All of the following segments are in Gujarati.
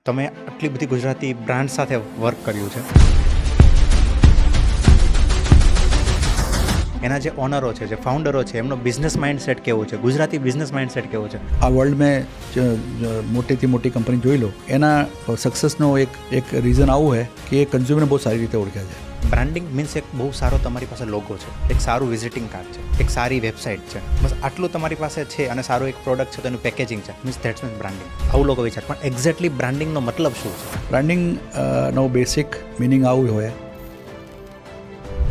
તમે આટલી બધી ગુજરાતી બ્રાન્ડ સાથે વર્ક કર્યું છે, એના જે ઓનરો છે, જે ફાઉન્ડરો છે, એમનો બિઝનેસ માઇન્ડસેટ કેવો છે, ગુજરાતી બિઝનેસ માઇન્ડસેટ કેવો છે? આ વર્લ્ડ મેં મોટીથી મોટી કંપની જોઈ લો, એના સક્સેસનો એક રીઝન આવું છે કે એ કન્ઝ્યુમરને બહુ સારી રીતે ઓળખ્યા છે. બ્રાન્ડિંગ મીન્સ એક બહુ સારો તમારી પાસે લોગો છે, એક સારું વિઝિટિંગ કાર્ડ છે, એક સારી વેબસાઇટ છે, બસ આટલું તમારી પાસે છે અને સારું એક પ્રોડક્ટ છે તો એનું પેકેજિંગ છે, મીન્સ ધેટ્સ મીન્સ બ્રાન્ડિંગ. આવું લોકો વિચાર, પણ એક્ઝેક્ટલી બ્રાન્ડિંગનો મતલબ શું છે? બ્રાન્ડિંગ નો બેસિક મિનિંગ આવું હોય,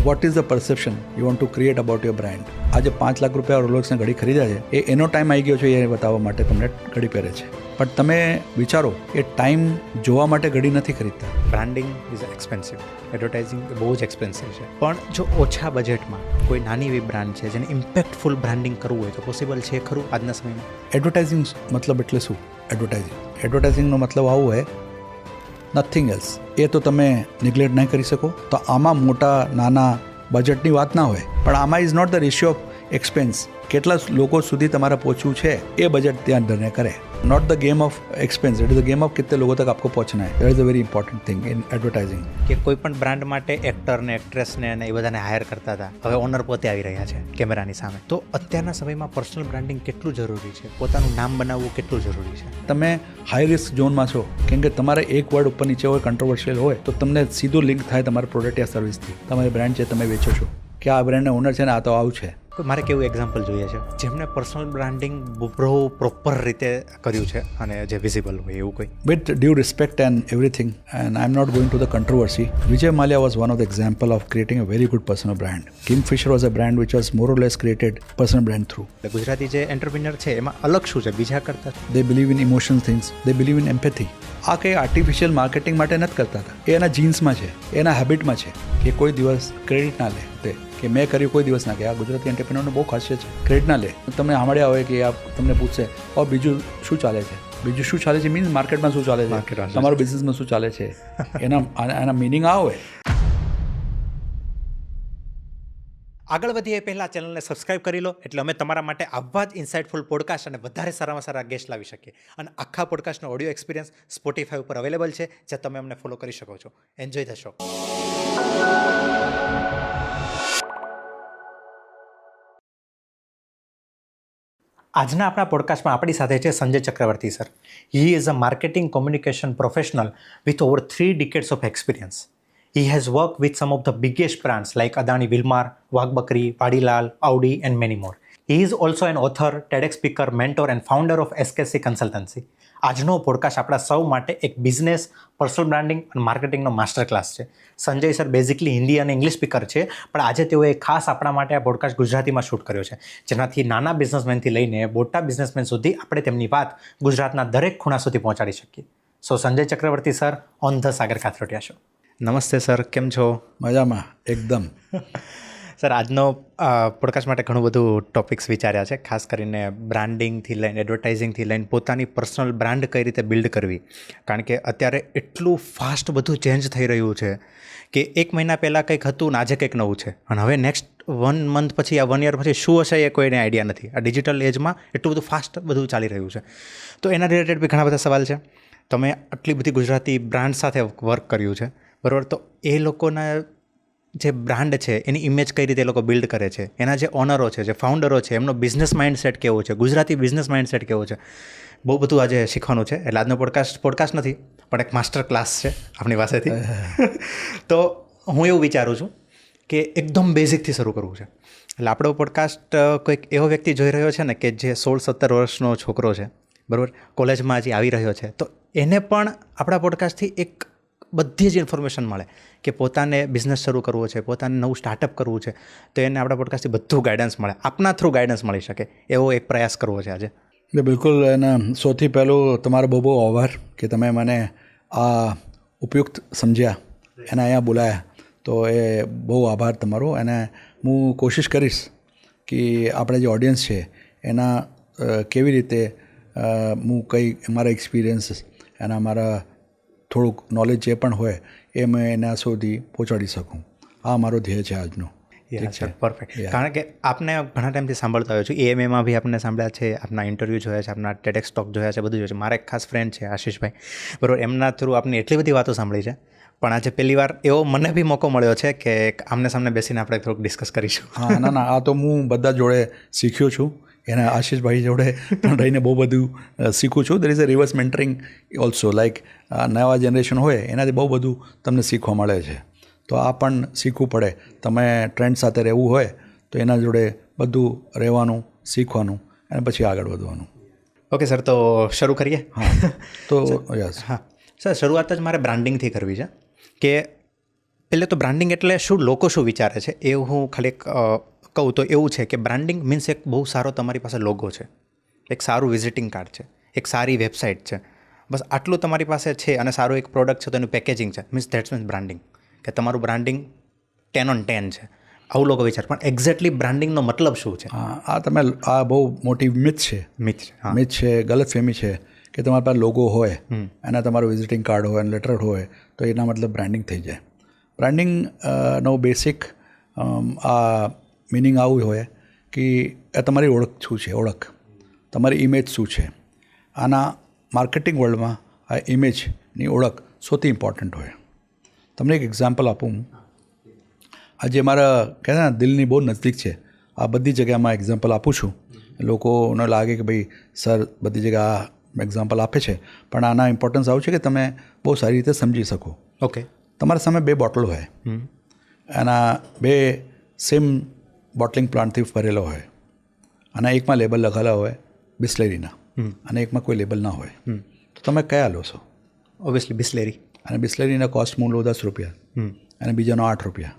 what is the perception you want to create about your brand. આજે 5 લાખ રૂપિયા રોલેક્સને ઘડી ખરીદ્યા છે, એનો ટાઈમ આવી ગયો છે એ બતાવવા માટે તમને ઘડી પહેરે છે, પણ તમે વિચારો એ ટાઈમ જોવા માટે ઘડી નથી ખરીદતા. બ્રાન્ડિંગ ઇઝ એક્સપેન્સિવ, એડવર્ટાઇઝિંગ બહુ જ એક્સપેન્સિવ છે, પણ જો ઓછા બજેટમાં કોઈ નાની એવી બ્રાન્ડ છે જેને ઇમ્પેક્ટફુલ બ્રાન્ડિંગ કરવું હોય તો પોસિબલ છે ખરું આજના સમયમાં? એડવર્ટાઇઝિંગ મતલબ એટલે શું? એડવર્ટાઇઝિંગનો મતલબ આવું હોય, નથિંગ એલ્સ. એ તો તમે નિગ્લેક્ટ નહીં કરી શકો. તો આમાં મોટા નાના બજેટની વાત ના હોય, પણ આમાં is not the ratio of expense. કેટલા લોકો સુધી તમારે પહોંચવું છે એ બજેટ ધ્યાન ધરને કરે. Not the game of expense, it is the game of कितने लोगों तक आपको पहुंचना है. That is a very important thing in advertising. કે કોઈ પણ બ્રાન્ડ માટે એક્ટરને, એક્ટ્રેસને અને એ બધાને હાયર કરતા હતા, હવે ઓનર પોતે આવી રહ્યા છે કેમેરાની સામે. તો અત્યારના સમયમાં પર્સનલ બ્રાન્ડિંગ કેટલું જરૂરી છે? પોતાનું નામ બનાવવું કેટલું જરૂરી છે? તમે હાઈ રિસ્ક ઝોનમાં છો, કેમ કે તમારે એક વર્ડ ઉપર નીચે હોય, કન્ટ્રોવર્શિયલ હોય, તો તમને સીધું લિંક થાય તમારા પ્રોડક્ટ યા સર્વિસથી. તમારી બ્રાન્ડ છે, તમે વેચો છો, કે આ બ્રાન્ડના ઓનર છે ને આ તો આવું છે. મારે કેવું એક્ઝામ્પલ જોઈએ છે જેમને પર્સનલ બ્રાન્ડિંગ બહુ પ્રોપર રીતે કર્યું છે અને જે વિઝિબલ હોય એવું કોઈ? With due respect and everything, and I'm not going to the controversy, Vijay Mallya was one of the example of creating a very good personal brand. Kingfisher was a brand which was more or less created personal brand through. Gujarati જે એન્ટરપ્રિન્યોર છે એમાં અલગ શું છે બીજા કરતા? They believe in emotional things, they believe in empathy. આ કંઈ આર્ટિફિશિયલ માર્કેટિંગ માટે નથી કરતા હતા, એ એના જીન્સમાં છે, એના હેબિટમાં છે કે કોઈ દિવસ ક્રેડિટ ના લે, તે કે મેં કર્યું કોઈ દિવસ ના કે. આ ગુજરાતી એન્ટરપ્રિન્યોરનો બહુ ખાસિયત છે, ક્રેડિટ ના લે. તમને સાંભળ્યા હોય કે આ તમને પૂછશે બીજું શું ચાલે છે, બીજું શું ચાલે છે મીન્સ માર્કેટમાં શું ચાલે છે, તમારું બિઝનેસમાં શું ચાલે છે, એના મિનિંગ આ હોય. આગળ વધીએ પહેલાં ચેનલને સબસ્ક્રાઇબ કરી લો, એટલે અમે તમારા માટે આવા જ ઇન્સાઇટફુલ પોડકાસ્ટ અને વધારે સારામાં સારા ગેસ્ટ લાવી શકીએ. અને આખા પોડકાસ્ટનો ઓડિયો એક્સપિરિયન્સ સ્પોટીફાઈ ઉપર અવેલેબલ છે, જ્યાં તમે અમને ફોલો કરી શકો છો. Enjoy the show. આજના આપણા પોડકાસ્ટમાં આપણી સાથે છે Sanjay Chakravarti sir. He is a marketing communication professional with over 3 decades of experience. He has worked with some of the biggest brands like Adani Wilmar, Waghbakri, Padilal, Audi and many more. He is also an author, TEDx speaker, mentor and founder of SKC Consultancy. આજનો પોડકાસ્ટ આપણા સૌ માટે એક બિઝનેસ, પર્સનલ બ્રાન્ડિંગ અને માર્કેટિંગનો માસ્ટર ક્લાસ છે. સંજય સર બેઝિકલી હિન્દી અને ઇંગ્લિશ સ્પીકર છે, પણ આજે તેઓએ ખાસ આપણા માટે આ પોડકાસ્ટ ગુજરાતીમાં શૂટ કર્યો છે, જેનાથી નાના બિઝનેસમેનથી લઈને મોટા બિઝનેસમેન સુધી આપણે તેમની વાત ગુજરાતના દરેક ખૂણા સુધી પહોંચાડી શકીએ. So Sanjay Chakravarti sir on the Sagar Kathrotiya show. નમસ્તે સર, કેમ છો? મજામાં એકદમ. સર આજનો પોડકાસ્ટ માટે ઘણું બધું ટોપિક્સ વિચાર્યા છે, ખાસ કરીને બ્રાન્ડિંગથી લઈને એડવર્ટાઇઝિંગથી લઈને પોતાની પર્સનલ બ્રાન્ડ કઈ રીતે બિલ્ડ કરવી. કારણ કે અત્યારે એટલું ફાસ્ટ બધું ચેન્જ થઈ રહ્યું છે કે 1 મહિના પહેલાં કંઈક હતું ને આજે કંઈક નવું છે, અને હવે નેક્સ્ટ 1 month પછી, આ 1 year પછી શું હશે એ કોઈને આઈડિયા નથી. આ ડિજિટલ એજમાં એટલું બધું ફાસ્ટ બધું ચાલી રહ્યું છે, તો એના રિલેટેડ બી ઘણા બધા સવાલ છે. તમે આટલી બધી ગુજરાતી બ્રાન્ડ સાથે વર્ક કર્યું છે, બરાબર, તો એ લોકોના જે બ્રાન્ડ છે એની ઇમેજ કઈ રીતે એ લોકો બિલ્ડ કરે છે, એના જે ઓનરો છે, જે ફાઉન્ડરો છે, એમનો બિઝનેસ માઇન્ડસેટ કેવો છે, ગુજરાતી બિઝનેસ માઇન્ડસેટ કેવો છે, બહુ બધું આજે શીખવાનું છે. એટલે આજનો પોડકાસ્ટ નથી, પણ એક માસ્ટર ક્લાસ છે આપણી પાસેથી. તો હું એવું વિચારું છું કે એકદમ બેઝિકથી શરૂ કરવું છે. એટલે આપણો પોડકાસ્ટ કોઈક એવો વ્યક્તિ જોઈ રહ્યો છે ને કે જે 16-17 વર્ષનો છોકરો છે, બરાબર, કોલેજમાં હજી આવી રહ્યો છે, તો એને પણ આપણા પોડકાસ્ટથી એક બધી જ ઇન્ફોર્મેશન મળે કે પોતાને બિઝનેસ શરૂ કરવો છે, પોતાને નવું સ્ટાર્ટઅપ કરવું છે, તો એને આપણા પોડકાસ્ટથી બધું ગાઈડન્સ મળે, આપના થ્રુ ગાઈડન્સ મળી શકે, એવો એક પ્રયાસ કરવો છે આજે. બિલકુલ. એને સૌથી પહેલું તમારો બહુ બહુ આભાર કે તમે મને આ ઉપયુક્ત સમજ્યા, એને અહીંયા બોલાયા, તો એ બહુ આભાર તમારો. અને હું કોશિશ કરીશ કે આપણે જે ઓડિયન્સ છે એના કેવી રીતે હું કંઈ મારા એક્સપિરિયન્સીસ, એના મારા થોડુંક નોલેજ જે પણ હોય એ મેં એના સુધી પહોંચાડી શકું. આ મારો ધ્યેય છે આજનો. ઠીક છે પરફેક્ટ. Yeah. કારણ કે આપને ઘણા ટાઈમથી સાંભળતા આવ્યો છું, એએમએમાં બી આપને સાંભળ્યા છે, આપના ઇન્ટરવ્યૂ જોયા છે, આપના ટેડેક્સ ટોક જોયા છે, બધું જોયું છે. મારા એક ખાસ ફ્રેન્ડ છે આશીષભાઈ, બરાબર, એમના થ્રુ આપની એટલી બધી વાતો સાંભળી છે, પણ આજે પહેલી વાર એવો મને બી મોકો મળ્યો છે કે આમને સામને બેસીને આપણે થોડુંક ડિસ્કસ કરીશું. હા ના આ તો હું બધા જોડે શીખ્યો છું, એના આશીષભાઈ જોડે પણ રહીને બહુ બધું શીખું છું. There is a reverse mentoring also, like નવા જનરેશન હોય એનાથી બહુ બધું તમને શીખવા મળે છે. તો આ પણ શીખવું પડે. તમે ટ્રેન્ડ સાથે રહેવું હોય તો એના જોડે બધું રહેવાનું, શીખવાનું અને પછી આગળ વધવાનું. ઓકે સર, તો શરૂ કરીએ. હા તો યસ. હા સર, શરૂઆત જ મારે બ્રાન્ડિંગથી કરવી છે કે પહેલે તો બ્રાન્ડિંગ એટલે શું, લોકો શું વિચારે છે એવું હું ખાલી કહું તો એવું છે કે બ્રાન્ડિંગ મીન્સ એક બહુ સારો તમારી પાસે લોગો છે, એક સારું વિઝિટિંગ કાર્ડ છે, એક સારી વેબસાઇટ છે, બસ આટલું તમારી પાસે છે અને સારું એક પ્રોડક્ટ છે તો એનું પેકેજિંગ છે, ધેટ્સ મીન્સ બ્રાન્ડિંગ. કે તમારું બ્રાન્ડિંગ 10 on 10 છે, આવું લોકો વિચાર. પણ એક્ઝેક્ટલી બ્રાન્ડિંગનો મતલબ શું છે? હા આ બહુ મોટી મિથ છે. હા, મિથ છે, ગલતફહેમી છે કે તમારી પાસે લોગો હોય અને તમારું વિઝિટિંગ કાર્ડ હોય અને લેટર હોય તો એના મતલબ બ્રાન્ડિંગ થઈ જાય. બ્રાન્ડિંગ નો બેસિક આ મિનિંગ આવું હોય કે તમારી ઓળખ શું છે, ઓળખ તમારી ઇમેજ શું છે. આના માર્કેટિંગ વર્લ્ડમાં આ ઇમેજની ઓળખ સૌથી ઇમ્પોર્ટન્ટ હોય. તમને એક એક્ઝામ્પલ આપું. આજે મારા કહે ને દિલની બહુ નજદીક છે, આ બધી જગ્યામાં એક્ઝામ્પલ આપું છું. લોકોને લાગે કે ભાઈ સર બધી જગ્યા આ એક્ઝામ્પલ આપે છે, પણ આના ઇમ્પોર્ટન્સ આવું છે કે તમે બહુ સારી રીતે સમજી શકો. ઓકે. તમારા સામે 2 બોટલ હોય, એના 2 સેમ બોટલિંગ પ્લાન્ટથી ભરેલો હોય, અને એકમાં લેબલ લખેલા હોય બિસ્લેરીના અને એકમાં કોઈ લેબલ ના હોય, તો તમે કયા લો છો? ઓબ્વિયસલી બિસ્લેરી. અને બિસ્લેરીના કોસ્ટ મૂળ ₹10 અને બીજાનો ₹8.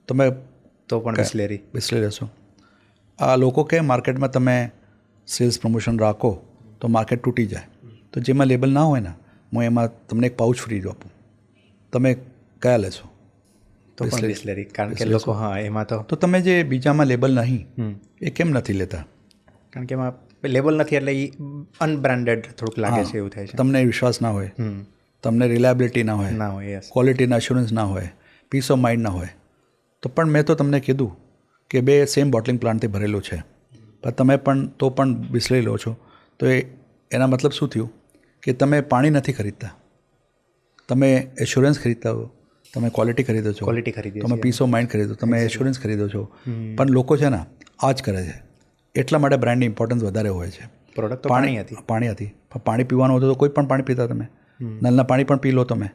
તમે તો પણ બિસ્લેરી લેશો. આ લોકો કે માર્કેટમાં તમે સેલ્સ પ્રમોશન રાખો તો માર્કેટ તૂટી જાય, તો જેમાં લેબલ ના હોય ને હું એમાં તમને એક પાઉચ ફ્રી આપું, તમે કયા લેશો? તો પણ બિસ્લેરી. કારણ કે લોકો, હા, એમાં તો તમે જે બીજામાં લેબલ નહીં એ કેમ નથી લેતા? કારણ કે એમાં લેબલ નથી એટલે એ અનબ્રાન્ડેડ થોડુંક લાગે છે, એવું થાય છે. તમને વિશ્વાસ ના હોય, તમને રિલાયબિલિટી ના હોય, યસ, ક્વોલિટીના અશ્યોરન્સ ના હોય, પીસ ઓફ માઇન્ડ ના હોય. તો પણ મેં તો તમને કીધું કે 2 સેમ બોટલિંગ પ્લાન્ટથી ભરેલું છે, પણ તમે પણ બિસ્લેરી લો છો, તો એના મતલબ શું થયું કે તમે પાણી નથી ખરીદતા, તમે એશ્યોરન્સ ખરીદતા હો, તમે ક્વોલિટી ખરીદો છો, તમે પીસ ઓફ માઇન્ડ ખરીદો, તમે એશ્યોરન્સ ખરીદો છો. પણ લોકો છે ને આ જ કરે છે. એટલા માટે બ્રાન્ડની ઇમ્પોર્ટન્સ વધારે હોય છે. પ્રોડક્ટ પાણી હતી, પણ પાણી પીવાનું હતું તો કોઈ પણ પાણી પીતા તમે, નલના પાણી પણ પી લો તમે.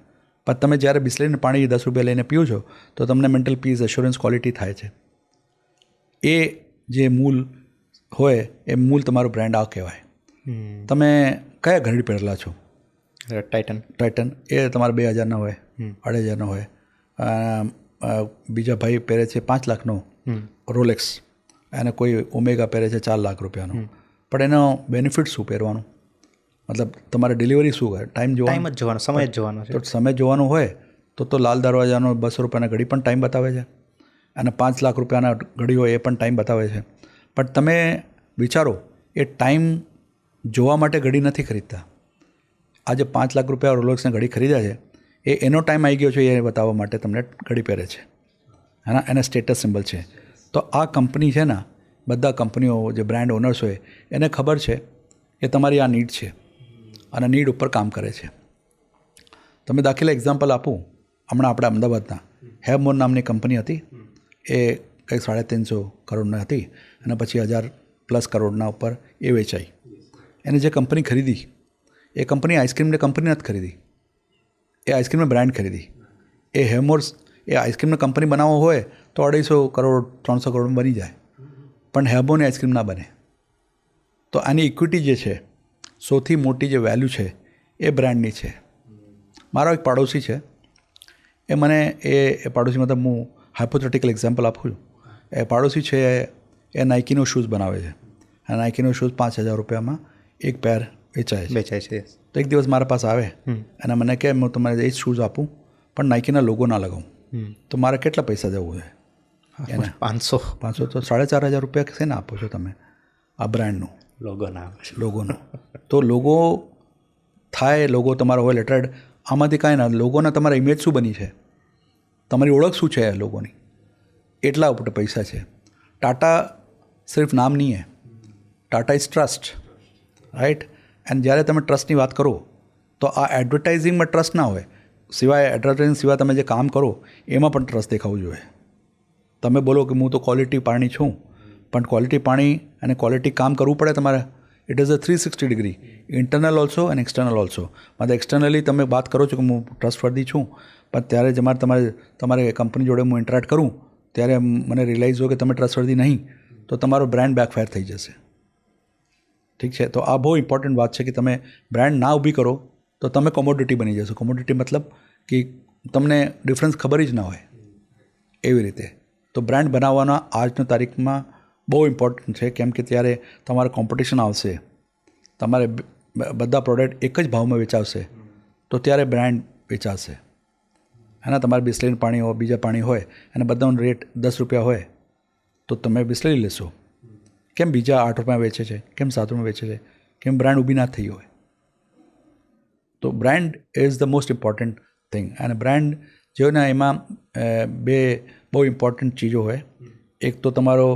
પણ તમે જ્યારે બિસ્લેરીનું પાણી ₹10 લઈને પીઓ છો તો તમને મેન્ટલ પીસ, એશ્યોરન્સ, ક્વોલિટી થાય છે. એ જે મૂળ હોય એ મૂળ તમારું બ્રાન્ડ આ કહેવાય. તમે કયા ઘડી પહેરેલા છો? ટાઇટન. એ તમારા 2000ના હોય, 2500ના હોય. બીજા ભાઈ પહેરે છે 5 લાખનો રોલેક્સ, અને કોઈ ઓમેગા પહેરે છે ₹4 લાખ. પણ એનો બેનિફિટ શું પહેરવાનું? મતલબ તમારે ડિલિવરી શું હોય? ટાઈમ જોવાનો, સમય જ જોવાનો છે. તો સમય જોવાનું હોય તો લાલ દરવાજાનો ₹200 ઘડી પણ ટાઈમ બતાવે છે, અને ₹5 લાખ ઘડી હોય એ પણ ટાઈમ બતાવે છે. પણ તમે વિચારો, એ ટાઈમ જોવા માટે ઘડી નથી ખરીદતા. આજે ₹5 લાખ રોલેક્સની ઘડી ખરીદ્યા છે, એનો ટાઈમ આવી ગયો છે એ બતાવવા માટે તમને ઘડી પહેરે છે, એના સ્ટેટસ સિમ્બલ છે. તો આ કંપની છે ને, બધા કંપનીઓ જે બ્રાન્ડ ઓનર્સ હોય એને ખબર છે કે તમારી આ નીડ છે અને નીડ ઉપર કામ કરે છે. તમે દાખલા એક્ઝામ્પલ આપું, હમણાં આપણે અમદાવાદના હેવમોર નામની કંપની હતી, એ કંઈક 350 કરોડની હતી અને પછી 1000+ કરોડના ઉપર એ વેચાઈ. એને જે કંપની ખરીદી, એ કંપની આઈસ્ક્રીમની કંપની નથી ખરીદી, એ આઈસ્ક્રીમની બ્રાન્ડ ખરીદી. એ હેવમોર્સ એ આઈસ્ક્રીમની કંપની બનાવવો હોય તો 250 કરોડ 300 કરોડમાં બની જાય, પણ હેવમોરની આઈસ્ક્રીમ ના બને. તો આની ઇક્વિટી જે છે, સૌથી મોટી જે વેલ્યુ છે એ બ્રાન્ડની છે. મારો એક પાડોશી છે, એ મને એ પાડોશી મતલબ હું હાઇપોથેટિકલ એક્ઝામ્પલ આપું છું. એ પાડોશી છે, એ નાઇકીનો શૂઝ બનાવે છે, અને નાઇકીનો શૂઝ ₹5000 એક પેર વેચાય છે. તો એક દિવસ મારા પાસે આવે અને મને કહે હું તમારે એ જ શૂઝ આપું પણ નાઇકીના લોગો ના લગાવું, તો મારે કેટલા પૈસા દેવું છે એને? 500 તો ₹4500 છે ને આપો છો તમે આ બ્રાન્ડનું લોગોનો. તો લોગો થાય, લોગો તમારો હોય લેટરેડ, આમાંથી કાંઈ ના. લોગોના તમારા ઇમેજ શું બની છે, તમારી ઓળખ શું છે લોગોની? એટલા ઉપર પૈસા છે. ટાટા સિર્ફ નામ નહીં હે, Tata is trust, right. And જ્યારે તમે ટ્રસ્ટની વાત કરો તો આ એડવર્ટાઇઝિંગમાં ટ્રસ્ટ ના હોય, સિવાય એડવર્ટાઇઝિંગ સિવાય તમે જે કામ કરો એમાં પણ ટ્રસ્ટ દેખાવું જોઈએ. તમે બોલો કે હું તો ક્વોલિટી પાણી છું, પણ ક્વોલિટી પાણી અને ક્વોલિટી કામ કરવું પડે તમારે. It is a 360 degree, internal also અને એક્સટર્નલ ઓલ્સો. મતલબ એક્સટર્નલી તમે વાત કરો છો કે હું ટ્રસ્ટવર્ધી છું, પણ ત્યારે જ તમારે કંપની જોડે હું ઇન્ટરેક્ટ કરું ત્યારે મને રિયલાઇઝ હોય કે તમે ટ્રસ્ટવર્ધી નહીં, તો તમારો બ્રાન્ડ બેકફાયર થઈ જશે. ઠીક છે. તો આ બહુ ઇમ્પોર્ટન્ટ વાત છે કે તમે બ્રાન્ડ ના ઊભી કરો તો તમે કોમોડિટી બની જશો. કોમોડિટી મતલબ કે તમને ડિફરન્સ ખબર જ ના હોય એવી રીતે. તો બ્રાન્ડ બનાવવાના આજની તારીખમાં બહુ ઇમ્પોર્ટન્ટ છે, કેમ કે ત્યારે તમારે કોમ્પિટિશન આવશે, તમારે બધા પ્રોડક્ટ એક જ ભાવમાં વેચાશે, તો ત્યારે બ્રાન્ડ વેચાશે. એના તમારે બિસ્લેરી પાણી હોય, બીજા પાણી હોય અને બધાનો રેટ 10 રૂપિયા હોય તો તમે બિસ્લેરી લેશો. કેમ બીજા 8 રૂપિયા વેચે છે, કેમ 7 રૂપિયા વેચે છે, કેમ બ્રાન્ડ ઊભી ના થઈ હોય. તો brand is the most important thing. અને બ્રાન્ડ જેઓને એમાં બે બહુ ઇમ્પોર્ટન્ટ ચીજો હોય. એક તો તમારો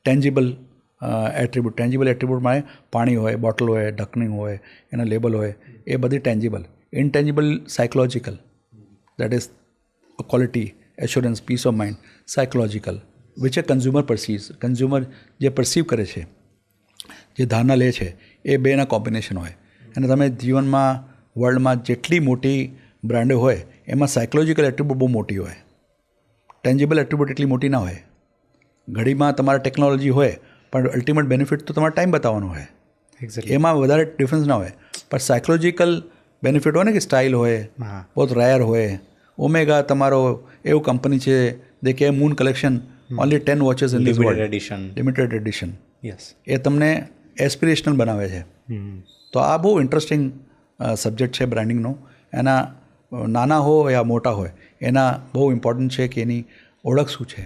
ટેન્જિબલ એટ્રીબ્યુટ. ટેન્જિબલ એટ્રીબ્યુટમાં પાણી હોય, બોટલ હોય, ઢકણી હોય, એના લેબલ હોય, એ બધી tangible. Intangible psychological, that is quality, assurance, peace of mind. Psychological which a consumer perceives. Consumer જે પરસીવ કરે છે, જે ધારણા લે છે, એ બેના કોમ્બિનેશન હોય. અને તમે જીવનમાં વર્લ્ડમાં જેટલી મોટી બ્રાન્ડો હોય એમાં સાયકોલોજીકલ એટ્રીબ્યુટ બહુ મોટી હોય, ટેન્જિબલ એટ્રીબ્યુટ એટલી મોટી ના હોય. ઘડીમાં તમારે ટેકનોલોજી હોય પણ અલ્ટિમેટ બેનિફિટ તો તમારે ટાઈમ બતાવવાનો હોય. એમાં વધારે ડિફરન્સ ના હોય. પણ સાયકોલોજીકલ બેનિફિટ હોય ને કે સ્ટાઇલ હોય, બહુ રેર હોય. ઓમેગા તમારો એવું કંપની છે, દે કે moon collection only 10 watches in this world, limited edition. એ તમને એસ્પિરેશનલ બનાવે છે. તો આ બહુ ઇન્ટરેસ્ટિંગ સબ્જેક્ટ છે બ્રાન્ડિંગનો. એના નાના હોય યા મોટા હોય, એના બહુ ઇમ્પોર્ટન્ટ છે કે એની ઓળખ શું છે.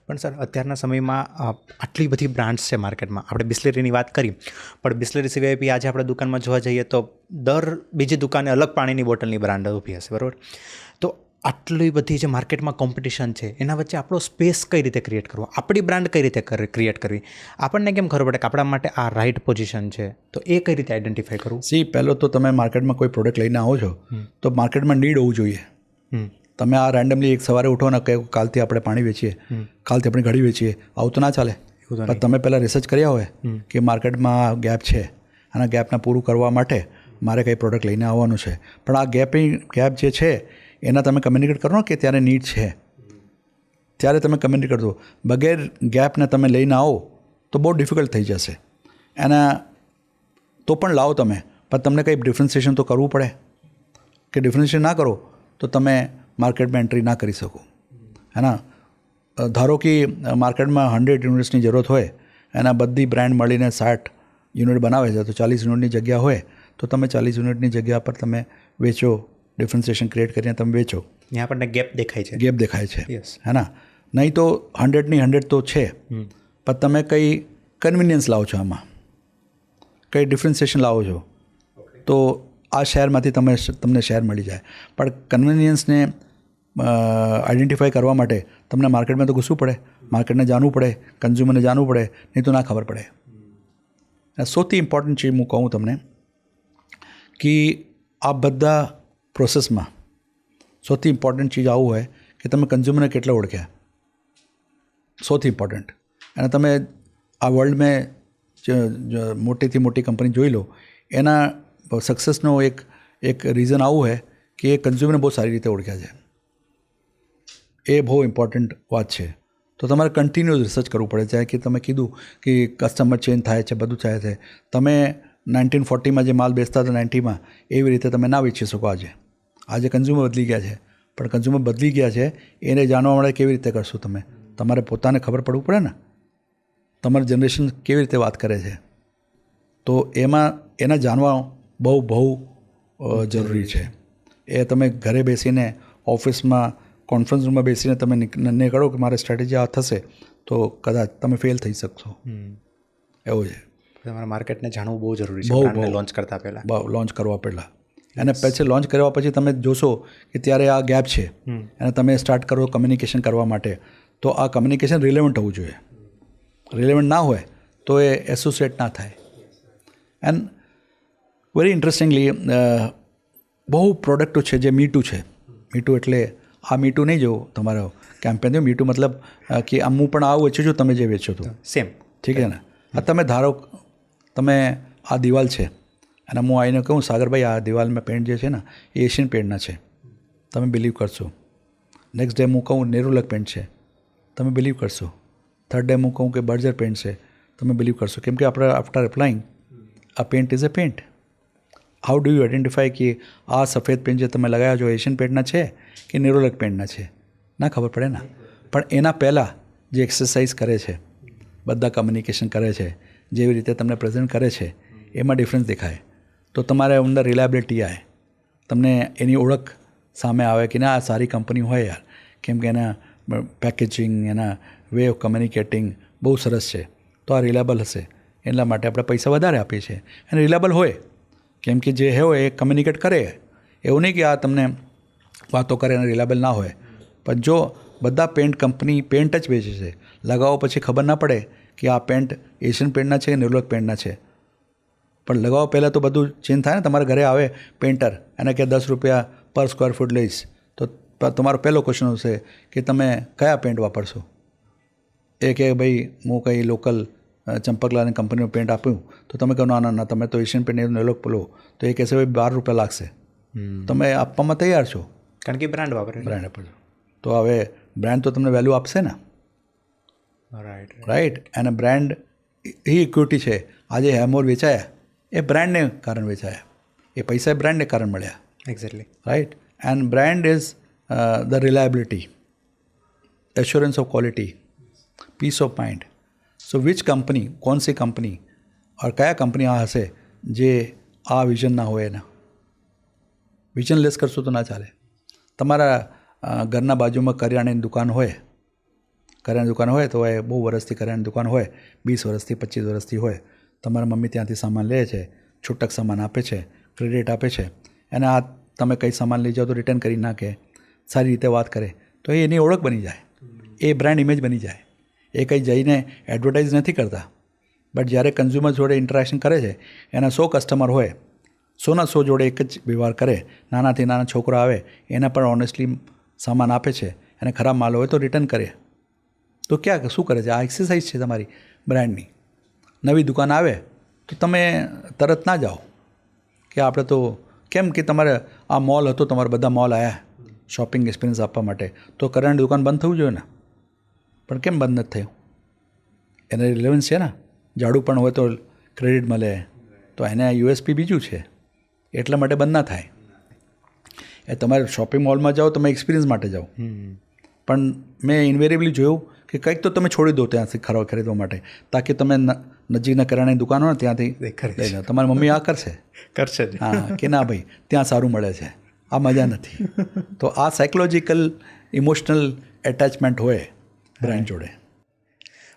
પણ સર, અત્યારના સમયમાં આટલી બધી બ્રાન્ડ્સ છે માર્કેટમાં. આપણે બિસ્લેરીની વાત કરી, પણ બિસ્લેરી સિવાય બી આજે આપણે દુકાનમાં જોવા જઈએ તો દર બીજી દુકાને અલગ પાણીની બોટલની બ્રાન્ડ ઊભી હશે, બરાબર? તો આટલી બધી જે માર્કેટમાં કોમ્પિટિશન છે, એના વચ્ચે આપણો સ્પેસ કઈ રીતે ક્રિએટ કરવો, આપણી બ્રાન્ડ કઈ રીતે ક્રિએટ કરવી, આપણને કેમ ખબર પડે કે આપણા માટે આ રાઇટ પોઝિશન છે, તો એ કઈ રીતે આઈડેન્ટિફાઈ કરવું? પહેલો તો તમે માર્કેટમાં કોઈ પ્રોડક્ટ લઈને આવો છો તો માર્કેટમાં નીડ હોવું જોઈએ. તમે આ રેન્ડમલી એક સવારે ઉઠો ને કે કાલથી આપણે પાણી વેચીએ, કાલથી આપણે ઘડી વેચીએ, આવું તો ના ચાલે. પણ તમે પહેલાં રિસર્ચ કર્યા હોય કે માર્કેટમાં ગેપ છે, આના ગેપને પૂરું કરવા માટે મારે કંઈ પ્રોડક્ટ લઈને આવવાનું છે. પણ આ ગેપ જે છે એના તમે કમ્યુનિકેટ કરો કે ત્યારે નીડ છે, ત્યારે તમે કમ્યુનિકેટ કરો. બગેર ગેપને તમે લઈને આવો તો બહુ ડિફિકલ્ટ થઈ જશે. એના તો પણ લાવો તમે, પણ તમને કંઈ ડિફરન્સિએશન તો કરવું પડે. કે ડિફરન્સિએશન ના કરો તો તમે માર્કેટમાં એન્ટ્રી ના કરી શકો. હેના? ધારો કે માર્કેટમાં 100 યુનિટ્સની જરૂરત હોય, એના બધી બ્રાન્ડ મળીને 60 યુનિટ બનાવે છે, તો 40 યુનિટની જગ્યા હોય તો તમે 40 યુનિટની જગ્યા પર તમે વેચો, ડિફરન્સિએશન ક્રિએટ કરીને તમે વેચો. ત્યાં આપણને ગેપ દેખાય છે. ગેપ દેખાય છે, હેના? નહીં તો 100ની 100 તો છે, પણ તમે કંઈ કન્વિનિયન્સ લાવો છો, આમાં કંઈ ડિફરન્સિએશન લાવો છો, તો આ શહેરમાંથી તમને શહેર મળી જાય. પણ કન્વિનિયન્સને આઈડેન્ટિફાઈ કરવા માટે તમને માર્કેટમાં તો ઘૂસવું પડે, માર્કેટને જાણવું પડે, કન્ઝ્યુમરને જાણવું પડે, નહીં તો ના ખબર પડે. સૌથી ઇમ્પોર્ટન્ટ ચીજ હું કહું તમને કે આ બધા પ્રોસેસમાં સૌથી ઇમ્પોર્ટન્ટ ચીજ આવું હોય કે તમે કન્ઝ્યુમરને કેટલા ઓળખ્યા, સૌથી ઇમ્પોર્ટન્ટ. અને તમે આ વર્લ્ડમાં મોટીથી મોટી કંપની જોઈ લો, એના સક્સેસનો એક રીઝન આવું હોય કે એ કન્ઝ્યુમરને બહુ સારી રીતે ઓળખ્યા છે. એ બહુ ઇમ્પોર્ટન્ટ વાત છે. તો તમારે કન્ટિન્યુઅસ રિસર્ચ કરવું પડે. ચાહે કે તમે કીધું કે કસ્ટમર ચેન્જ થાય છે, બધું થાય છે. તમે 1940માં જે માલ બેચતા હતા 90માં, એવી રીતે તમે ના વેચી શકો આજે કન્ઝ્યુમર બદલી ગયા છે. પણ કન્ઝ્યુમર બદલી ગયા છે એને જાણવા માટે કેવી રીતે કરશો તમે? તમારે પોતાને ખબર પડવું પડે ને, તમારી જનરેશન કેવી રીતે વાત કરે છે. તો એના જાણવા બહુ જરૂરી છે. એ તમે ઘરે બેસીને ઓફિસમાં કોન્ફરન્સ રૂમમાં બેસીને તમે નિર્ણય કરો કે મારે સ્ટ્રેટેજી આ થશે, તો કદાચ તમે ફેલ થઈ શકશો. એવું છે. તમારા માર્કેટને જાણવું બહુ જરૂરી છે લોન્ચ કરતાં પહેલાં. લોન્ચ કરવા પહેલાં અને પછી લોન્ચ કરવા પછી તમે જોશો કે ત્યારે આ ગેપ છે અને તમે સ્ટાર્ટ કરો કમ્યુનિકેશન કરવા માટે, તો આ કમ્યુનિકેશન રિલેવન્ટ હોવું જોઈએ. રિલેવન્ટ ના હોય તો એ એસોસિએટ ના થાય. એન્ડ વેરી ઇન્ટરેસ્ટિંગલી બહુ પ્રોડક્ટો છે જે મીટુ છે. મીટુ એટલે આ મીટુ નહીં જોવું તમારો કેમ્પેન. મીટુ મતલબ કે હું પણ આવું વેચું છું તમે જે વેચો તો સેમ. ઠીક છે ને. આ તમે ધારો તમે આ દિવાલ છે અને હું આવીને કહું સાગરભાઈ આ દિવાલમાં પેન્ટ જે છે ને એ એશિયન પેન્ટના છે, તમે બિલીવ કરશો. નેક્સ્ટ ડે હું કહું નેરુલક પેન્ટ છે, તમે બિલીવ કરશો. થર્ડ ડે હું કહું કે બર્જર પેન્ટ છે, તમે બિલીવ કરશો. કેમ કે આપણે આફ્ટર એપ્લાઇંગ આ pant is a pant. How do you identify કે આ સફેદ પેન્ટ જે તમે લગાવ્યા છો એશિયન પેન્ટના છે કે નેરોલક પેન્ટના છે? ના ખબર પડે ને. પણ એના પહેલાં જે એક્સરસાઇઝ કરે છે, બધા કમ્યુનિકેશન કરે છે, જેવી રીતે તમને પ્રેઝન્ટ કરે છે એમાં ડિફરન્સ દેખાય. તો તમારે અંદર રિલાયબિલિટી આવે, તમને એની ઓળખ સામે આવે કે ના આ સારી કંપની હોય યાર, કેમ કે એના પેકેજિંગ, એના વે ઓફ કમ્યુનિકેટિંગ બહુ સરસ છે, તો આ રિલાયબલ હશે. એટલા માટે આપણે પૈસા વધારે આપીએ છીએ. અને રિલાયબલ હોય કેમ કે જે હોય એ કમ્યુનિકેટ કરે. એવું નહીં કે આ તમને વાતો કરે અને રિલાયબલ ના હોય. પણ જો બધા પેન્ટ કંપની પેન્ટ જ વેચે છે, લગાવો પછી ખબર ના પડે કે આ પેન્ટ એશિયન પેન્ટના છે કે નેરોલક પેન્ટના છે. પણ લગાવો પહેલાં તો બધું ચેન્જ થાય ને. તમારા ઘરે આવે પેન્ટર અને કે 10 રૂપિયા પર સ્ક્વેર ફૂટ લઈશ, તો તમારો પહેલો ક્વેશ્ચન હશે કે તમે કયા પેન્ટ વાપરશો. એ કે ભાઈ હું કંઈ લોકલ ચંપકલાલની કંપનીનું પેન્ટ આપ્યું, તો તમે કહો ના તમે તો એશિયન પેન્ટ નેરોલક લો, તો એ કહેશે ભાઈ 12 રૂપિયા લાગશે. તમે આપવામાં તૈયાર છો કારણ કે બ્રાન્ડ વાપરે. બ્રાન્ડ આપો. તો હવે બ્રાન્ડ તો તમને વેલ્યુ આપશે ને. રાઈટ. અને બ્રાન્ડ એ ઇક્વિટી છે. આજે હેમોર વેચાયા એ બ્રાન્ડને કારણ વેચાયા, એ પૈસા બ્રાન્ડને કારણ મળ્યા. Exactly. Right. And brand is the reliability, assurance of quality, peace of mind. So which company, कौन सी कंपनी और કયા કંપની આ હશે જે આ વિઝન ના હોય એના? વિઝન લેસ કરશો તો ના ચાલે. તમારા ઘરના બાજુમાં કરિયાણાની દુકાન હોય, કરિયાણાની દુકાન હોય તો એ બહુ વર્ષથી કરિયાણાની દુકાન હોય, 20 વર્ષથી 25 વર્ષથી હોય. તમારા મમ્મી ત્યાંથી સામાન લે છે, છૂટક સામાન આપે છે, ક્રેડિટ આપે છે, અને આ તમે કંઈ સામાન લઈ જાઓ તો રિટર્ન કરી નાખે, સારી રીતે વાત કરે, તો એ એની ઓળખ બની જાય, એ બ્રાન્ડ ઇમેજ બની જાય. એ કંઈ જઈને એડવર્ટાઇઝ નથી કરતા. બટ જ્યારે કન્ઝ્યુમર જોડે ઇન્ટરેક્શન કરે છે, એના 100 કસ્ટમર હોય, 100 જોડે એક જ વ્યવહાર કરે, નાનાથી નાના છોકરો આવે એના પર ઓનેસ્ટલી સામાન આપે છે, અને ખરાબ માલ હોય તો રિટર્ન કરે. તો શું કરે છે? આ એક્સરસાઇઝ છે તમારી બ્રાન્ડની. નવી દુકાન આવે તો તમે તરત ના જાઓ કે આપણે તો કેમ કે તમારે આ મોલ હતો, તમારે બધા મોલ આવ્યા શોપિંગ એક્સપિરિયન્સ આપવા માટે, તો કરિયાણાની દુકાન બંધ થવું જોઈએ ને. પણ કેમ બંધ નથી થયું? એને રિલેવન્સ છે ને. ઝાડુ પણ હોય તો ક્રેડિટ મળે, તો એને યુએસપી બીજું છે, એટલા માટે બંધ ના થાય. એ તમારે શોપિંગ મોલમાં જાઓ તમે એક્સપિરિયન્સ માટે જાઓ, પણ મેં ઇન્વેરિયેબલી જોયું કે કંઈક તો તમે છોડી દો ત્યાંથી ખરીદવા માટે, તાકી તમે નજીકના કરિયાણાની દુકાન હોય ને ત્યાંથી લઈ જાઓ. તમારી મમ્મી આ કરશે હા કે ના ભાઈ ત્યાં સારું મળે છે, આ મજા નથી. તો આ સાયકોલોજીકલ ઇમોશનલ એટેચમેન્ટ હોય બ્રાન્ડ જોડે.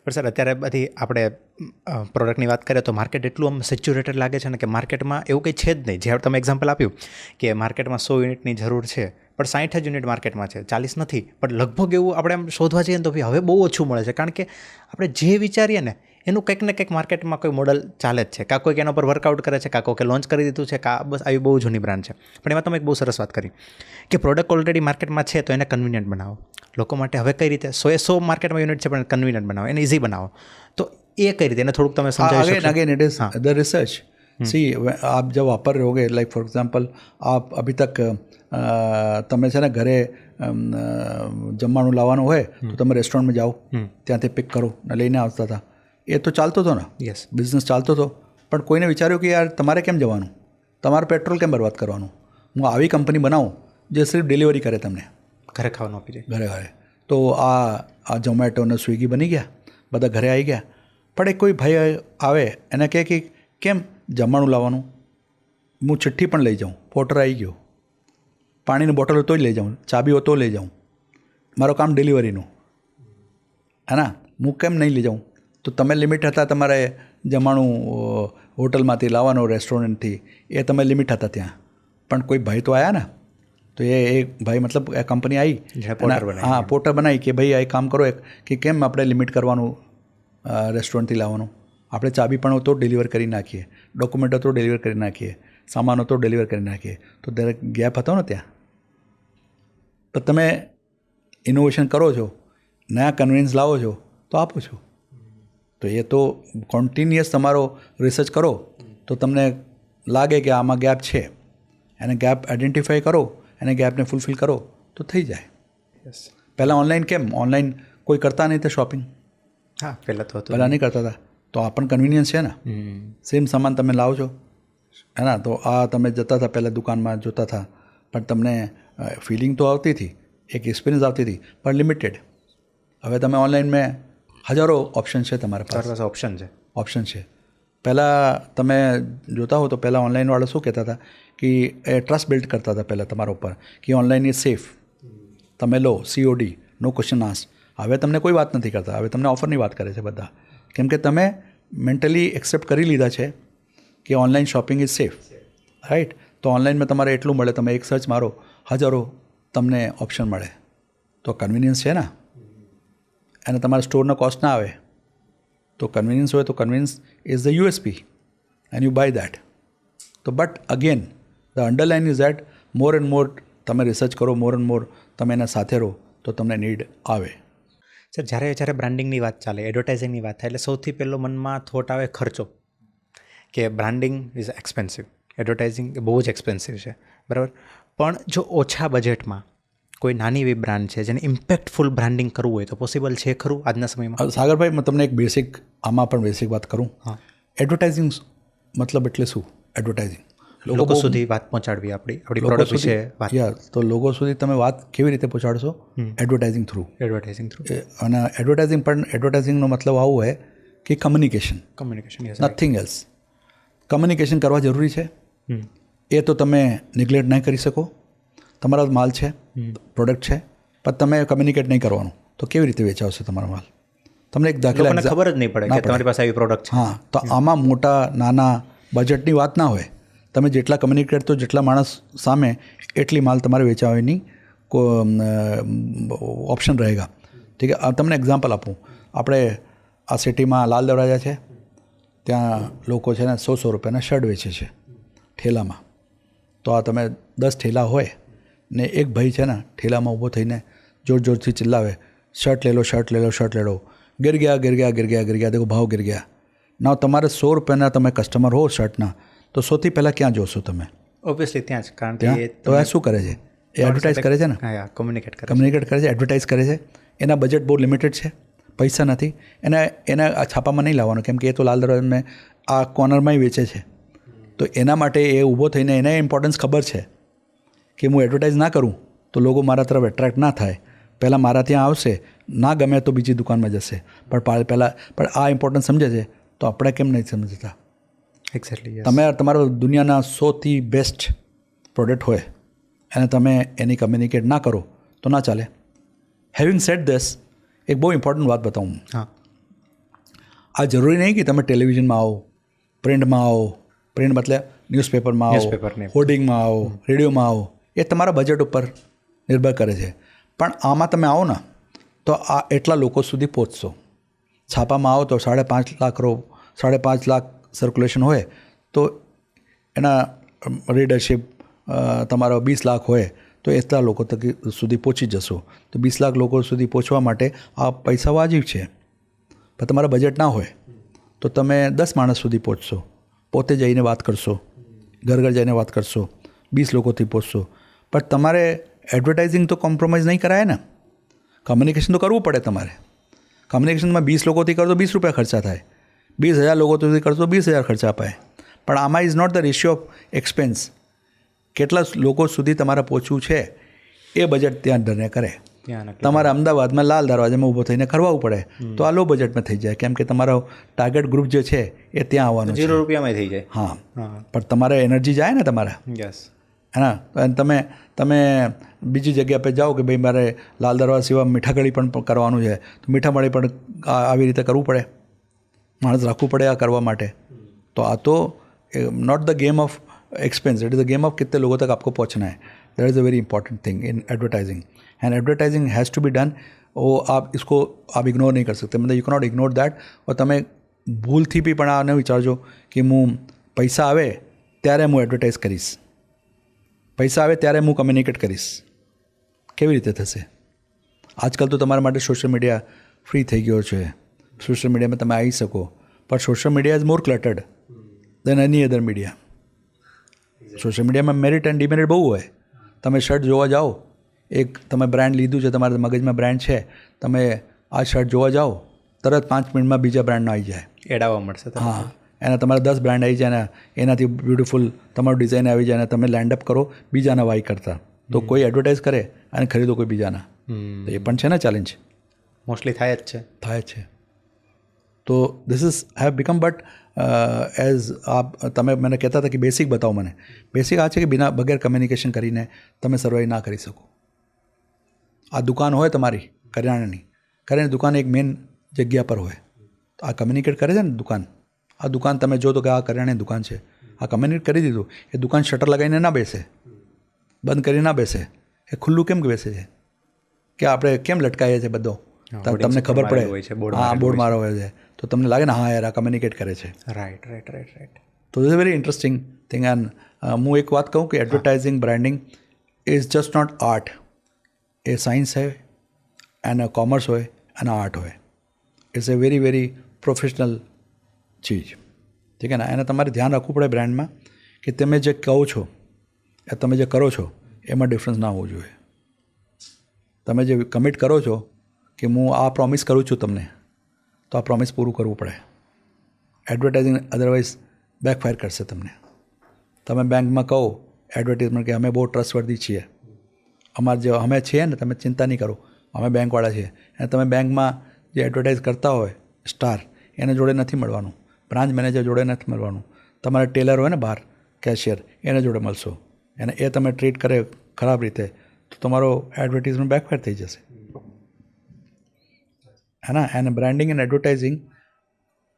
પણ સર અત્યારે બધી આપણે પ્રોડક્ટની વાત કરીએ તો માર્કેટ એટલું આમ સેચ્યુરેટેડ લાગે છે ને કે માર્કેટમાં એવું કંઈ છે જ નહીં. જે તમે એક્ઝામ્પલ આપ્યું કે માર્કેટમાં 100 યુનિટની જરૂર છે પણ 60 જ યુનિટ માર્કેટમાં છે, 40 નથી. પણ લગભગ એવું આપણે આમ શોધવા જઈએ ને તો ભાઈ હવે બહુ ઓછું મળે છે, કારણ કે આપણે જે વિચારીએ ને એનું કંઈક ને કંઈક માર્કેટમાં કોઈ મોડલ ચાલે જ છે. કાં કોઈક એના પર વર્કઆઉટ કરે છે, કાં કોઈકે લોન્ચ કરી દીધું છે, કાં બસ આવી બહુ જૂની બ્રાન્ડ છે. પણ એમાં તમે એક બહુ સરસ વાત કરી કે પ્રોડક્ટ ઓલરેડી માર્કેટમાં છે તો એને કન્વિનિયન્ટ બનાવો. લોકો માટે હવે કઈ રીતે 100 માર્કેટમાં યુનિટ છે પણ કન્વિનિયન્ટ બનાવો, એને ઇઝી બનાવો. તો એ કઈ રીતે એને થોડુંક તમે સમજાવી શકો? Again it is the research. See आप जब वापर रहे होगे, लाइक फॉर एग्जांपल आप अभी तक તમે છે ને ઘરે જમવાનું લાવવાનું હોય તો તમે રેસ્ટોરન્ટમાં જાઓ, ત્યાંથી પિક કરો ને લઈને આવતા હતા. એ તો ચાલતો હતો ને, યસ, બિઝનેસ ચાલતો હતો. પણ કોઈને વિચાર્યું કે યાર તમારે કેમ જવાનું, તમારે પેટ્રોલ કેમ બરબાદ કરવાનું, હું આવી કંપની બનાવું જે સિર્ફ ડિલિવરી કરે તમને ઘરે ખાવાનું આપી જાય ઘરે. તો આ ઝોમેટો અને સ્વિગી બની ગયા, બધા ઘરે આવી ગયા. પણ એક કોઈ ભાઈ આવે એને કહે કે કેમ જમવાનું લાવવાનું, હું ચિઠ્ઠી પણ લઈ જાઉં, પોર્ટર આવી ગયો, પાણીની બોટલ તો જ લઈ જાઉં, ચાબી તો લઈ જાઉં, મારું કામ ડિલિવરીનું હે ના, હું કેમ નહીં લઈ જાઉં? તો તમે લિમિટ હતા તમારે જમવાનું હોટલમાંથી લાવવાનો રેસ્ટોરન્ટથી, એ તમે લિમિટ હતા ત્યાં. પણ કોઈ ભાઈ તો આવ્યા ને, તો એ ભાઈ મતલબ એ કંપની આવી, હા પોર્ટર બનાવી કે ભાઈ આ એક કામ કરો કે કેમ આપણે લિમિટ કરવાનું રેસ્ટોરન્ટથી લાવવાનું, આપણે ચાબી પણ તો ડિલિવર કરી નાખીએ, ડોક્યુમેન્ટો તો ડિલિવર કરી નાખીએ, સામાનો તો ડિલિવર કરી નાખીએ. તો દરેક ગેપ હતો ને ત્યાં. તો તમે ઇનોવેશન કરો છો, નયા કન્વિન્સ લાવો છો તો આપો છો. તો એ તો કોન્ટિન્યુઅસ તમારો રિસર્ચ કરો તો તમને લાગે કે આમાં ગેપ છે, એને ગેપ આઈડેન્ટિફાઈ કરો, એને ગેપને ફૂલફિલ કરો તો થઈ જાય. પહેલાં ઓનલાઈન કેમ, ઓનલાઈન કોઈ કરતા નહીં તો શોપિંગ, હા પહેલાં નહીં કરતા હતા, તો આ પણ કન્વિનિયન્સ છે ને. સેમ સામાન તમે લાવો છો હે ને, તો આ તમે જતા હતા પહેલાં દુકાનમાં જોતા હતા, પણ તમને ફિલિંગ તો આવતી હતી, એક એક્સપિરિયન્સ આવતી હતી, પણ લિમિટેડ. હવે તમે ઓનલાઈન મેં હજારો ઓપ્શન છે તમારા પાસે, ઓપ્શન છે. પહેલાં તમે જોતા હો તો પહેલાં ઓનલાઈનવાળા શું કહેતા હતા કે એ ટ્રસ્ટ બિલ્ડ કરતા હતા પહેલાં તમારા ઉપર કે ઓનલાઈન ઇઝ સેફ, તમે લો COD, નો ક્વેશ્ચન આસ્ક. હવે તમને કોઈ વાત નથી કરતા, હવે તમને ઓફરની વાત કરે છે બધા, કેમ કે તમે મેન્ટલી એક્સેપ્ટ કરી લીધા છે કે online shopping is safe, right. તો ઓનલાઈનમાં તમારે એટલું મળે, તમે એક સર્ચ મારો હજારો તમને ઓપ્શન મળે, તો કન્વિનિયન્સ છે ને. અને તમારા સ્ટોરનો કોસ્ટ ના આવે, તો કન્વિનિયન્સ હોય તો convenience is the USP and you buy that. તો but again the underline is that more and more તમે રિસર્ચ કરો, મોર એન્ડ મોર તમે એના સાથે રહો તો તમને નીડ આવે. સર, જ્યારે બ્રાન્ડિંગની વાત ચાલે, એડવર્ટાઇઝિંગની વાત થાય એટલે સૌથી પહેલો મનમાં થોટ આવે ખર્ચો, કે બ્રાન્ડિંગ ઇઝ એક્સપેન્સિવ, એડવર્ટાઇઝિંગ બહુ જ એક્સપેન્સિવ છે, બરાબર. પણ જો ઓછા બજેટમાં કોઈ નાની એવી બ્રાન્ડ છે જેને ઇમ્પેક્ટફુલ બ્રાન્ડિંગ કરવું હોય તો પોસિબલ છે ખરું આજના સમયમાં? સાગરભાઈ, હું તમને એક બેસિક, આમાં પણ બેસિક વાત કરું. એડવર્ટાઇઝિંગ મતલબ એટલે શું? એડવર્ટાઇઝિંગ લોકો સુધી વાત પહોંચાડવી, આપણી પ્રોડક્ટ વિશે વાત. તો લોકો સુધી તમે વાત કેવી રીતે પહોંચાડશો? Advertising through. અને એડવર્ટાઇઝિંગનો મતલબ આવું હોય કે કમ્યુનિકેશન, નથિંગ એલ્સ. કમ્યુનિકેશન કરવા જરૂરી છે, એ તો તમે નિગ્લેક્ટ નહીં કરી શકો. તમારા માલ છે, પ્રોડક્ટ છે, પણ તમે કમ્યુનિકેટ નહીં કરવાનું તો કેવી રીતે વેચાવશે તમારો માલ? તમને એક દાખલા ખબર જ નહીં પડે કે તમારી પાસે આવી પ્રોડક્ટ છે. હા, તો આમાં મોટા નાના બજેટની વાત ના હોય. તમે જેટલા કમ્યુનિકેટ તો જેટલા માણસ સામે એટલી માલ તમારે વેચાવાની ઓપ્શન રહેગા. ઠીક છે. તમને એક્ઝામ્પલ આપું. આપણે આ સિટીમાં લાલ દરવાજા છે, ત્યાં લોકો છે ને 100 રૂપિયાના શર્ટ વેચે છે ઠેલામાં. તો આ તમે 10 ઠેલા હોય ને એક ભાઈ છે ને ઠેલામાં ઊભો થઈને જોર જોરથી ચિલ્લાવે, શર્ટ લે લો, શર્ટ લે લો, શર્ટ લે લો, गिर गया गिर गया गिर गया गिर गया, देखो भाव गिर गया. ના તમારે 100 રૂપિયાના તમે કસ્ટમર હો શર્ટના, તો સૌથી પહેલાં ક્યાં જોશો તમે? ઓબ્વિયસલી ત્યાં જ. કારણ કે તો એ શું કરે છે? એ એડવર્ટાઇઝ કરે છે ને, કમ્યુનિકેટ કરે છે, એડવર્ટાઇઝ કરે છે. એના બજેટ બહુ લિમિટેડ છે, પૈસા નથી, એના આ છાપામાં નહીં લાવવાનું, કેમ કે એ તો લાલ દરવાજામાં આ કોર્નરમાં વેચે છે. તો એના માટે એ ઊભો થઈને એને ઇમ્પોર્ટન્સ ખબર છે કે હું એડવર્ટાઇઝ ના કરું તો લોકો મારા તરફ એટ્રેક્ટ ના થાય, પહેલાં મારા ત્યાં આવશે, ના ગમે તો બીજી દુકાનમાં જશે. પણ આ ઇમ્પોર્ટન્સ સમજે છે, તો આપણે કેમ નહીં સમજતા? એક્ઝેક્ટલી. તમે તમારો દુનિયાના સૌથી બેસ્ટ પ્રોડક્ટ હોય અને તમે એની કમ્યુનિકેટ ના કરો તો ના ચાલે. હેવિંગ સેડ ધીસ, એક બહુ ઇમ્પોર્ટન્ટ વાત બતાવું. હા, આ જરૂરી નહીં કે તમે ટેલિવિઝનમાં આવો, પ્રિન્ટમાં આવો, પ્રિન્ટ મતલબ ન્યૂઝપેપરમાં આવો, હોર્ડિંગમાં આવો, રેડિયોમાં આવો, એ તમારા બજેટ ઉપર નિર્ભર કરે છે. પણ આમાં તમે આવો ને તો આ એટલા લોકો સુધી પહોંચશો. છાપામાં આવો તો 5.5 લાખ સર્ક્યુલેશન હોય, તો એના રીડરશિપ તમારો 20 લાખ હોય, તો એટલા લોકો સુધી પહોંચી જશો. તો 20 લાખ લોકો સુધી પહોંચવા માટે આ પૈસા વાજિબ છે. પણ તમારા બજેટ ના હોય તો તમે 10 માણસ સુધી પહોંચશો, પોતે જઈને વાત કરશો, ઘર ઘર જઈને વાત કરશો, 20 લોકોથી પહોંચશો. પણ તમારે એડવર્ટાઇઝિંગ તો કોમ્પ્રોમાઇઝ નહીં કરાય ને, કમ્યુનિકેશન તો કરવું પડે તમારે. કમ્યુનિકેશનમાં 20 લોકોથી કરતો 20 રૂપિયા ખર્ચા થાય, 20,000 લોકો સુધી કરતો 20,000 ખર્ચા અપાય. પણ આમાં is not the ratio of expense. કેટલા લોકો સુધી તમારે પહોંચવું છે એ બજેટ ત્યાં ધને કરે. તમારે અમદાવાદમાં લાલ દરવાજામાં ઊભો થઈને કરવું પડે તો આ લો બજેટમાં થઈ જાય, કેમ કે તમારો ટાર્ગેટ ગ્રુપ જે છે એ ત્યાં આવવાનું 0 રૂપિયામાં થઈ જાય. હા, પણ તમારે એનર્જી જાય ને તમારા. હા, અને તમે બીજી જગ્યા પર જાઓ કે ભાઈ મારે લાલ દરવાજા સિવાય મીઠાગળી પણ કરવાનું છે, તો મીઠામળી પણ આવી રીતે કરવું પડે, માણસ રાખવું પડે આ કરવા માટે. તો આ તો not the game of expense, it is a game of कितने लोगों तक आपको पहुंचना है. That is a very important thing in advertising, and advertising has to be done. वो आप इसको आप ઇગ્નોર નહીં કરી શકતા, મતલબ યુ કેનોટ ઇગ્નોર દેટ. और તમે ભૂલથી બી પણ આ ન વિચારજો કે હું પૈસા આવે ત્યારે હું એડવર્ટાઇઝ કરીશ, પૈસા આવે ત્યારે હું કમ્યુનિકેટ કરીશ. કેવી રીતે થશે? આજકાલ તો તમારા માટે સોશિયલ મીડિયા ફ્રી થઈ ગયો છે, સોશિયલ મીડિયામાં તમે આવી શકો, પણ social media is more cluttered than any other media. Social મીડિયામાં મેરિટ એન્ડ ડિમેરિટ બહુ હોય. તમે શર્ટ જોવા જાઓ, એક તમે બ્રાન્ડ લીધું છે, તમારા મગજમાં બ્રાન્ડ છે, તમે આ શર્ટ જોવા જાઓ, તરત 5 મિનિટમાં બીજા બ્રાન્ડનો આવી જાય, એડાવવા મળશે. હા, એના તમારા 10 બ્રાન્ડ આવી જાય ને એનાથી બ્યુટિફુલ તમારું ડિઝાઇન આવી જાય ને તમે લેન્ડઅપ કરો બીજાના વાય કરતા. તો કોઈ એડવર્ટાઇઝ કરે અને ખરીદો કોઈ બીજાના, તો એ પણ છે ને ચેલેન્જ. મોસ્ટલી થાય જ છે. થાય છે. તો this is have become, but as આપ તમે મને કહેતા હતા કે બેસિક બતાવો મને. બેસિક આ છે કે બગેર કમ્યુનિકેશન કરીને તમે સર્વાઈવ ના કરી શકો. આ દુકાન હોય તમારી કરિયાણાની, કરિયાણાની દુકાન એક મેઇન જગ્યા પર હોય, તો આ કમ્યુનિકેટ કરે છે ને દુકાન. આ દુકાન તમે જો તો કે આ કરિયાણાની દુકાન છે, આ કમ્યુનિકેટ કરી દીધું. એ દુકાન શટર લગાવીને ના બેસે, બંધ કરીને ના બેસે, એ ખુલ્લું કેમ બેસે છે? કે આપણે કેમ લટકાઈએ છીએ બધો? તમને ખબર પડે, હા, બોર્ડ મારો હોય છે તો તમને લાગે ને હા યાર આ કમ્યુનિકેટ કરે છે. Right right right right. તો is a very interesting thing. And હું એક વાત કહું કે advertising branding is just not art. એ સાયન્સ હોય અને કોમર્સ હોય અને આર્ટ હોય. It's a very very professional ચીજ. ઠીક છે ને? એને તમારે ધ્યાન રાખવું પડે બ્રાન્ડમાં કે તમે જે કહો છો એ તમે જે કરો છો એમાં ડિફરન્સ ના હોવું જોઈએ. તમે જે કમિટ કરો છો કે હું આ પ્રોમિસ કરું છું તમને, તો આ પ્રોમિસ પૂરું કરવું પડે. એડવર્ટાઇઝિંગ અદરવાઇઝ બેકફાયર કરશે તમને. તમે બેંકમાં કહો એડવર્ટાઇઝમેન્ટ કે અમે બહુ ટ્રસ્ટવર્ધી છીએ, અમારે જે અમે છીએ ને તમે ચિંતા નહીં કરો, અમે બેંકવાળા છીએ, અને તમે બેંકમાં જે એડવર્ટાઇઝ કરતા હોય સ્ટાર એને જોડે નથી મળવાનું, બ્રાન્ચ મેનેજર જોડે નથી મળવાનું, તમારા ટેલર હોય ને બહાર કેશિયર એને જોડે મળશો, અને એ તમે ટ્રીટ કરે ખરાબ રીતે તો તમારો એડવર્ટાઇઝમેન્ટ બેકફાયર થઈ જશે. હે ના? એને બ્રાન્ડિંગ એન્ડ એડવર્ટાઇઝિંગ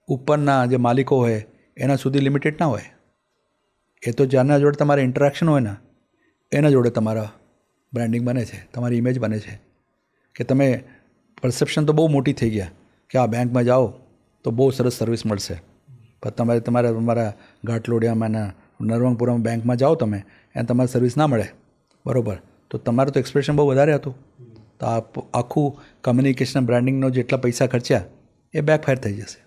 ઉપરના જે માલિકો હોય એના સુધી લિમિટેડ ના હોય. એ તો જેના જોડે તમારે ઇન્ટરેક્શન હોય ને એના જોડે તમારા બ્રાન્ડિંગ બને છે, તમારી ઇમેજ બને છે. કે તમે પરસેપ્શન તો બહુ મોટી થઈ ગયા કે આ બેંકમાં જાઓ તો બહુ સરસ સર્વિસ મળશે, પણ તમારા ઘાટલોડિયામાં ને નરવંગપુરામાં બેંકમાં જાઓ તમે એને તમારી સર્વિસ ના મળે, બરાબર, તો તમારું તો એક્સપ્રેશન બહુ વધારે હતું. તો આ આખું કમ્યુનિકેશન બ્રાન્ડિંગનો જેટલા પૈસા ખર્ચ્યા એ બેકફાયર થઈ જશે.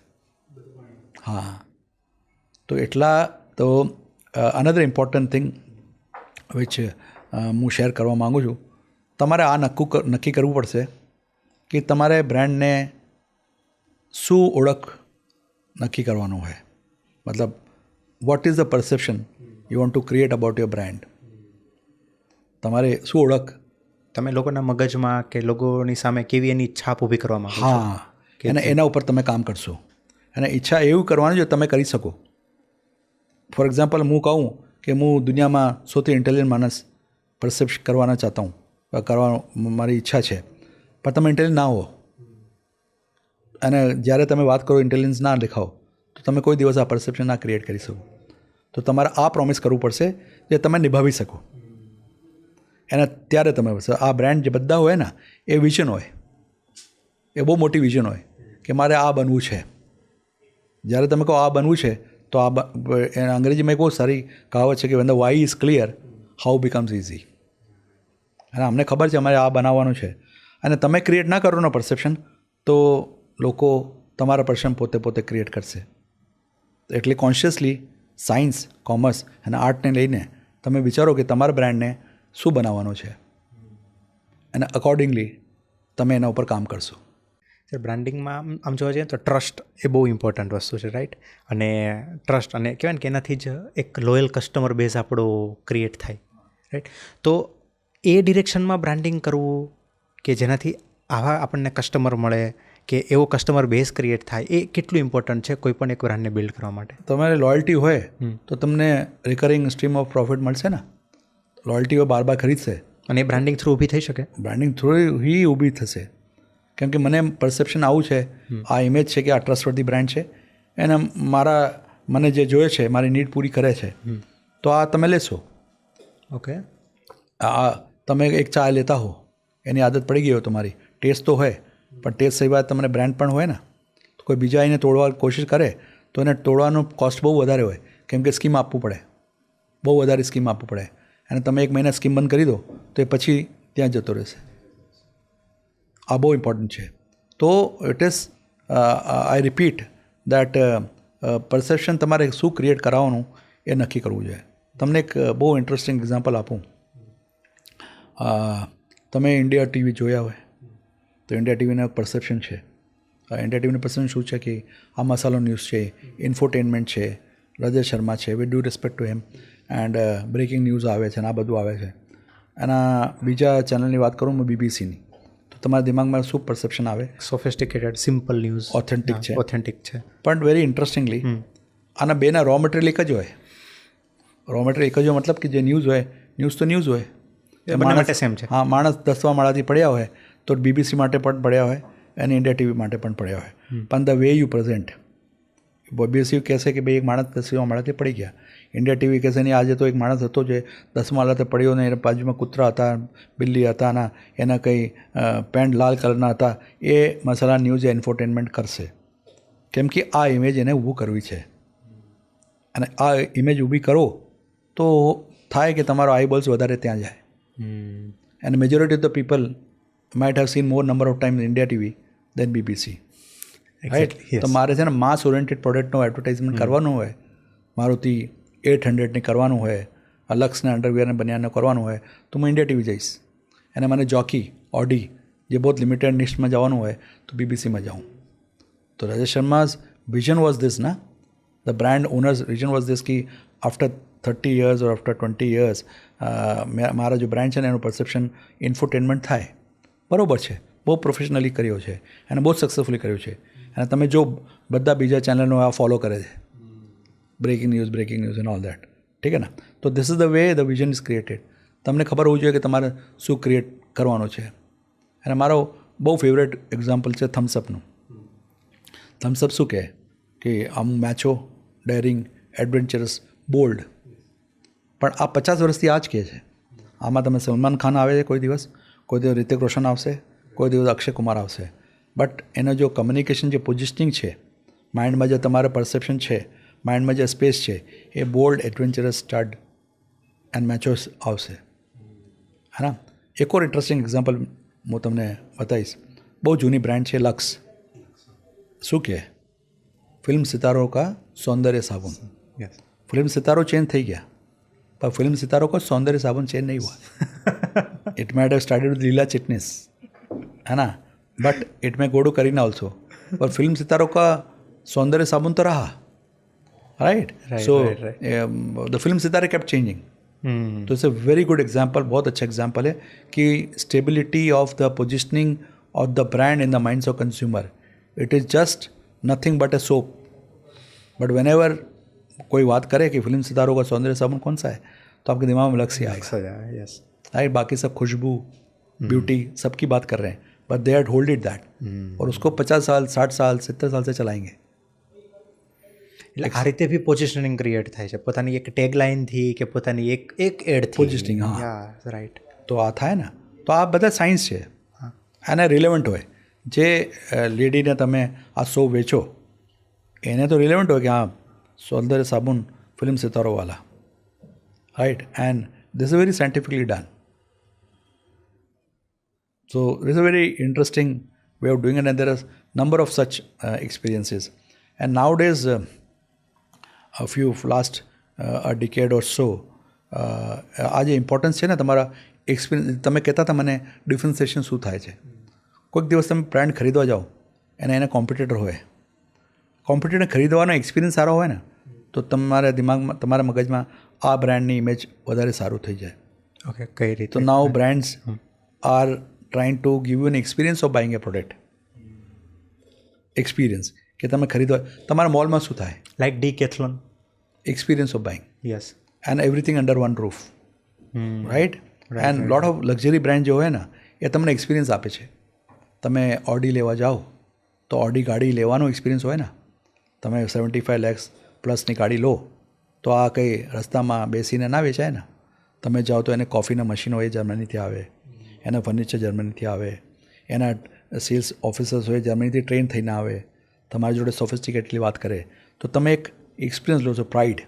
હા, તો એટલા તો અનધર ઇમ્પોર્ટન્ટ થિંગ વિચ હું શેર કરવા માગું છું, તમારે આ નક્કી કરવું પડશે કે તમારે બ્રાન્ડને શું ઓળખ નક્કી કરવાનું હોય. મતલબ what is the perception you want to create about your brand. તમારે શું ઓળખ તમે લોકોના મગજમાં કે લોકોની સામે કેવી એની છાપ ઊભી કરવા માંગો છો? હા, અને એના ઉપર તમે કામ કરશો. અને ઈચ્છા એવું કરવાની જો તમે કરી શકો. ફોર એક્ઝામ્પલ હું કહું કે હું દુનિયામાં સૌથી ઇન્ટેલિજન્ટ માણસ પરસેપ્શન કરવાના ચાહતા હું, કરવાનું મારી ઈચ્છા છે, પણ તમે ઇન્ટેલિજન્ટ ના હો અને જ્યારે તમે વાત કરો ઇન્ટેલિજન્સ ના દેખાઓ તો તમે કોઈ દિવસ આ પરસેપ્શન ના ક્રિએટ કરી શકો. તો તમારે આ પ્રોમિસ કરવું પડશે જે તમે નિભાવી શકો. એના ત્યારે તમે આ બ્રાન્ડ જે બધા હોય ને એ વિઝન હોય, એ બહુ મોટી વિઝન હોય કે મારે આ બનવું છે. જ્યારે તમે કહો આ બનવું છે તો એના અંગ્રેજીમાં એક બહુ સારી કહાવત છે કે when the why is clear how becomes easy. અને અમને ખબર છે અમારે આ બનાવવાનું છે, અને તમે ક્રિએટ ના કરો ને પરસેપ્શન તો લોકો તમારા પરસેપ્શન પોતે ક્રિએટ કરશે. એટલે કોન્શિયસલી સાયન્સ, કોમર્સ અને આર્ટને લઈને તમે વિચારો કે તમારા બ્રાન્ડને શું બનાવવાનું છે, અને અકોર્ડિંગલી તમે એના ઉપર કામ કરશો. સર, બ્રાન્ડિંગમાં આમ જોવા જઈએ તો ટ્રસ્ટ એ બહુ ઇમ્પોર્ટન્ટ વસ્તુ છે, રાઈટ? અને ટ્રસ્ટ અને કહેવાય ને કે એનાથી જ એક લોયલ કસ્ટમર બેઝ આપણો ક્રિએટ થાય, રાઈટ? તો એ ડિરેક્શનમાં બ્રાન્ડિંગ કરવું કે જેનાથી આવા આપણને કસ્ટમર મળે કે એવો કસ્ટમર બેઝ ક્રિએટ થાય, એ કેટલું ઇમ્પોર્ટન્ટ છે કોઈ પણ એક બ્રાન્ડને બિલ્ડ કરવા માટે? તમારે લોયલ્ટી હોય તો તમને રિકરિંગ સ્ટ્રીમ ઓફ પ્રોફિટ મળશે ને. લોયલ્ટી હોય બાર ખરીદશે, અને એ બ્રાન્ડિંગ થ્રુ ઊભી થઈ શકે. બ્રાન્ડિંગ થ્રુ ही ઊભી થશે. કેમ કે મને પરસેપ્શન આવું છે, આ ઇમેજ છે કે આ ટ્રસ્ટવર્ધી બ્રાન્ડ છે, એને મને જે જોઈએ છે મારી નીડ પૂરી કરે છે, તો આ તમે લેશો. ઓકે. આ તમે એક ચા લેતા હો, એની આદત પડી ગઈ હોય તમારી, ટેસ્ટ તો હોય, પણ ટેસ્ટ સિવાય તમને બ્રાન્ડ પણ હોય ને, તો કોઈ બીજા એને તોડવા કોશિશ કરે તો એને તોડવાનો કોસ્ટ બહુ વધારે હોય, કેમ કે સ્કીમ આપવું પડે, બહુ વધારે સ્કીમ આપવું પડે, અને તમે એક મહિના સ્કીમ બંધ કરી દો તો એ પછી ત્યાં જતો રહેશે. આ બહુ ઇમ્પોર્ટન્ટ છે. તો it is I repeat that perception તમારે શું ક્રિએટ કરાવવાનું એ નક્કી કરવું જોઈએ. તમને એક બહુ ઇન્ટરેસ્ટિંગ એક્ઝામ્પલ આપું. તમે ઇન્ડિયા ટીવી જોયા હોય તો ઇન્ડિયા ટીવીના પરસેપ્શન છે. ઇન્ડિયા ટીવીનું પરસેપ્શન શું છે કે આ મસાલો ન્યૂઝ છે, ઇન્ફોટેનમેન્ટ છે, રજત શર્મા છે, with due respect to him, and breaking news આવે છે અને આ બધું આવે છે. એના બીજા ચેનલની વાત કરું હું બીબીસીની, તો તમારા દિમાગમાં શું પરસેપ્શન આવે? સોફિસ્ટિકેટેડ, સિમ્પલ ન્યૂઝ, ઓથેન્ટિક છે. ઓથેન્ટિક છે. પણ વેરી ઇન્ટરેસ્ટિંગલી આના બેના રો મટીરિયલ એક જ હોય. રો મટીરિયલ એક જ હોય મતલબ કે જે ન્યૂઝ હોય, ન્યૂઝ તો ન્યૂઝ હોય, બંને માટે સેમ છે. હા, માણસ 10 માળાથી પડ્યા હોય તો બીબીસી માટે પણ પડ્યા હોય અને ઇન્ડિયા ટીવી માટે પણ પડ્યા હોય. પણ the way you present, BBC કહેશે કે ભાઈ એક માણસ 10 માળાથી પડી ગયા, ઇન્ડિયા ટીવી કહેશે નહીં આજે તો એક માણસ હતો જે 10 માળાથી પડ્યો ને એના બાજુમાં કૂતરા હતા, બિલ્લી હતા, ના એના કંઈ પેન્ટ લાલ કલરના હતા. એ મસાલા ન્યૂઝ એન્ફોટેનમેન્ટ કરશે, કેમ કે આ ઇમેજ એને ઊભું કરવી છે. અને આ ઇમેજ ઊભી કરો તો થાય કે તમારો આઈબોલ્સ વધારે ત્યાં જાય. And majority of the people might have seen more number of times India TV than BBC. Right? તો મારે છે ને માસ ઓરિએન્ટેડ પ્રોડક્ટનું એડવર્ટાઇઝમેન્ટ કરવાનું હોય, મારુતિ 800ની કરવાનું હોય, લક્સના અંડરવિયરને બનિયાને કરવાનું હોય, તો હું ઇન્ડિયા ટીવી જઈશ. અને મને જોકી, ઓડી જે બહુ લિમિટેડ નિશ્ચમાં જવાનું હોય તો બીબીસીમાં જાઉં. તો Rajat Sharma's vision was this ના, the brand owners vision was this કે after 30 years or after 20 years મારા જો બ્રાન્ડ છે ને એનું પરસેપ્શન ઇન્ફોટેનમેન્ટ થાય. બરાબર છે, બહુ પ્રોફેશનલી કર્યો છે અને બહુ સક્સેસફુલી કર્યું છે. અને તમે જો બધા બીજા ચેનલનો આ ફોલો કરે છે, breaking news and all that, ઠીક છે ને. તો this is the way the vision is created. તમને ખબર હોવી જોઈએ કે તમારે શું ક્રિએટ કરવાનું છે. અને મારો બહુ ફેવરેટ એક્ઝામ્પલ છે થમ્સઅપનું. થમ્સઅપ શું કહે કે આમ મેચો, ડેરિંગ, એડવેન્ચરસ, બોલ્ડ, પણ આ 50 વર્ષથી આ જ કહે છે. આમાં તમે સલમાન ખાન આવે છે કોઈ દિવસ રિતિક રોશન આવશે, કોઈ દિવસ અક્ષય કુમાર આવશે, બટ એનો જો કમ્યુનિકેશન, જે પોઝિશનિંગ છે માઇન્ડમાં, જે તમારે પરસેપ્શન છે માઇન્ડમાં, જે સ્પેસ છે, એ બોલ્ડ, એડવેન્ચરસ, સ્ટડ એન્ડ મેચોસ આવશે. है ना. एक और इंटरेस्टिंग एग्जाम्पल હું તમને બતાવીશ. બહુ જૂની બ્રાન્ડ છે લક્સ. શું કહે? ફિલ્મ સિતારો કા સૌંદર્ય સાબુન. ફિલ્મ સિતારો ચેન્જ થઈ ગયા, पर फिल्म सितारों को सौंदर्य साबुन चेंज नहीं हुआ. It might have started with Leela Chitnis, है ना, but it may go to Kareena also, पर फिल्म सितारों का सौंदर्य साबुन तो रहा, राइट. सो द फिल्म सितारे केप्ट चेंजिंग. तो it's a very good example, बहुत अच्छा एग्जाम्पल है कि stability of the positioning of the brand in the minds of consumer, it is just nothing but a soap. But whenever कोई बात करे कि फिल्म सितारों का सौंदर्य साबुन कौन सा है, तो आपके दिमाग में लक्ष्य आएगा. Yes, right. बाकी सब खुशबू, ब्यूटी, सबकी बात कर रहे हैं, but they had hold it that. और उसको 50 साल, 60 साल, 70 साल से चलाएंगे. એટલે આ રીતે બી પોઝિશનિંગ ક્રિએટ થાય છે પોતાની એક ટેગલાઇનથી કે પોતાની એક એડથી. પોઝિશનિંગ, હા, રાઈટ. તો આ થાય ને, તો આ બધા સાયન્સ છે, આને રિલેવન્ટ હોય. જે લેડીને તમે આ સો વેચો એને તો રિલેવન્ટ હોય કે હા सौंदर्य साबुन फिल्म सितारों वाला, right. And this is very scientifically done. So this is very interesting way of doing it, and there are number of such experiences. And nowadays a few last a decade or so, આ જે ઇમ્પોર્ટન્સ છે ને તમારા એક્સપિરિયન્સ, તમે કહેતા હતા મને ડિફરન્સિએશન શું થાય છે. કોઈક દિવસ તમે બ્રાન્ડ ખરીદવા જાઓ અને એને કોમ્પિટિટર હોય, કોમ્પિટિટર ખરીદવાનો એક્સપિરિયન્સ સારો હોય ને, તો તમારા દિમાગમાં, તમારા મગજમાં આ બ્રાન્ડની ઇમેજ વધારે સારું થઈ જાય. ઓકે, કઈ રીતે? તો now brands are trying to give you an experience of buying a product. Experience કે તમે ખરીદવા, તમારા મોલમાં શું થાય, like Decathlon, experience of buying. Yes. And everything under one roof, right. And lot of luxury brand જે હોય ને એ તમને એક્સપિરિયન્સ આપે છે. તમે ઓડી લેવા જાઓ તો ઓડી ગાડી લેવાનો એક્સપિરિયન્સ હોય ને, તમે 75 lakhs પ્લસની ગાડી લો તો આ કંઈ રસ્તામાં બેસીને ના વેચાય ને. તમે જાઓ તો એને કોફીના મશીન હોય જર્મનીથી આવે, એના ફર્નિચર જર્મનીથી આવે, એના સેલ્સ ઓફિસર્સ હોય જર્મનીથી ટ્રેન થઈને આવે, તમારી જોડે સોફિસ્ટિકેટલી વાત કરે, તો તમે એક એક્સપિરિયન્સ લો છો, pride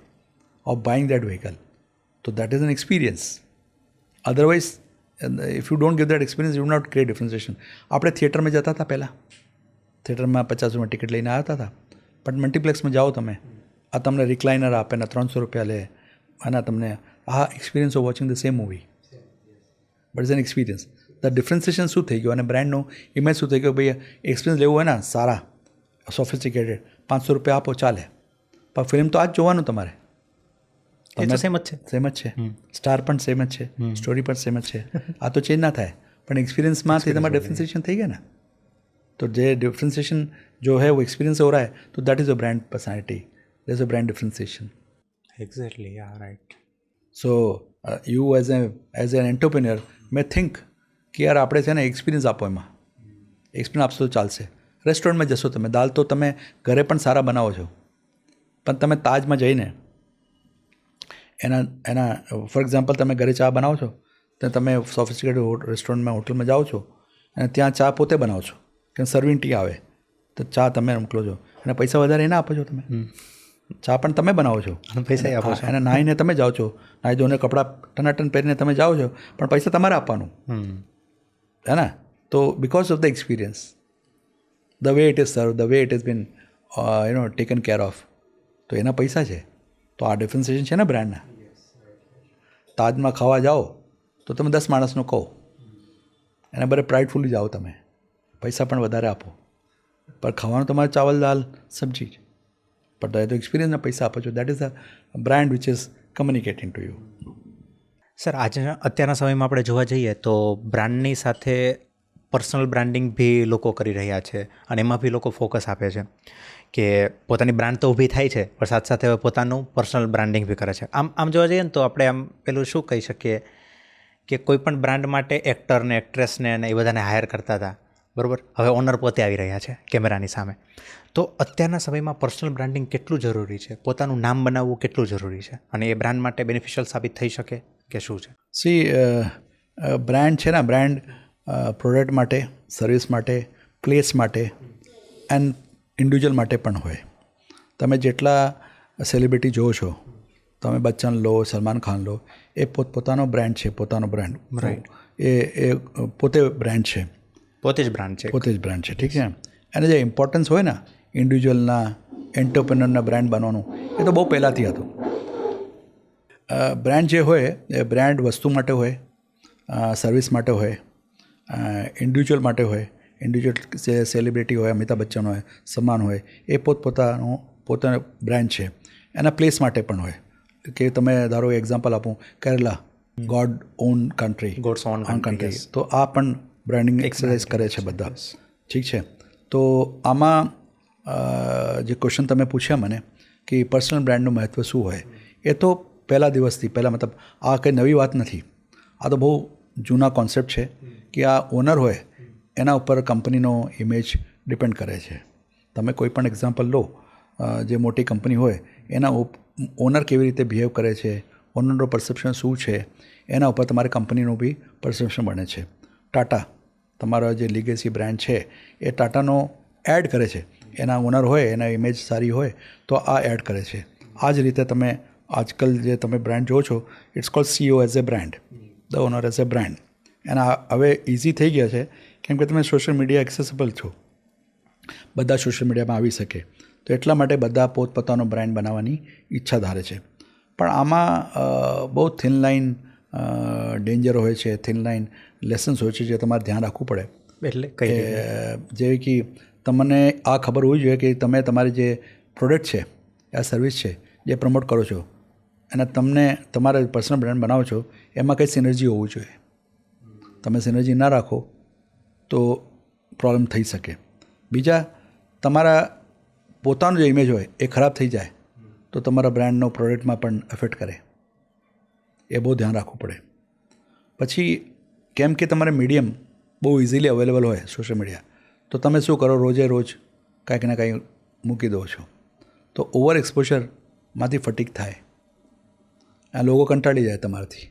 of buying that vehicle. તો that is an experience. Otherwise if you don't give that experience you not create differentiation. આપણે થિયેટરમાં જતા હતા પહેલાં, થિયેટરમાં 50 રૂપિયા ટિકિટ લઈને આવતા હતા, પણ મલ્ટીપ્લેક્સમાં જાઓ તમે, આ તમને રિક્લાઇનર આપે ને 300 રૂપિયા લે, અને તમને આ experience of watching the same movie. But is an experience. The differentiation શું થઈ ગયું અને બ્રાન્ડનું ઇમેજ શું થઈ ગયું? ભાઈ એક્સપિરિયન્સ લેવું હોય ને સારા સોફિસ્ટિકેટેડ, 500 રૂપિયા આપો ચાલે, પણ ફિલ્મ તો આ જ જોવાનું તમારે. સેમ જ છે. સેમ જ છે, સ્ટાર પણ સેમ જ છે, સ્ટોરી પણ સેમ જ છે. આ તો ચેન્જ ના થાય, પણ एक्सपीरियंसમાંથી તમારે डिफ्रेंसिएशन થઈ ગયા ને. तो जो डिफ्रेंसिएशन जो है वो एक्सपीरियंस हो रहा है, तो that is a brand personality, that is a brand differentiation. Exactly, yeah right. So you as an entrepreneur may think કે યાર આપણે છે ને એક્સપિરિયન્સ આપો, એમાં એક્સપિરિયન્સ આપશો તો ચાલશે. રેસ્ટોરન્ટમાં જશો તમે, દાલ તો તમે ઘરે પણ સારા બનાવો છો, પણ તમે તાજમાં જઈને એના ફોર એક્ઝામ્પલ તમે ઘરે ચા બનાવો છો, તો તમે સોફિસ્ટિકેટેડ રેસ્ટોરન્ટમાં હોટલમાં જાઓ છો અને ત્યાં ચા પોતે બનાવો છો, કે સર્વિંગ ટી આવે તો ચા તમે મોકલો છો અને પૈસા વધારે એના આપો છો. તમે ચા પણ તમે બનાવો છો, પૈસા આપો છો, અને નાહીને તમે જાઓ છો, નાહી ધોઈને કપડાં ટનાટન પહેરીને તમે જાઓ છો, પણ પૈસા તમારે આપવાનું, હે ને. તો because of the experience, the way it is serve, the way it is been taken care of, તો એના પૈસા છે. તો આ ડિફરન્સિએશન છે ને બ્રાન્ડના. તાજમાં ખાવા જાઓ તો તમે 10 માણસનું કહો, એના બરે પ્રાઇડફુલી જાઓ, તમે પૈસા પણ વધારે આપો, પણ ખાવાનું તમારે ચાવલ દાલ સબ્જી જ, પણ તો એક્સપિરિયન્સના પૈસા આપો છો. That is a brand which is communicating to you. Sir, અત્યારના સમયમાં આપણે જોવા જઈએ તો બ્રાન્ડની સાથે પર્સનલ બ્રાન્ડિંગ બી લોકો કરી રહ્યા છે, અને એમાં બી લોકો ફોકસ આપે છે કે પોતાની બ્રાન્ડ તો ઊભી થાય છે, પણ સાથે સાથે પોતાનું પર્સનલ બ્રાન્ડિંગ બી કરે છે. આમ જોવા જઈએ ને તો આપણે આમ પેલું શું કહી શકીએ કે કોઈ પણ બ્રાન્ડ માટે એક્ટરને, એક્ટ્રેસને અને એ બધાને હાયર કરતા હતા, બરાબર. હવે ઓનર પોતે આવી રહ્યા છે કેમેરાની સામે. તો અત્યારના સમયમાં પર્સનલ બ્રાન્ડિંગ કેટલું જરૂરી છે, પોતાનું નામ બનાવવું કેટલું જરૂરી છે, અને એ બ્રાન્ડ માટે બેનિફિશિયલ સાબિત થઈ શકે કે શું છે? સી, બ્રાન્ડ છે ને, બ્રાન્ડ પ્રોડક્ટ માટે, સર્વિસ માટે, પ્લેસ માટે એન્ડ ઇન્ડિવિજ્યુઅલ માટે પણ હોય. તમે જેટલા સેલિબ્રિટી જોવો છો, તમે બચ્ચન લો, સલમાન ખાન લો, એ પોતપોતાનો બ્રાન્ડ છે, પોતાનો બ્રાન્ડ, રાઈટ. એ પોતે બ્રાન્ડ છે, પોતે જ બ્રાન્ડ છે, પોતે જ બ્રાન્ડ છે, ઠીક છે. એને જે ઇમ્પોર્ટન્સ હોય ને ઇન્ડિવિજ્યુઅલના, એન્ટરપ્રેન્યોરના બ્રાન્ડ બનવાનું, એ તો બહુ પહેલાંથી હતું. બ્રાન્ડ જે હોય એ બ્રાન્ડ વસ્તુ માટે હોય, સર્વિસ માટે હોય, ઇન્ડિવિજ્યુઅલ માટે હોય. ઇન્ડિવિજ્યુઅલ જે સેલિબ્રિટી હોય, અમિતાભ બચ્ચન હોય, સલમાન હોય, એ પોતાનો બ્રાન્ડ છે. એના પ્લેસ માટે પણ હોય, કે તમે ધારો એક્ઝામ્પલ આપું, Kerala, God on country, gods on country, તો આ પણ બ્રાન્ડિંગ એક્સરસાઇઝ કરે છે બધા, ઠીક છે. તો આમાં જે ક્વેશ્ચન તમે પૂછ્યા મને કે પર્સનલ બ્રાન્ડનું મહત્ત્વ શું હોય, એ તો પહેલા દિવસથી, પહેલાં મતલબ આ કંઈ નવી વાત નથી. આ તો બહુ જૂના કોન્સેપ્ટ છે કે આ ઓનર હોય એના ઉપર કંપનીનો ઇમેજ ડિપેન્ડ કરે છે. તમે કોઈ પણ એક્ઝામ્પલ લો, જે મોટી કંપની હોય એના ઓનર કેવી રીતે બિહેવ કરે છે, ઓનરનો પરસેપ્શન શું છે, એના ઉપર તમારી કંપનીનું બી પરસેપ્શન બને છે. ટાટા, તમારો જે લીગેસી બ્રાન્ડ છે એ ટાટાનો એડ કરે છે, એના ઓનર હોય, એના ઇમેજ સારી હોય તો આ એડ કરે છે. આ જ રીતે તમે આજકાલ જે તમે બ્રાન્ડ જો છો, it's called CEO as a brand, the owner as a brand. એના હવે ઇઝી થઈ ગયા છે કેમ કે તમે સોશિયલ મીડિયા એક્સેસિબલ છો, બધા સોશિયલ મીડિયામાં આવી શકે, તો એટલા માટે બધા પોતપોતાનો બ્રાન્ડ બનાવવાની ઈચ્છા ધારે છે. પણ આમાં બહુ થિન લાઇન ડેન્જર હોય છે, થિન લાઇન લેસન્સ હોય છે જે તમારે ધ્યાન રાખવું પડે. એટલે કઈ જેવી કે તમને આ ખબર હોવી જોઈએ કે તમે તમારી જે પ્રોડક્ટ છે, આ સર્વિસ છે જે પ્રમોટ કરો છો, અને તમને તમારે પર્સનલ બ્રાન્ડ બનાવો છો, એમાં કંઈ સિનર્જી હોવું જોઈએ. તમે સિનર્જી ના રાખો તો પ્રોબ્લેમ થઈ શકે. બીજા, તમારા પોતાનું જે ઇમેજ હોય એ ખરાબ થઈ જાય તો તમારા બ્રાન્ડનો પ્રોડક્ટમાં પણ એફેક્ટ કરે, એ બહુ ધ્યાન રાખવું પડે. પછી કેમ કે તમારે મીડિયમ બહુ ઇઝીલી અવેલેબલ હોય સોશિયલ મીડિયા, તો તમે શું કરો, રોજે રોજ કાંઈક ને કાંઈ મૂકી દો છો, તો ઓવર એક્સપોઝરમાંથી ફટીક થાય. આ લોકો કંટાળી જાય તમારાથી,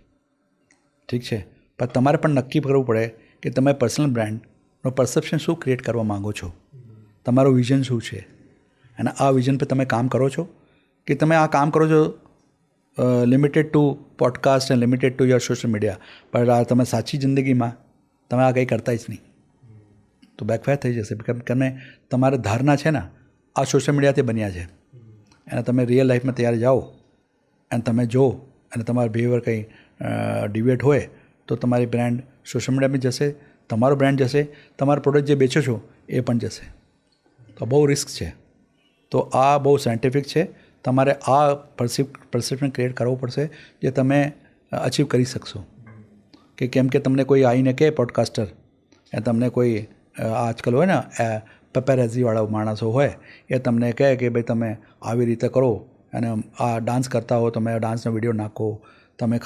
ઠીક છે. પણ તમારે પણ નક્કી કરવું પડે કે તમે પર્સનલ બ્રાન્ડનો પરસેપ્શન શું ક્રિએટ કરવા માગો છો, તમારું વિઝન શું છે, અને આ વિઝન પર તમે કામ કરો છો કે તમે આ કામ કરો છો limited to podcast and limited to your social media, પણ આ તમે સાચી જિંદગીમાં તમે આ કંઈ કરતા જ નહીં તો બેકફાયર થઈ જશે. તમે તમારા ધારણા છે ને આ સોશિયલ મીડિયાથી બન્યા છે, અને તમે રિયલ લાઈફમાં ત્યારે જાઓ અને તમે જો અને તમારું બિહેવિયર કંઈ ડિવેટ હોય તો તમારી બ્રાન્ડ સોશિયલ મીડિયામાં જશે, તમારો બ્રાન્ડ જશે, તમારો પ્રોડક્ટ જે બેચો છો એ પણ જશે. તો બહુ રિસ્ક છે. તો આ બહુ સાયન્ટિફિક છે. તમારે આ પરસેપ્શન ક્રિએટ કરવું પડશે જે તમે અચીવ કરી શકશો. કે કેમ કે તમને કોઈ આવીને કહે પોડકાસ્ટર એ તમને કોઈ આજકાલ હોય ને પેપેરેઝીવાળા માણસો હોય એ તમને કહે કે ભાઈ તમે આવી રીતે કરો અને આ ડાન્સ કરતા હો તમે ડાન્સનો વિડીયો નાખો, તમે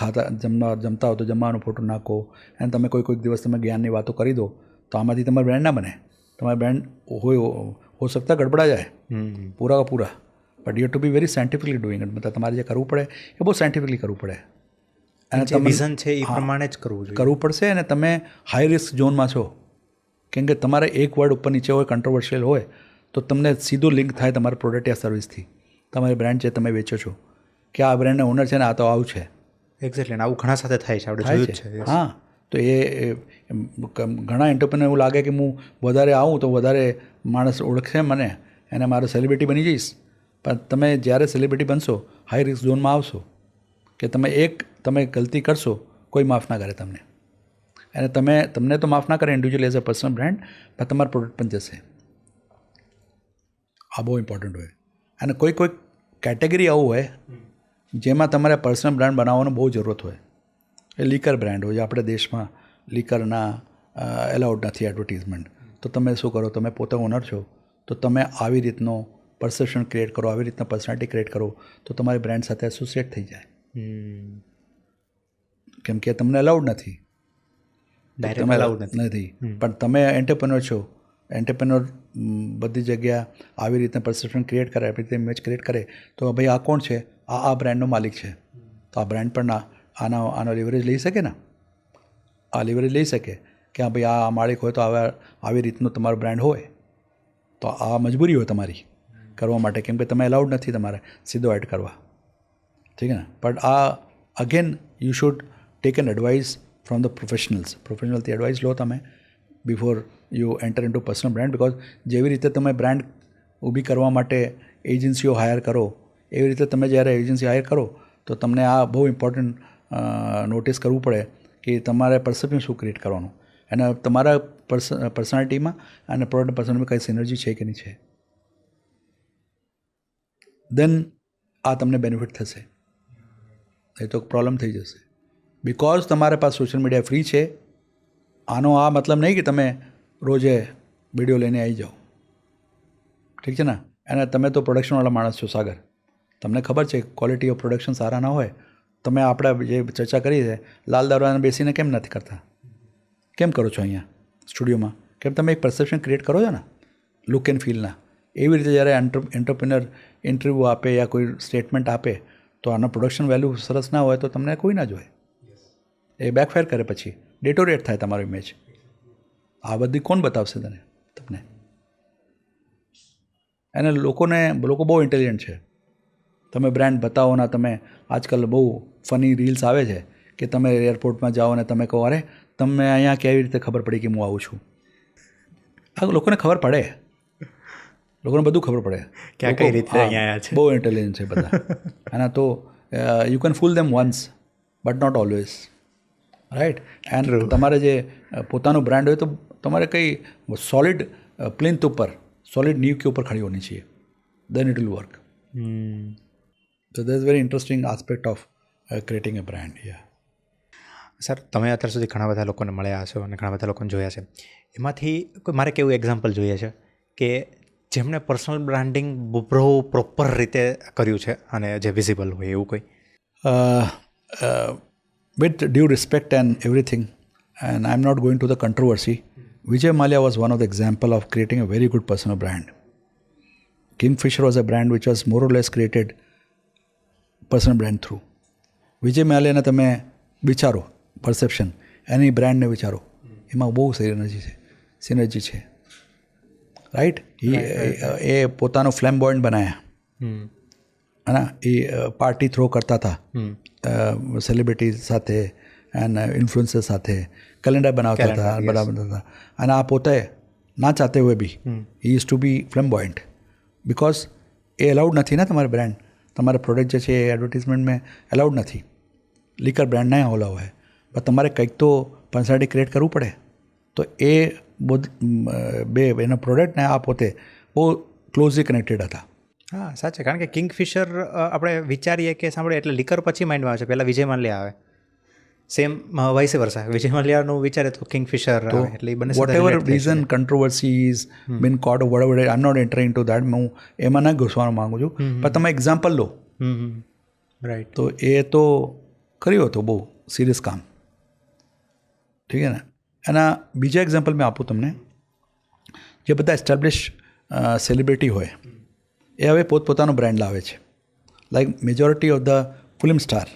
જમતા હો તો જમવાનો ફોટો નાખો, અને તમે કોઈક દિવસ તમે જ્ઞાનની વાતો કરી દો તો આમાંથી તમારી બ્રાન્ડ ના બને. તમારી બ્રાન્ડ હો શકતા ગડબડા જાય પૂરા કા પૂરા. But you to be very scientifically doing it. મતલબ તમારે જે કરવું પડે એ બહુ સાયન્ટિફિકલી કરવું પડે અને જે વિઝન છે એ પ્રમાણે જ કરવું પડશે. અને તમે હાઈ રિસ્ક ઝોનમાં છો, કેમ કે તમારે એક વર્ડ ઉપર નીચે હોય કન્ટ્રોવર્શિયલ હોય તો તમને સીધું લિંક થાય તમારા પ્રોડક્ટ યા સર્વિસથી, તમારી બ્રાન્ડ જે તમે વેચો છો કે આ બ્રાન્ડના ઓનર છે ને આ તો આવું છે. એક્ઝેક્ટલી, આવું ઘણા સાથે થાય છે, આપણે જોયું છે. હા, તો એ ઘણા એન્ટરપ્રેન્યોર એવું લાગે કે હું વધારે આવું તો વધારે માણસ ઓળખશે મને અને મારો સેલિબ્રિટી બની જઈશ. પણ તમે જ્યારે સેલિબ્રિટી બનશો હાઈ રિસ્ક ઝોનમાં આવશો કે તમે ગલતી કરશો કોઈ માફ ના કરે તમને, અને તમને તો માફ ના કરે individual as a personal brand, પણ તમારો પ્રોડક્ટ પણ જશે. આ બહુ ઇમ્પોર્ટન્ટ હોય. અને કોઈ કેટેગરી આવું હોય જેમાં તમારે પર્સનલ બ્રાન્ડ બનાવવાનો બહુ જરૂરત હોય. એ લીકર બ્રાન્ડ હોય, આપણે દેશમાં લીકરના એલાઉડ નથી એડવર્ટિઝમેન્ટ. તો તમે શું કરો, તમે પોતે ઓનર છો તો તમે આવી રીતનો પરસેપ્શન ક્રિએટ કરો, આવી રીતના પર્સનાલિટી ક્રિએટ કરો તો તમારી બ્રાન્ડ સાથે એસોસિએટ થઈ જાય. કેમ કે તમને અલાઉડ નથી, પણ તમે એન્ટરપ્રેન્યોર છો. એન્ટરપ્રેન્યોર બધી જગ્યા આવી રીતના પરસેપ્શન ક્રિએટ કરે, આવી રીતે ઇમેજ ક્રિએટ કરે તો ભાઈ આ કોણ છે, આ બ્રાન્ડનો માલિક છે, તો આ બ્રાન્ડ પણ આનો લિવરેજ લઈ શકે ને, આ લિવરેજ લઈ શકે કે હા ભાઈ આ માલિક હોય તો આવી રીતનું તમારું બ્રાન્ડ હોય તો આ મજબૂરી હોય તમારી કરવા માટે, કેમ કે તમે અલાઉડ નથી તમારે સીધો એડ કરવા, ઠીક છે ને. બટ આ again you should take an advice from the પ્રોફેશનલથી એડવાઇસ લો તમે before you enter in to personal brand. Because જેવી રીતે તમે બ્રાન્ડ ઊભી કરવા માટે એજન્સીઓ હાયર કરો એવી રીતે તમે જ્યારે એજન્સી હાયર કરો તો તમને આ બહુ ઇમ્પોર્ટન્ટ નોટિસ કરવું પડે કે તમારે પરસેપ્શન શું ક્રિએટ કરવાનું અને તમારા પર્સનાલિટીમાં અને પ્રોડક્ટ પર્સનાલિટીમાં કઈ સિનર્જી છે કે નહીં છે. દેન આ તમને બેનિફિટ થશે, એ તો પ્રોબ્લેમ થઈ જશે. બિકોઝ તમારા પાસે સોશિયલ મીડિયા ફ્રી છે. આનો આ મતલબ નહીં કે તમે રોજે વિડીયો લઈને આવી જાઓ, ઠીક છે ને. અને તમે તો પ્રોડક્શનવાળા માણસ છો સાગર, તમને ખબર છે ક્વોલિટી ઓફ પ્રોડક્શન સારા ના હોય. તમે આપણે જે ચર્ચા કરી છે લાલ દરવાજાને બેસીને કેમ નથી કરતા, કેમ કરો છો અહીંયા સ્ટુડિયોમાં, કેમ તમે એક પરસેપ્શન ક્રિએટ કરો છો ને લુક એન્ડ ફીલના. એવી રીતે જ્યારે એન્ટરપ્રેન્યોર ઇન્ટરવ્યૂ આપે યા કોઈ સ્ટેટમેન્ટ આપે તો આનો પ્રોડક્શન વેલ્યુ સરસ ના હોય તો તમને કોઈ ના જોવે, એ બેકફાયર કરે, પછી ડેટોરેટ થાય તમારો ઇમેજ. આ બધી કોણ બતાવશે તમને? અને લોકો બહુ ઇન્ટેલિજન્ટ છે. તમે બ્રાન્ડ બતાવો ને, તમે આજકાલ બહુ ફની રીલ્સ આવે છે કે તમે એરપોર્ટમાં જાઓ અને તમે કહો અરે તમને અહીંયા કેવી રીતે ખબર પડી કે હું આવું છું. આ લોકોને ખબર પડે, લોકોને બધું ખબર પડે કે કઈ રીતે અહીંયા છે. બહુ ઇન્ટેલિજન્ટ છે બધા. અને તો you can fool them once but not always, right. And તમારે જે પોતાનું બ્રાન્ડ હોય તો તમારે કંઈ સોલિડ પ્લિન્થ ઉપર, સોલિડ નીવ કે ઉપર ખડી હોની चाहिए, then it will work. So that's very interesting aspect of creating a brand. Yeah. Sir, તમે અત્યાર સુધી ઘણા બધા લોકોને મળ્યા હશો અને ઘણા બધા લોકોને જોયા છે. એમાંથી મારે કેવું એક્ઝામ્પલ જોઈએ છે કે જેમણે પર્સનલ બ્રાન્ડિંગ બહુ પ્રોપર રીતે કર્યું છે અને જે વિઝિબલ હોય એવું કોઈ? With due respect and everything, and I'm not going to the controversy, Vijay Mallya was one of the example of creating a very good personal brand. Kingfisher was a brand which was more or less created personal brand through. વિજય માલ્યાને તમે વિચારો, પરસેપ્શન, એની બ્રાન્ડને વિચારો, એમાં બહુ સિનર્જી છે, રાઈટ. એ પોતાનો ફ્લેમ્બોયન્ટ બનાવ્યા, હે એ પાર્ટી થ્રો કરતા હતા સેલિબ્રિટી સાથે એન્ડ ઇન્ફ્લુએન્સર સાથે, કેલેન્ડર બનાવતા હતા, બરાબર હતા. અને આ પોતે ના ચાહતે હુએ બી he is to be flamboyant, because એ એલાઉડ નથી ને તમારે બ્રાન્ડ, તમારે પ્રોડક્ટ જે છે એ એડવર્ટિઝમેન્ટમાં એલાઉડ નથી. લીકર બ્રાન્ડ ના ઓલા હોય, પણ તમારે કંઈક તો પર્સનાલિટી ક્રિએટ કરવું પડે. તો એ બે એના પ્રોડક્ટને આ પોતે બહુ ક્લોઝલી કનેક્ટેડ હતા. હા સાચે, કારણ કે કિંગફિશર આપણે વિચારીએ કે સાંભળીએ એટલે લીકર પછી માઇન્ડમાં આવે છે, પહેલાં વિજય માલ્યા આવે, સેમ વાઇસ વર્સા, વિજય માલ્યાનું વિચારે તો કિંગફિશર આવે, એટલે એ બંને whatever reason, controversies, been code of whatever, I am not entering to that, હું એમાં ના ઘૂસવાનું માગું છું, પણ તમે એક્ઝામ્પલ લો, રાઈટ, તો એ તો કર્યું હતું બહુ સિરિયસ કામ, ઠીક છે ને. એના બીજા એક્ઝામ્પલ મેં આપું તમને, જે બધા એસ્ટાબ્લિશ સેલિબ્રિટી હોય એ હવે પોતપોતાનો બ્રાન્ડ લાવે છે. Like majority of the film star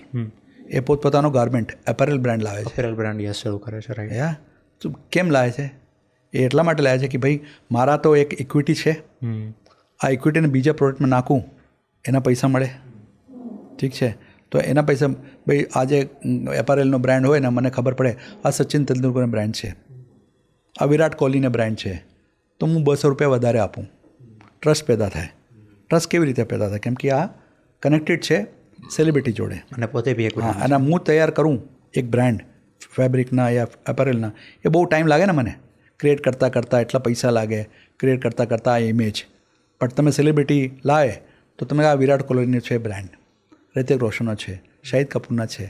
એ પોતપોતાનો ગાર્મેન્ટ એપેરલ બ્રાન્ડ લાવે છે. અપેરલ બ્રાન્ડ યસ શરૂ કરે છે, રાઈટ. યા તો કેમ લાવે છે? એ એટલા માટે લાવે છે કે ભાઈ મારા તો એક ઇક્વિટી છે, આ ઇક્વિટીને બીજા પ્રોડક્ટમાં નાખું, એના પૈસા મળે, ઠીક છે. તો એના પૈસા, ભાઈ આજે એપેરેલનો બ્રાન્ડ હોય ને મને ખબર પડે આ સચિન તેંડુલકરનો બ્રાન્ડ છે, આ વિરાટ કોહલીનો બ્રાન્ડ છે, તો હું $200 વધારે આપું, ટ્રસ્ટ પેદા થાય. ટ્રસ્ટ કેવી રીતે પેદા થાય? કેમ કે આ કનેક્ટેડ છે સેલિબ્રિટી જોડે, અને પોતે બી એક, હા. અને હું તૈયાર કરું એક બ્રાન્ડ ફેબ્રિકના યા એપેરેલના, એ બહુ ટાઈમ લાગે ને મને ક્રિએટ કરતાં કરતાં, એટલા પૈસા લાગે ક્રિએટ કરતાં કરતાં આ ઇમેજ. પણ તમે સેલિબ્રિટી લાવે તો તમે આ વિરાટ કોહલીનો છે બ્રાન્ડ, રિતિક રોશનનો છે, શાહિદ કપૂરના છે,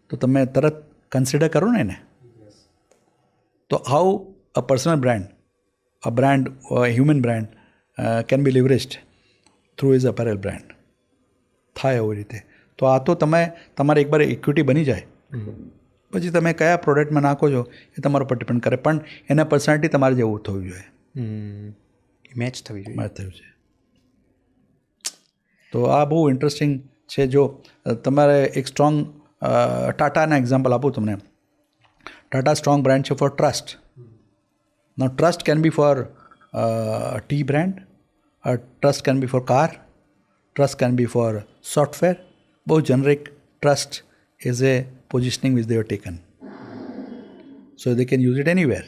તો તમે તરત કન્સિડર કરો ને એને. તો how a personal brand, a brand, human brand can be leveraged through is apparel brand, થાય એવી રીતે. તો આ તો તમે તમારે એકવાર ઇક્વિટી બની જાય પછી તમે કયા પ્રોડક્ટમાં નાખો છો એ તમારા પર ડિપેન્ડ કરે, પણ એના પર્સનાલિટી તમારે જેવું થવું જોઈએ, મેચ થવી જોઈએ, મેચ થયું છે. તો આ બહુ ઇન્ટરેસ્ટિંગ છે. જો તમારે એક સ્ટ્રોંગ ટાટાના એક્ઝામ્પલ આપું તમને. ટાટા સ્ટ્રોંગ બ્રાન્ડ છે for trust. Now trust can be for tea brand, trust can be for car, trust can be for software. બહુ generic trust is a positioning which they have taken, so they can use it anywhere.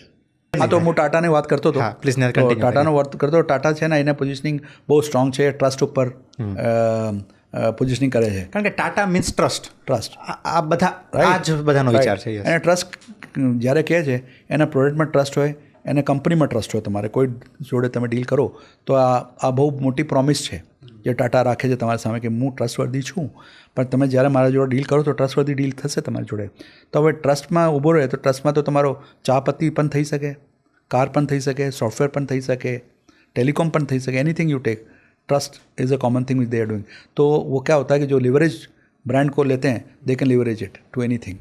હા, તો હું ટાટાની વાત કરતો હતો. પ્લીઝ તો ટાટાનો વાત કરતો, ટાટા છે ને એને પોઝિશનિંગ બહુ સ્ટ્રોંગ છે, ટ્રસ્ટ ઉપર પોઝિશનિંગ કરે છે. કારણ કે ટાટા મીન્સ ટ્રસ્ટ, આ બધા Right. આ જ બધાનો વિચાર છે. અને ટ્રસ્ટ જ્યારે કહે છે એના પ્રોડક્ટમાં ટ્રસ્ટ હોય, એને કંપનીમાં ટ્રસ્ટ હોય. તમારે કોઈ જોડે તમે ડીલ કરો તો આ બહુ મોટી પ્રોમિસ છે જે ટાટા રાખે છે તમારી સામે કે હું ટ્રસ્ટવર્ધી છું, પણ તમે જ્યારે મારા જોડે ડીલ કરો તો ટ્રસ્ટવર્ધી ડીલ થશે તમારી જોડે. તો હવે ટ્રસ્ટમાં ઊભો રહે તો ટ્રસ્ટમાં તો તમારો ચા પત્તી પણ થઈ શકે, કાર પણ થઈ શકે, સોફ્ટવેર પણ થઈ શકે, टेलीकॉम પણ થઈ શકે, anything you take, trust is a common thing which they are doing. तो वो क्या होता है कि जो लिवरेज ब्रांड को लेते हैं they can leverage it to anything.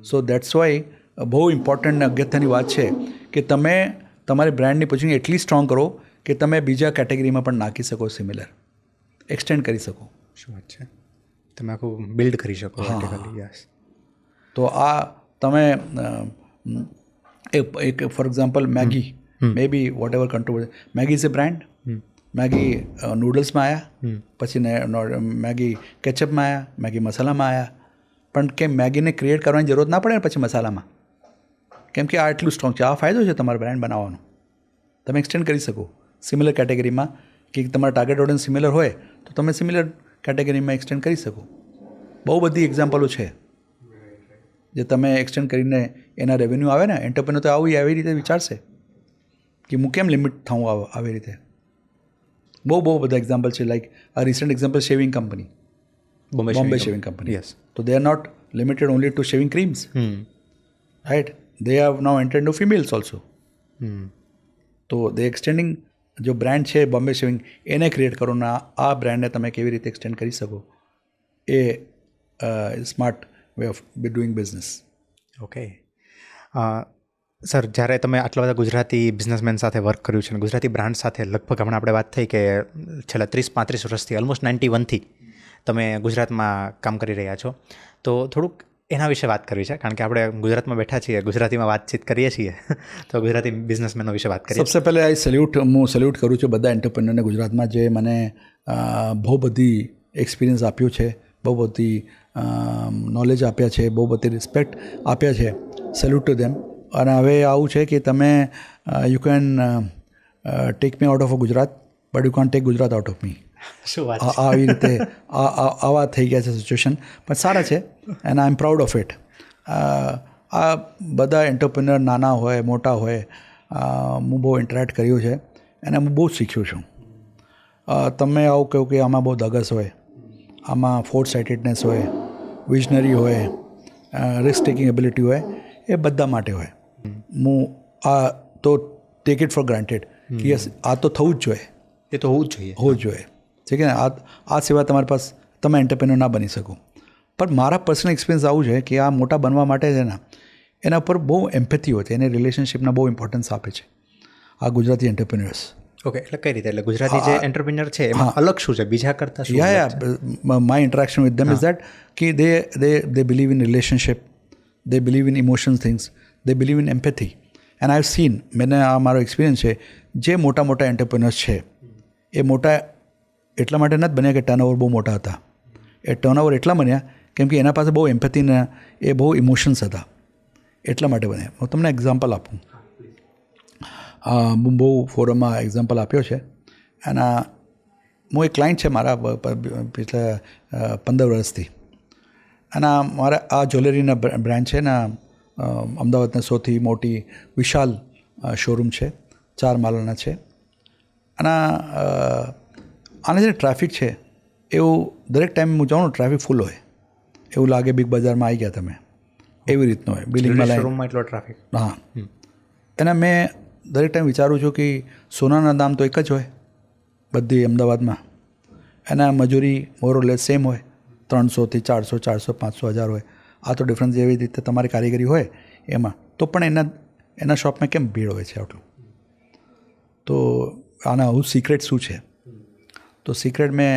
So that's why બહુ ઇમ્પોર્ટન્ટ અગત્યની વાત છે કે તમે તમારી બ્રાન્ડની પોઝિશન એટલી સ્ટ્રોંગ કરો કે તમે બીજા કેટેગરીમાં પણ નાખી શકો, સિમિલર એક્સટેન્ડ કરી શકો. શું વાત છે, તમે આખું બિલ્ડ કરી શકો. યસ. તો આ તમે એક for example Maggi, may be whatever control, Maggi is a brand. Maggi નૂડલ્સમાં આવ્યા, પછી મેગી કેચઅપમાં આવ્યા, મેગી મસાલામાં આવ્યા, પણ કેમ મેગીને ક્રિએટ કરવાની જરૂરત ના પડે ને પછી મસાલામાં? કેમ કે આ એટલું સ્ટ્રોંગ છે. આ ફાયદો છે તમારા બ્રાન્ડ બનાવવાનો. તમે એક્સટેન્ડ કરી શકો સિમિલર કેટેગરીમાં, કે તમારા ટાર્ગેટ ઓડિયન્સ સિમિલર હોય તો તમે સિમિલર કેટેગરીમાં એક્સટેન્ડ કરી શકો. બહુ બધી એક્ઝામ્પલો છે જે તમે એક્સટેન્ડ કરીને એના રેવન્યુ આવે ને. એન્ટરપ્રેન્યોર તો આવી રીતે વિચારશે કે હું કેમ લિમિટ થઉં આવી રીતે. બહુ બધા એક્ઝામ્પલ છે. લાઈક આ recent example shaving company, Bombay shaving company. Yes. So they are not limited only to shaving creams, right? They have now entered into females also. તો they extending જો બ્રાન્ડ છે બોમ્બે શેવિંગ એને ક્રિએટ કરો ને આ બ્રાન્ડને તમે કેવી રીતે એક્સટેન્ડ કરી શકો, a smart way of doing business. Okay sir, જ્યારે તમે આટલા બધા ગુજરાતી બિઝનેસમેન સાથે વર્ક કર્યું છે અને ગુજરાતી બ્રાન્ડ સાથે લગભગ હમણાં આપણે વાત થઈ કે છેલ્લા 30-35 વર્ષથી ઓલમોસ્ટ 91થી તમે ગુજરાતમાં કામ કરી રહ્યા છો, તો થોડુંક એના વિશે વાત કરવી છે, કારણ કે આપણે ગુજરાતમાં બેઠા છીએ, ગુજરાતીમાં વાતચીત કરીએ છીએ, તો ગુજરાતી બિઝનેસમેનો વિશે વાત કરીએ. સબસે પહેલે હું સેલ્યુટ કરું છું બધા એન્ટરપ્રેન્યોરને ગુજરાતમાં, જે મને બહુ બધી એક્સપિરિયન્સ આપ્યું છે, બહુ બધી નોલેજ આપ્યા છે, બહુ બધી રિસ્પેક્ટ આપ્યા છે. Salute to them. અને હવે આવું છે કે તમે you can take me out of a Gujarat, but you can take Gujarat out of me. શું વાત આવી રીતે આવા થઈ ગયા છે સિચ્યુએશન, પણ સારા છે and I M proud of it. આ બધા એન્ટરપ્રેન્યોર નાના હોય મોટા હોય, હું બહુ ઇન્ટરેક્ટ કર્યું છે અને હું બહુ શીખ્યું છું. તમે આવું કહો કે આમાં બહુ ધગસ હોય, આમાં ફોર્થ સાઇટેડનેસ હોય, વિઝનરી હોય, રિસ્ક ટેકિંગ એબિલિટી હોય, એ બધા માટે હોય. હું આ તો ટેક ઇટ ફોર ગ્રાન્ટેડ કે યસ આ તો થવું જ જોઈએ, એ તો હોવું જ જોઈએ. ઠીક છે ને. આ સિવાય તમારી પાસે તમે એન્ટરપ્રેન્યોર ના બની શકો. પણ મારા પર્સનલ એક્સપિરિયન્સ આવું છે કે આ મોટા બનવા માટે છે ને એના પર બહુ એમ્પેથી હોય છે, એને રિલેશનશિપના બહુ ઇમ્પોર્ટન્સ આપે છે આ ગુજરાતી એન્ટરપ્રેન્યોર્સ. ઓકે, એટલે કઈ રીતે, એટલે ગુજરાતી જે એન્ટરપ્રિન્યોર છે એમાં અલગ શું છે બીજા કરતાં? શું my interaction with them is that કે they believe in relationship, they believe in emotional things, they believe in empathy. And I have seen, મેં આ મારો એક્સપિરિયન્સ છે, જે મોટા મોટા એન્ટરપ્રેન્યોર્સ છે એ મોટા એટલા માટે નથી બન્યા કે ટર્નઓવર બહુ મોટા હતા. એ ટર્નઓવર એટલા બન્યા કેમ કે એના પાસે બહુ એમ્પેથીને એ બહુ ઇમોશન્સ હતા, એટલા માટે બન્યા. હું તમને એક્ઝામ્પલ આપું. હું બહુ ફોરમમાં એક્ઝામ્પલ આપ્યો છે. એના હું એક ક્લાયન્ટ છે મારા પિછલા 15 વર્ષથી, અને મારા આ જ્વેલરીના બ્રાન્ડ છે ને, અમદાવાદના સૌથી મોટી વિશાલ શોરૂમ છે, 4 માળના છે. અને આને જે ટ્રાફિક છે એવું દરેક ટાઈમ હું જાઉં ને ટ્રાફિક ફૂલ હોય, એવું લાગે બિગ બજારમાં આવી ગયા તમે, એવી રીતનું હોય બિલ્ડિંગમાં શોરૂમમાં એટલો ટ્રાફિક. હા. અને મેં દરેક ટાઈમ વિચારું છું કે સોનાના દામ તો એક જ હોય બધી અમદાવાદમાં, એના મજૂરી મોરલેસ સેમ હોય, 300 થી 400, 400, 500, 1000 હોય. આ તો ડિફરન્સ જેવી રીતે તમારી કારીગરી હોય એમાં, તો પણ એના શોપમાં કેમ ભીડ હોય છે આટલું? તો આના આવું સિક્રેટ શું છે? તો સિક્રેટ મેં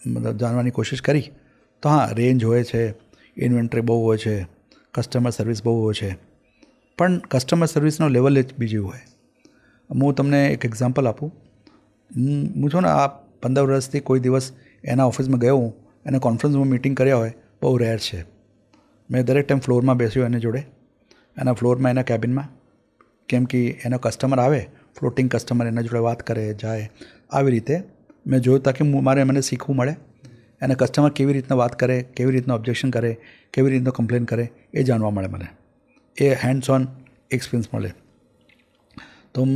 મતલબ જાણવાની કોશિશ કરી. તો હા, રેન્જ હોય છે, ઇન્વેન્ટરી બહુ હોય છે, કસ્ટમર સર્વિસ બહુ હોય છે, પણ કસ્ટમર સર્વિસનો લેવલ જ બીજું હોય. હું તમને એક એક્ઝામ્પલ આપું. હું છું ને આ 15 વર્ષથી કોઈ દિવસ એના ઓફિસમાં ગયો હું, એના કોન્ફરન્સમાં મિટિંગ કર્યા હોય બહુ રેર છે. મેં દરેક ટાઈમ ફ્લોરમાં બેસ્યો એને જોડે, એના ફ્લોરમાં એના કેબિનમાં, કેમ કે એનો કસ્ટમર આવે, ફ્લોટિંગ કસ્ટમર એના જોડે વાત કરે જાય, આવી રીતે મેં જોયું તાકે મને શીખવું મળે. એને કસ્ટમર કેવી રીતના વાત કરે, કેવી રીતના ઓબ્જેક્શન કરે, કેવી રીતનો કમ્પ્લેન કરે, એ જાણવા મળે મને. એ હેન્ડ્સ ઓન એક્સપિરિયન્સ મળે. તો હું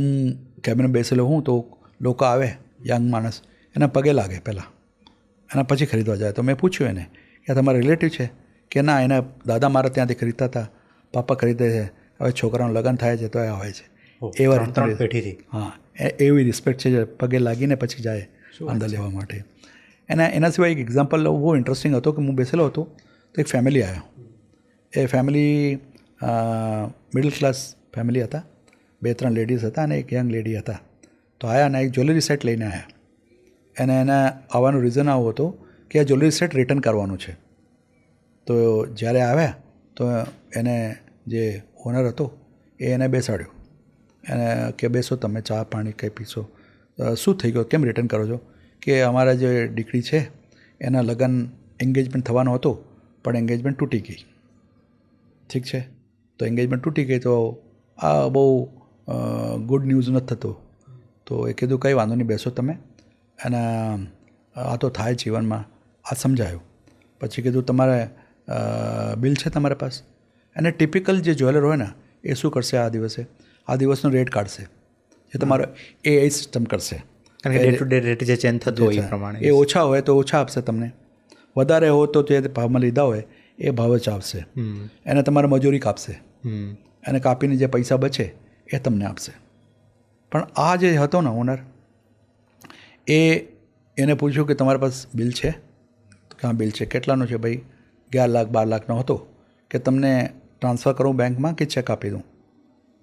કેબિનમાં બેસેલો હું, તો લોકો આવે, યંગ માણસ, એના પગે લાગે પહેલાં, એના પછી ખરીદવા જાય. તો મેં પૂછ્યું એને કે તમારા રિલેટિવ છે? કે ના, એના દાદા મારા ત્યાંથી ખરીદતા હતા, પાપા ખરીદે છે, હવે છોકરાનું લગ્ન થાય છે તો એ આવે છે. એવા 3 પેઢીથી. હા, એવી રિસ્પેક્ટ છે, પગે લાગીને પછી જાય અંદર લેવા માટે. એના સિવાય એક એક્ઝામ્પલ બહુ ઇન્ટરેસ્ટિંગ હતો કે હું બેસેલો હતો તો એક ફેમિલી આવ્યો. એ ફેમિલી મિડલ ક્લાસ ફેમિલી હતા, 2-3 લેડીઝ હતા અને એક યંગ લેડી હતા. તો આવ્યા અને એક જ્વેલરી સેટ લઈને આવ્યા. અને એના આવવાનું રીઝન આવું હતું કે આ જ્વેલરી સેટ રિટર્ન કરવાનું છે. તો જ્યારે આવ્યા તો એને જે ઓનર હતો એ એને બેસાડ્યો, એને કે બેસો તમે, ચા પાણી કંઈ પીશો. શું થઈ ગયું, કેમ રિટર્ન કરો છો? કે અમારા જે દીકરી છે એના લગ્ન એન્ગેજમેન્ટ થવાનો હતો, પણ એન્ગેજમેન્ટ તૂટી ગઈ. ઠીક છે, તો એન્ગેજમેન્ટ તૂટી ગઈ તો આ બહુ ગુડ ન્યૂઝ નથી થતો. તો એ કીધું કંઈ વાંધો નહીં, બેસો તમે, અને આ તો થાય જીવનમાં, આ સમજાયું. પછી કીધું તમારે બિલ છે તમારા પાસે? અને ટિપિકલ જે જ્વેલર હોય ને એ શું કરશે, આ દિવસનો રેટ કાઢશે, એ તમારો એ સિસ્ટમ કરશે. કારણ કે ડે ટુ ડે રેટ જે ચેન્જ થતો હોય એ પ્રમાણે. એ ઓછા હોય તો ઓછા આપશે તમને, વધારે હોય તો જે ભાવમાં લીધા હોય એ ભાવ જ આપશે. એને તમારે મજૂરી કાપશે, અને કાપીને જે પૈસા બચે એ તમને આપશે. પણ આ જે હતો ને ઓનર, એને પૂછ્યું કે તમારા પાસે બિલ છે? તો ક્યાં બિલ છે? કેટલાનો છે ભાઈ? 11 લાખ 12 લાખનો હતો. કે તમને ટ્રાન્સફર કરું બેંકમાં કે ચેક આપી દઉં?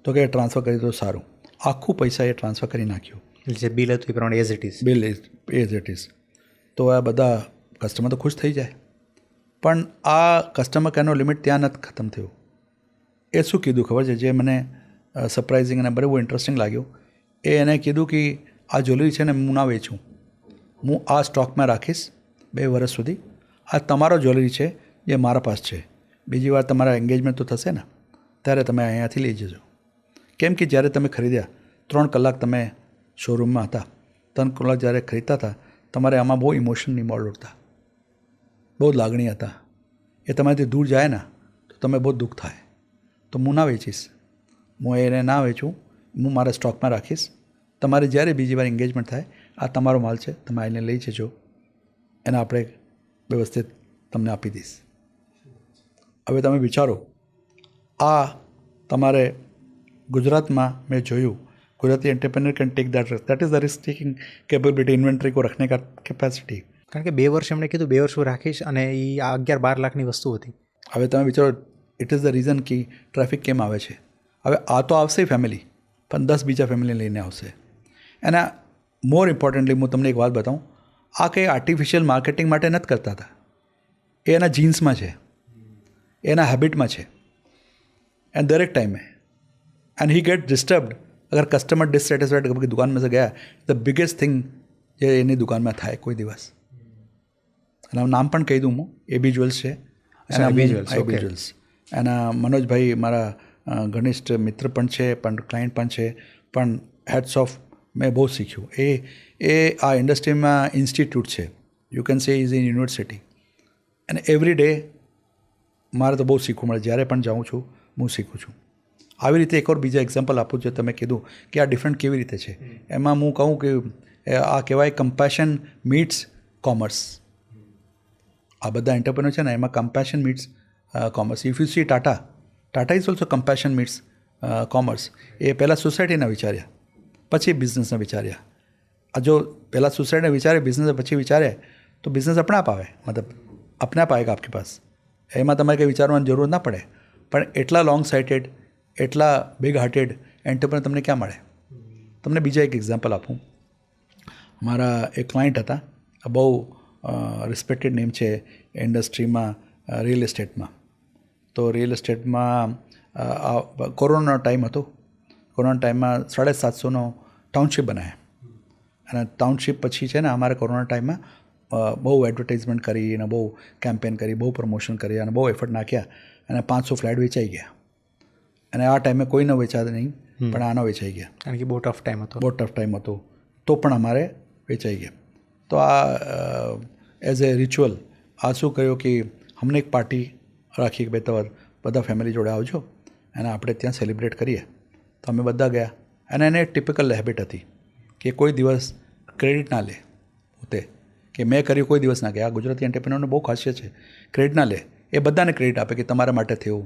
તો કે ટ્રાન્સફર કરી દો, સારું. આખું પૈસા એ ટ્રાન્સફર કરી નાખ્યું. જે બિલ હતું એ પ્રમાણે as it is. Bill as it is. તો આ બધા કસ્ટમર તો ખુશ થઈ જાય. પણ આ કસ્ટમર કેરનો લિમિટ ત્યાં નથી ખતમ થયું. એ શું કીધું ખબર છે, જે મને સરપ્રાઇઝિંગ અને બહુ ઇન્ટરેસ્ટિંગ લાગ્યું. એને કીધું કે આ જ્વેલરી છે ને હું ના વેચું, હું આ સ્ટોકમાં રાખીશ 2 વર્ષ સુધી. આ તમારો જ્વેલરી છે જે મારા પાસે છે. બીજી વાર તમારા એન્ગેજમેન્ટ તો થશે ને, ત્યારે તમે અહીંયાથી લઈ જજો. કેમ કે જ્યારે તમે ખરીદ્યા 3 કલાક તમે શોરૂમમાં હતા, 3 કલાક જ્યારે ખરીદતા હતા, તમારે આમાં બહુ ઇમોશન ઇન્વોલ્વ હતા, બહુ લાગણી હતા. એ તમારાથી દૂર જાય ને તો તમે બહુ દુઃખ થાય. તો હું ના વેચીશ, હું એને ના વેચું, હું મારા સ્ટોકમાં રાખીશ. તમારે જ્યારે બીજી વાર એન્ગેજમેન્ટ થાય, આ તમારો માલ છે, તમે આવીને લઈ જજો, એને આપણે વ્યવસ્થિત તમને આપી દઈશ. હવે તમે વિચારો, આ તમારે ગુજરાતમાં મેં જોયું, Gujarati entrepreneur can take that risk. That is the risk taking capability, inventory को रखने का कैपेसिटी. કારણ કે 2 વર્ષ એમણે કીધું 2 વર્ષ હું રાખીશ, અને એ 11-12 લાખની વસ્તુ હતી. હવે તમે વિચારો, ઇટ ઇઝ ધ રીઝન કે ટ્રાફિક કેમ આવે છે. હવે આ તો આવશે ફેમિલી, પણ 10 બીજા ફેમિલી લઈને આવશે. એના મોર ઇમ્પોર્ટન્ટલી હું તમને એક વાત બતાવું, આ કંઈ આર્ટિફિશિયલ માર્કેટિંગ માટે નથી કરતા હતા. એ એના જીન્સમાં છે, એના હેબિટમાં છે, એન્ડ દરેક ટાઈમે. एंड ही गेट डिस्टर्ब्ड अगर कस्टमर डिससेटिस्फाइड कभी दुकान में से गया, द बिगेस्ट थिंग જે એની દુકાનમાં થાય કોઈ દિવસ. અને નામ પણ કહી દઉં હું, એબી જ્વેલ્સ છે. એબી જ્વેલ્સ એના મનોજભાઈ મારા ઘનિષ્ઠ મિત્ર પણ છે, પણ ક્લાયન્ટ પણ છે. પણ હેડ્સ ઓફ, મેં બહુ શીખ્યું. એ આ ઇન્ડસ્ટ્રીમાં ઇન્સ્ટિટ્યૂટ છે, you can say is in university. અને એવરી ડે મારે તો બહુ શીખવું મળે. જ્યારે પણ જાઉં છું હું શીખું છું. આવી રીતે એક ઓર બીજા એક્ઝામ્પલ આપું, જે તમે કીધું કે આ ડિફરન્ટ કેવી રીતે છે. એમાં હું કહું કે આ કહેવાય કમ્પેશન મીટ્સ કોમર્સ. આ બધા એન્ટરપ્રેન્યોર છે ને, એમાં compassion meets commerce. If you see Tata is also compassion meets commerce. એ પહેલાં સોસાયટીના વિચાર્યા, પછી બિઝનેસના વિચાર્યા. આ જો પહેલાં સોસાયટીને વિચારે, બિઝનેસ પછી વિચારે, તો બિઝનેસ अपने आप આવે, મતલબ अपने आप आएगा आपके पास. એમાં તમારે કંઈ વિચારવાની જરૂર ના પડે. પણ એટલા લોંગ સાઇટેડ, એટલા બિગ હાર્ટેડ એન્ટરપ્રેન્યોર તમને ક્યાં મળે. તમને બીજા એક એક્ઝામ્પલ આપું. મારા એક ક્લાયન્ટ હતા, બહુ રિસ્પેક્ટેડ નેમ છે ઇન્ડસ્ટ્રીમાં, રિયલ એસ્ટેટમાં. તો રિયલ એસ્ટેટમાં કોરોનાનો ટાઈમ હતો. કોરોના ટાઈમમાં 750નો ટાઉનશીપ બનાવ્યા. અને ટાઉનશીપ પછી છે ને, અમારે કોરોના ટાઈમમાં બહુ એડવર્ટાઇઝમેન્ટ કરી, અને બહુ કેમ્પેન કરી, બહુ પ્રમોશન કરી, અને બહુ એફર્ટ નાખ્યા, અને 500 ફ્લેટ વેચાઈ ગયા. અને આ ટાઈમે કોઈનો વેચાતા નહીં, પણ આનો વેચાઈ ગયા. કારણ કે બહુ ટફ ટાઈમ હતો. બહુ ટફ ટાઈમ હતો, તો પણ અમારે વેચાઈ ગયા. તો આ એઝ એ રિચ્યુઅલ આ શું કહ્યું કે અમને એક પાર્ટી રાખી કે બધા ફેમિલી જોડે આવજો અને આપણે ત્યાં સેલિબ્રેટ કરીએ. તો અમે બધા ગયા. અને એને ટિપિકલ હેબિટ હતી કે કોઈ દિવસ ક્રેડિટ ના લે. પોતે કે મેં કર્યું કોઈ દિવસ ના કહે. આ ગુજરાતી એન્ટરપ્રેન્યોરનો બહુ ખાસિયત છે, ક્રેડિટ ના લે. એ બધાને ક્રેડિટ આપે કે તમારા માટે થયું,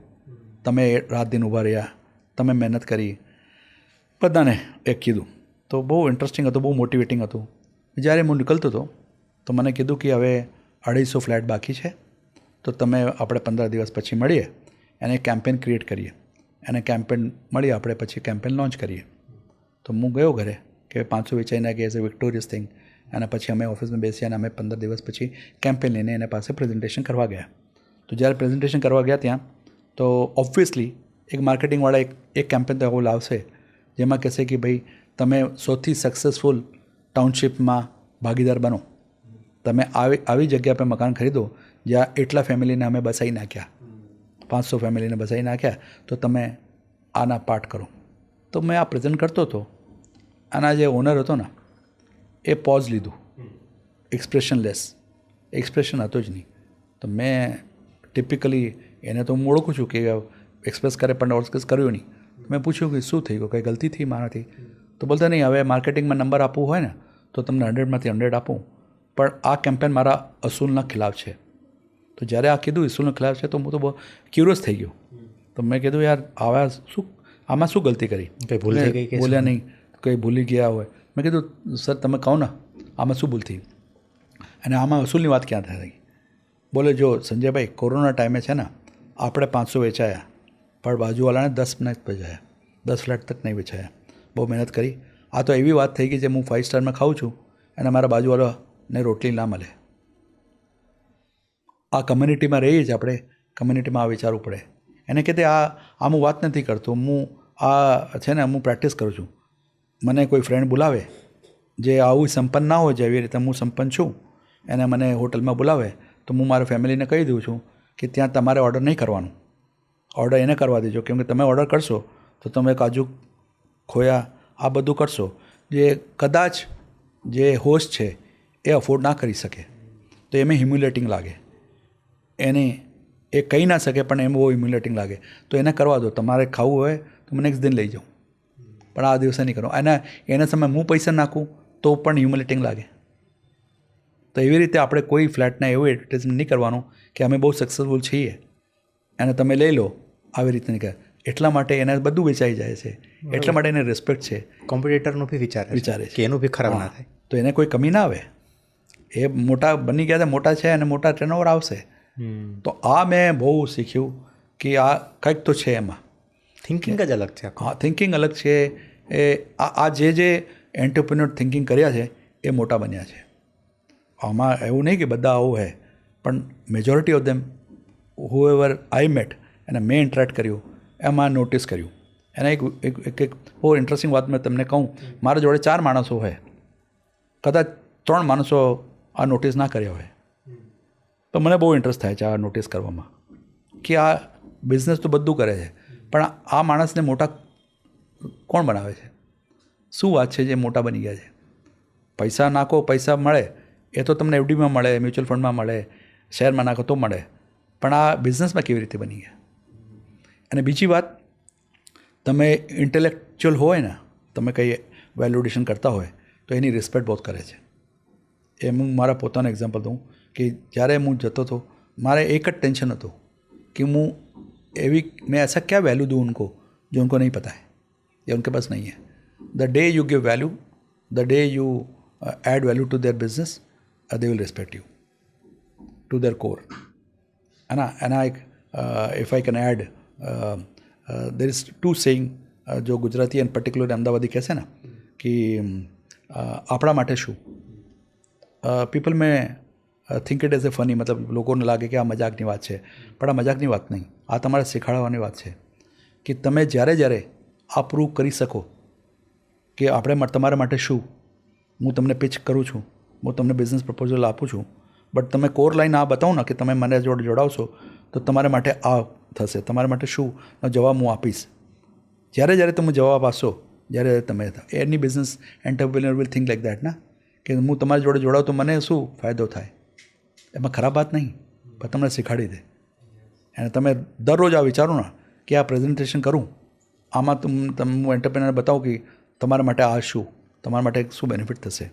તમે રાત દિન ઊભા રહ્યા, તમે મહેનત કરી, બધાને એક કીધું. તો બહુ ઇન્ટરેસ્ટિંગ હતું, બહુ મોટિવેટિંગ હતું. જ્યારે હું નીકળતો હતો તો મને કીધું કે હવે 250 ફ્લેટ બાકી છે, તો તમે આપણે 15 દિવસ પછી મળીએ, એને કેમ્પેન ક્રિએટ કરીએ, એને કેમ્પેન મળીએ આપણે, પછી કેમ્પેન લોન્ચ કરીએ. તો હું ગયો ઘરે કે 500 વેચાઈને કે એઝ અ વિક્ટોરિયસ થિંગ. અને પછી અમે ઓફિસમાં બેસી અને અમે 15 દિવસ પછી કેમ્પેન લઈને એના પાસે પ્રેઝન્ટેશન કરવા ગયા. તો જ્યારે પ્રેઝન્ટેશન કરવા ગયા ત્યાં, તો ઓબ્વિયસલી એક માર્કેટિંગવાળા એક કેમ્પેન તો એવું લાવશે જેમાં કહેશે કે ભાઈ તમે સૌથી સક્સેસફુલ ટાઉનશીપમાં ભાગીદાર બનો, તમે આવી જગ્યા પર મકાન ખરીદો જ્યાં એટલા ફેમિલીને અમે બસાવી નાખ્યા, 500 ફેમિલીને બસાવી નાખ્યા, તો તમે આના પાર્ટ કરો. તો મેં આ પ્રેઝન્ટ કરતો હતો. આના જે ઓનર હતો ને, એ પોઝ લીધું, એક્સપ્રેશન હતો જ નહીં. તો મેં ટિપિકલી એને તો હું ઓળખું છું કે એક્સપ્રેસ કરે, પણ એક્સપ્રેસ કર્યું નહીં. મેં પૂછ્યું કે શું થઈ ગયું, કંઈ ગલતી થઈ મારાથી? તો બોલતા નહીં, હવે માર્કેટિંગમાં નંબર આપવું હોય ને તો તમને 100માંથી 100 આપું, પણ આ કેમ્પેન મારા અસૂલના ખિલાફ છે. તો જ્યારે આ કીધું અસૂલના ખિલાફ છે, તો હું તો બહુ ક્યુરિયસ થઈ ગયો. તો મેં કીધું યાર આમાં શું ગલતી કરી? કંઈ ભૂલ થઈ ગઈ? બોલ્યા નહીં, કંઈ ભૂલી ગયા હોય. મેં કીધું સર તમે કહો ને આમાં શું ભૂલ થઈ? અને આમાં અસૂલની વાત ક્યાં થઈ? બોલે જો સંજયભાઈ, કોરોના ટાઈમે છે ને આપણે 500 વેચાયા, પણ બાજુવાળાને 10 નહીં વેચાયા, 10 ફ્લેટ તક નહીં વેચાયા. બહુ મહેનત કરી. આ તો એવી વાત થઈ ગઈ જે હું 5 સ્ટારમાં ખાઉં છું અને મારા બાજુવાળો ને રોટલી ના મળે. આ કમ્યુનિટીમાં રહીએ છીએ આપણે, કમ્યુનિટીમાં આ વિચારવું પડે. એને કહેતે આ હું વાત નથી કરતો, હું આ છે ને હું પ્રેક્ટિસ કરું છું. મને કોઈ ફ્રેન્ડ બોલાવે જે આવું સંપન્ન ના હોય, જેવી રીતે હું સંપન્ન છું, એને મને હોટલમાં બોલાવે તો હું મારા ફેમિલીને કહી દઉં છું કે ત્યાં તમારે ઓર્ડર નહીં કરવાનું, ઓર્ડર એને કરવા દેજો. કેમ કે તમે ઓર્ડર કરશો તો તમે કાજુ ખોયા આ બધું કરશો જે કદાચ જે હોસ્ટ છે એ અફોર્ડ ના કરી શકે, તો એમાં હ્યુમ્યુલેટિંગ લાગે. એને એ કહી ના શકે પણ એમ બહુ હ્યુમ્યુલેટિંગ લાગે. તો એને કરવા દો. તમારે ખાવું હોય તો મને નેક્સ્ટ દિન લઈ જાઉં, પણ આ દિવસે નહીં કરો. એના સમયે હું પૈસા નાખું તો પણ હ્યુમ્યુલેટિંગ લાગે. તો એવી રીતે આપણે કોઈ ફ્લેટને એવું એડવર્ટાઇઝમેન્ટ નહીં કરવાનું કે અમે બહુ સક્સેસફુલ છીએ અને તમે લઈ લો, આવી રીતે નહીં કરે. એટલા માટે એને બધું વેચાઈ જાય છે, એટલા માટે એને રિસ્પેક્ટ છે. કોમ્પિટિટરનું બી વિચારે છે કે એનું બી ખરાબ ના થાય, તો એને કોઈ કમી ના આવે. એ મોટા બની ગયા છે, મોટા છે અને મોટા ટર્નઓવર આવશે. તો આ મેં બહુ શીખ્યું કે આ કંઈક તો છે એમાં. થિંકિંગ જ અલગ છે. હા, થિંકિંગ અલગ છે. એ આ જે એન્ટરપ્રિન્યોર થિંકિંગ કર્યા છે એ મોટા બન્યા છે. આમાં એવું નહીં કે બધા આવું હે, પણ majority of them however I met અને મેં ઇન્ટરેક્ટ કર્યું એમાં નોટિસ કર્યું. એના એક બહુ ઇન્ટરેસ્ટિંગ વાત મેં તમને કહું. મારા જોડે 4 માણસો હોય, કદાચ 3 માણસો આ નોટિસ ના કર્યા હોય, તો મને બહુ ઇન્ટરેસ્ટ થાય છે આ નોટિસ કરવામાં કે આ બિઝનેસ તો બધું કરે છે, પણ આ માણસને મોટા કોણ બનાવે છે? શું વાત છે જે મોટા બની ગયા છે? પૈસા નાખો, પૈસા મળે, એ તો તમને એફડીમાં મળે, મ્યુચ્યુઅલ ફંડમાં મળે, શેરમાં નાખો તો મળે, પણ આ બિઝનેસમાં કેવી રીતે બની ગયા? અને બીજી વાત, તમે ઇન્ટેલેક્ચ્યુઅલ હોય ને, તમે કંઈ વેલ્યુડેશન કરતા હોય તો એની રિસ્પેક્ટ બહુ કરે છે. એ હું મારા પોતાનું એક્ઝામ્પલ દઉં કે જ્યારે હું જતો હતો, મારે એક જ ટેન્શન હતું कि मैं ऐसा क्या वैल्यू दूँ उनको जो उनको नहीं पता है या उनके पास नहीं है. The day you give value, the day you add value to their business, they will respect you to their core. If I can add, there is 2 saying जो गुजराती एंड पर्टिकुलर अहमदाबादी कहते हैं ना कि આપણા માટે શું. પીપલ મેં think it as a funny, મતલબ લોકોને લાગે કે આ મજાકની વાત છે, પણ આ મજાકની વાત નહીં, આ તમારે શીખવાડવાની વાત છે કે તમે જ્યારે આ પ્રૂવ કરી શકો કે આપણે તમારા માટે શું. હું તમને પિચ કરું છું, હું તમને બિઝનેસ પ્રપોઝલ આપું છું, બટ તમે કોર લાઈન આ બતાવો ને કે તમે મને જોડે જોડાવશો તો તમારા માટે આ થશે, તમારા માટે શું જવાબ હું આપીશ. જ્યારે તમે જવાબ આપશો, જ્યારે તમે any business entrepreneur will think like that ના, કે હું તમારી જોડે જોડાવ તો મને શું ફાયદો થાય. એમાં ખરાબ વાત નહીં, પણ તમને શીખવાડી દે. અને તમે દરરોજ આ વિચારો ને કે આ પ્રેઝન્ટેશન કરું, આમાં હું એન્ટરપ્રિન્યોર બતાવું કે તમારા માટે આ શું, તમારા માટે શું બેનિફિટ થશે.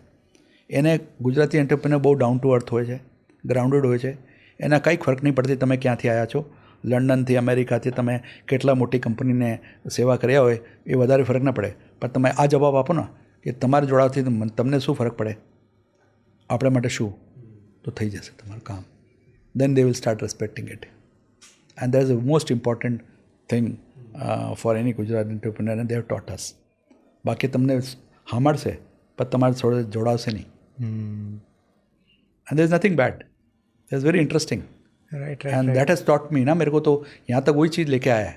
એને ગુજરાતી એન્ટરપ્રિન્યોર બહુ ડાઉન ટુ અર્થ હોય છે, ગ્રાઉન્ડેડ હોય છે. એના કંઈ ફરક નહીં પડતી તમે ક્યાંથી આવ્યા છો, લંડનથી, અમેરિકાથી તમે કેટલા મોટી કંપનીને સેવા કર્યા હોય એ વધારે ફરક ના પડે, પણ તમે આ જવાબ આપો ને કે તમારે જોડાવથી તમને શું ફરક પડે, આપણા માટે શું, તો થઈ જશે તમારું કામ. Then they will start respecting it. And that is the most important thing for any Gujarati entrepreneur and they have taught us. બાકી તમને સાંભળશે પણ તમારે થોડે જોડાવશે નહીં. And there is nothing bad, it's very interesting. And that has taught me ना, मेरे को तो यहाँ तक वही चीज़ लेके आया है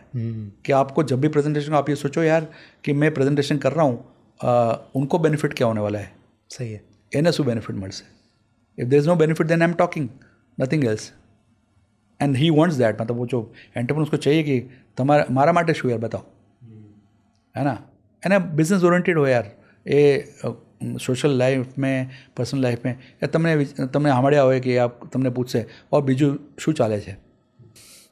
कि आपको जब भी प्रेजेंटेशन आप ये सोचो यार कि मैं प्रेजेंटेशन कर रहा हूँ, उनको बेनिफिट क्या होने वाला है. सही है. એને શું બેનિફિટ મળશે. If there is no benefit then I am talking nothing else. And he wants that. मतलब वो जो एंटरप्रेन्योर उसको चाहिए कि તમારા મારા માટે શું યાર બતાવો, है ना. એને બિઝનેસ ઓરિએન્ટેડ હોય યાર. એ સોશિયલ લાઈફ મેં, પર્સનલ લાઈફ મેં એ તમને સાંભળ્યા હોય કે તમને પૂછશે ઓર બીજું શું ચાલે છે,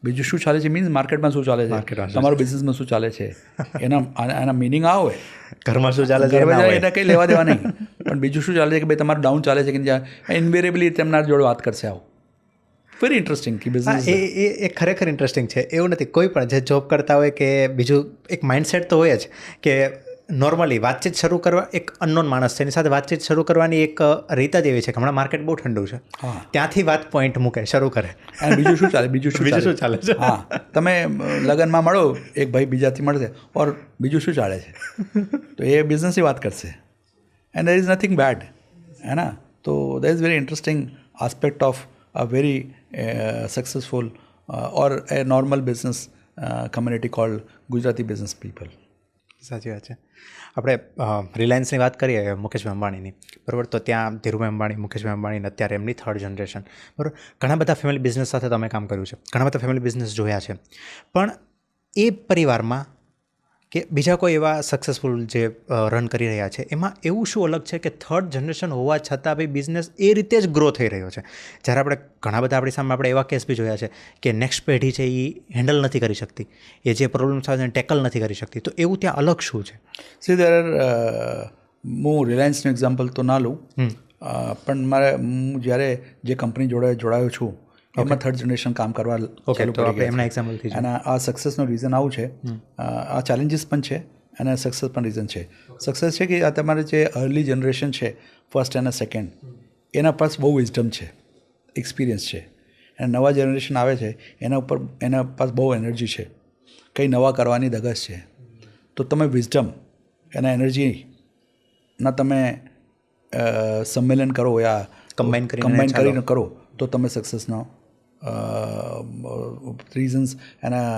બીજું શું ચાલે છે મીન્સ માર્કેટમાં શું ચાલે છે, તમારું બિઝનેસમાં શું ચાલે છે, એના મિનિંગ આ હોય. ઘરમાં શું ચાલે છે એને કંઈ લેવા દેવા નહીં, પણ બીજું શું ચાલે છે કે ભાઈ તમારું ડાઉન ચાલે છે કે જ્યાં ઇન્વેરેબલી તેમના જોડે વાત કરશે. આવું વેરી ઇન્ટરેસ્ટિંગ કે બિઝનેસ એ ખરેખર ઇન્ટરેસ્ટિંગ છે. એવું નથી, કોઈ પણ જે જોબ કરતા હોય કે બીજું એક માઇન્ડસેટ તો હોય જ કે નોર્મલી વાતચીત શરૂ કરવા, એક અનનોન માણસ છે એની સાથે વાતચીત શરૂ કરવાની એક રીત જ એવી છે કે હમણાં માર્કેટ બહુ ઠંડુ છે, ત્યાંથી વાત પોઈન્ટ મૂકે, શરૂ કરે. અને બીજું શું ચાલે, બીજું શું ચાલે છે. હા, તમે લગ્નમાં મળો, એક ભાઈ બીજાથી મળશે ઓર બીજું શું ચાલે છે, તો એ બિઝનેસની વાત કરશે. And there is nothing bad, હે ના. તો that is very interesting aspect of a very successful or a normal business community called Gujarati business people. સાચી વાત છે. આપણે રિલાયન્સની વાત કરીએ મુકેશભાઈ અંબાણીની, બરાબર, તો ત્યાં ધીરુભાઈ અંબાણી, મુકેશભાઈ અંબાણીને અત્યારે એમની 3rd જનરેશન, બરાબર. ઘણા બધા ફેમિલી બિઝનેસ સાથે તમે કામ કર્યું છે, ઘણા બધા ફેમિલી બિઝનેસ જોયા છે, પણ એ પરિવારમાં કે બીજા કોઈ એવા સક્સેસફુલ જે રન કરી રહ્યા છે, એમાં એવું શું અલગ છે કે 3rd જનરેશન હોવા છતાં બી બિઝનેસ એ રીતે જ ગ્રો થઈ રહ્યો છે? જ્યારે આપણે ઘણા બધા આપણી સામે આપણે એવા કેસ બી જોયા છે કે નેક્સ્ટ પેઢી છે એ હેન્ડલ નથી કરી શકતી, એ જે પ્રોબ્લેમ્સ આવે છે ટેકલ નથી કરી શકતી, તો એવું ત્યાં અલગ શું છે? સી દેર હું રિલાયન્સનું એક્ઝામ્પલ તો ના લઉં, પણ હું જ્યારે જે કંપની જોડે જોડાયો છું એમાં 3rd જનરેશન કામ કરવા ચાલુ કરી ગયા એમના એક્ઝામ્પલથી અને આ સક્સેસનું રીઝન આવું છે. આ ચેલેન્જીસ પણ છે અને સક્સેસ પણ રીઝન છે. સક્સેસ છે કે આ તમારે જે અર્લી જનરેશન છે, 1st અને 2nd, એના પાસ બહુ વિઝડમ છે, એક્સપિરિયન્સ છે, અને નવા જનરેશન આવે છે એના પાસ બહુ એનર્જી છે, કંઈ નવા કરવાની ધગશ છે. તો તમે વિઝડમ એના એનર્જીના તમે સંમેલન કરો યા કમ્બાઈન કરીને કરો તો તમે સક્સેસનો રીઝન્સ એના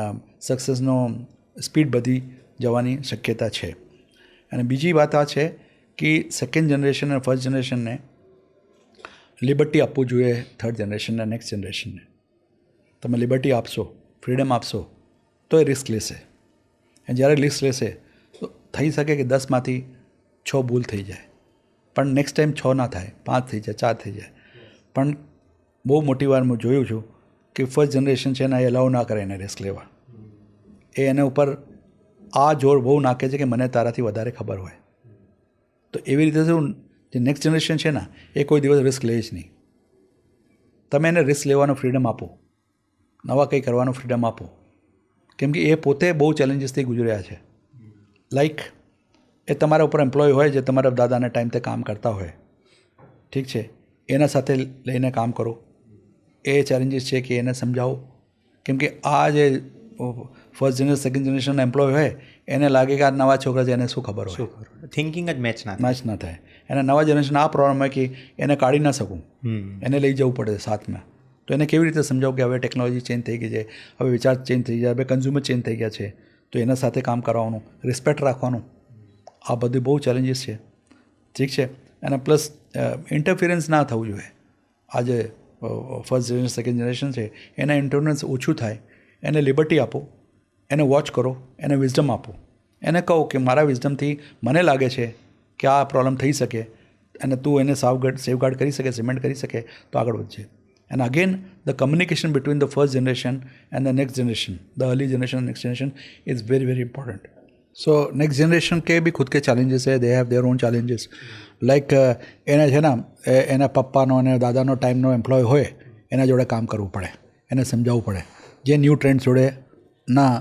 સક્સેસનો સ્પીડ વધી જવાની શક્યતા છે. અને બીજી વાત આ છે કે 2nd જનરેશન અને 1st જનરેશનને લિબર્ટી આપવું જોઈએ 3rd જનરેશનને, નેક્સ્ટ જનરેશનને. તમે લિબર્ટી આપશો, ફ્રીડમ આપશો તો એ રિસ્ક લેશે, અને જ્યારે રિસ્ક લેશે તો થઈ શકે કે 10માંથી 6 ભૂલ થઈ જાય, પણ નેક્સ્ટ ટાઈમ 6 ના થાય, 5 થઈ જાય, 4 થઈ જાય. પણ બહુ મોટી વાર હું જોયું છું કે 1st જનરેશન છે ને એ અલાઉ ના કરે એને રિસ્ક લેવા. એ એના ઉપર આ જોર બહુ નાખે છે કે મને તારાથી વધારે ખબર હોય. તો એવી રીતે શું જે નેક્સ્ટ જનરેશન છે ને એ કોઈ દિવસ રિસ્ક લે જ નહીં. તમે એને રિસ્ક લેવાનો ફ્રીડમ આપો, નવા કંઈ કરવાનો ફ્રીડમ આપો, કેમ કે એ પોતે બહુ ચેલેન્જીસથી ગુજર્યા છે. લાઈક એ તમારા ઉપર એમ્પ્લોય હોય જે તમારા દાદાના ટાઈમથી કામ કરતા હોય, ઠીક છે, એના સાથે લઈને કામ કરો. એ ચેલેન્જીસ છે કે એને સમજાવો, કેમ કે આ જે 1st generation 2nd generation employ હોય એને લાગે કે આ નવા છોકરા છે એને શું ખબર હોય, થિંકિંગ જ મેચ ના થાય. એને નવા જનરેશન આ પ્રોબ્લેમ હોય કે એને કાઢી ના શકું, એને લઈ જવું પડે સાથમાં. તો એને કેવી રીતે સમજાવું કે હવે ટેકનોલોજી ચેન્જ થઈ ગઈ છે, હવે વિચાર ચેન્જ થઈ ગયા, હવે કન્ઝ્યુમર ચેન્જ થઈ ગયા છે, તો એના સાથે કામ કરવાનું, રિસ્પેક્ટ રાખવાનું, આ બધું બહુ ચેલેન્જીસ છે, ઠીક છે. અને પ્લસ ઇન્ટરફિરન્સ ના થવું જોઈએ. આજે 1st જનરેશન 2nd જનરેશન છે એના ઇન્ટરફિરન્સ ઓછું થાય, એને લિબર્ટી આપો, એને વોચ કરો, એને વિઝડમ આપો, એને કહો કે મારા વિઝડમથી મને લાગે છે કે આ પ્રોબ્લેમ થઈ શકે અને તું એને સેફગાર્ડ કરી શકે, સિમેન્ટ કરી શકે તો આગળ વધશે. And again the communication between the 1st generation and the next generation, the early generation next generation is very very important. So next generation के भी खुद के चैलेंजेस है, they have their own challenges. Like એને છે ને એના પપ્પાનો અને દાદાનો ટાઈમનો એમ્પ્લોય હોય એના જોડે કામ કરવું પડે, એને સમજાવવું પડે, જે ન્યૂ ટ્રેન્ડ જોડે ના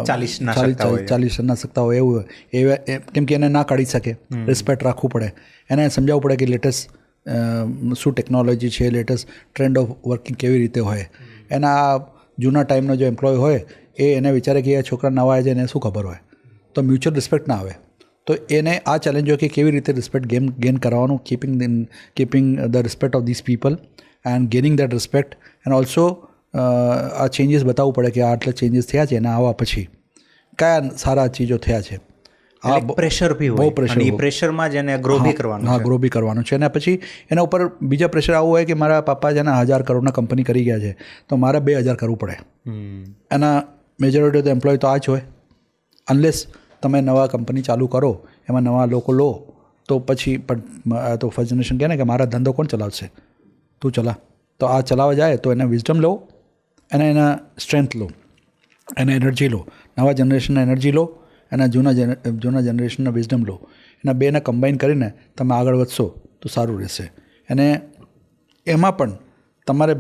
ચાલી ના શકતા હોય એવું હોય, કેમ કે એને ના કાઢી શકે, રિસ્પેક્ટ રાખવું પડે, એને સમજાવવું પડે કે લેટેસ્ટ શું ટેકનોલોજી છે, લેટેસ્ટ ટ્રેન્ડ ઓફ વર્કિંગ કેવી રીતે હોય. એના જૂના ટાઈમનો જે એમ્પ્લોય હોય એ એને વિચારે કે એ છોકરા નવા આવે છે એને શું ખબર હોય, તો મ્યુચ્યુઅલ રિસ્પેક્ટ ના આવે. તો એને આ ચેલેન્જ હોય કે કેવી રીતે રિસ્પેક્ટ ગેઇન કરવાનું, keeping the respect of this people and gaining that respect. And also આ ચેન્જીસ બતાવવું પડે કે આટલા ચેન્જીસ થયા છે અને આવવા પછી કયા સારા ચીજો થયા છે. આ પ્રેશર બી બહુ પ્રેશર, એ પ્રેશરમાં જ એને ગ્રો બી કરવાનું, હા ગ્રો બી કરવાનું છે. અને પછી એના ઉપર બીજા પ્રેશર આવું હોય કે મારા પપ્પા જેના 1000 કરોડના કંપની કરી ગયા છે તો મારે 2000 કરવું પડે. એના મેજોરિટી ઓફ ધ એમ્પ્લોય તો આ જ હોય. અનલેસ તમે નવા કંપની ચાલુ કરો, એમાં નવા લોકો લો, તો પછી પણ તો 1st જનરેશન કહે ને કે મારા ધંધો કોણ ચલાવશે, તું ચલા. તો આ ચલાવવા જાય તો એને વિઝડમ લો અને એના સ્ટ્રેન્થ લો, એના એનર્જી લો, નવા જનરેશનના એનર્જી લો, એના જૂના જનરેશનના વિઝડમ લો, એના બેને કમ્બાઈન કરીને તમે આગળ વધશો તો સારું રહેશે. અને એમાં પણ તમારે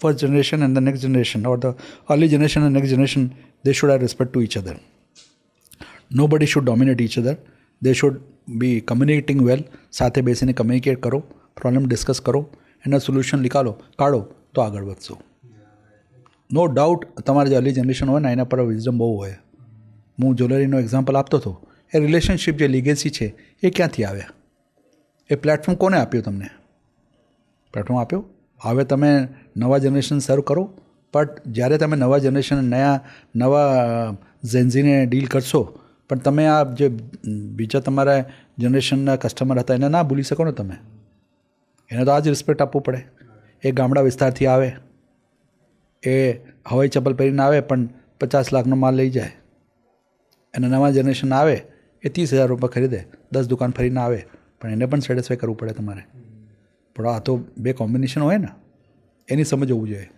1st generation and the next generation or the early generation and next generation, they should have respect to each other. Nobody should dominate each other. They should be communicating well. સાથે બેસીને કમ્યુનિકેટ કરો, પ્રોબ્લેમ ડિસ્કસ કરો, એના સોલ્યુશન કાઢો તો આગળ વધશો. નો ડાઉટ તમારે જે अर्ली જનરેશન હોય ને એના પર વિઝડમ બહુ હોય. હું જ્વેલરીનો એક્ઝામ્પલ આપતો હતો, એ રિલેશનશિપ જે લીગેસી છે એ ક્યાંથી આવ્યા? એ પ્લેટફોર્મ કોને આપ્યું તમને? પ્લેટફોર્મ આપ્યું. હવે તમે નવા જનરેશન સર્વ કરો, બટ જ્યારે તમે નવા જનરેશન નવા ઝેન્ઝીને ડીલ કરશો, પણ તમે આ જે બીજા તમારા જનરેશનના કસ્ટમર હતા એને ના ભૂલી શકો ને તમે. એને તો આ જ રિસ્પેક્ટ આપવું પડે. એ ગામડા વિસ્તારથી આવે, એ હવાઈ ચપ્પલ પહેરીને આવે પણ 50 લાખનો માલ લઈ જાય, અને નવા જનરેશન આવે એ 30,000 રૂપિયા ખરીદે, 10 દુકાન ફરીને આવે, પણ એને પણ સેટિસ્ફાઈ કરવું પડે તમારે. પણ આ તો બે કોમ્બિનેશન હોય ને, એની સમજ હોવું જોઈએ.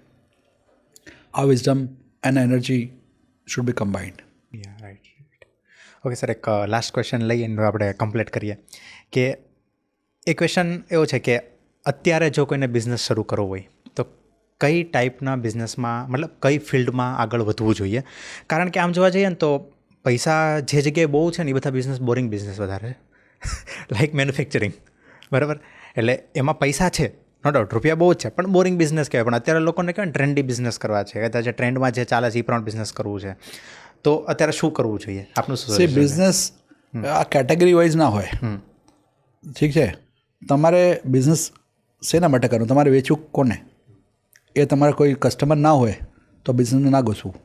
આ wisdom and energy should be combined. Right. Okay sir, એક લાસ્ટ ક્વેશ્ચન લઈને આપણે કમ્પ્લીટ કરીએ કે એ ક્વેશ્ચન એવો છે કે અત્યારે જો કોઈને બિઝનેસ શરૂ કરવો હોય તો કઈ ટાઈપના બિઝનેસમાં, મતલબ કઈ ફિલ્ડમાં આગળ વધવું જોઈએ? કારણ કે આમ જોવા જઈએ ને તો પૈસા જે જગ્યાએ બહુ છે ને એ બધા બિઝનેસ બોરિંગ બિઝનેસ વધારે લાઈક મેન્યુફેક્ચરિંગ, બરાબર? એટલે એમાં પૈસા છે, નો ડાઉટ, રૂપિયા બહુ જ છે, પણ બોરિંગ બિઝનેસ કહેવાય. પણ અત્યારે લોકોને કહેવાય ટ્રેન્ડી બિઝનેસ કરવા છે, કહેતા જે ટ્રેન્ડમાં જે ચાલે છે એ પ્રમાણે બિઝનેસ કરવું છે. તો અત્યારે શું કરવું જોઈએ? આપનું શું? બિઝનેસ આ કેટેગરી વાઇઝ ના હોય. ઠીક છે, તમારે બિઝનેસ શેના માટે કરવું, તમારે વેચવું કોને? એ તમારે કોઈ કસ્ટમર ના હોય તો બિઝનેસને ના ઘૂસવું.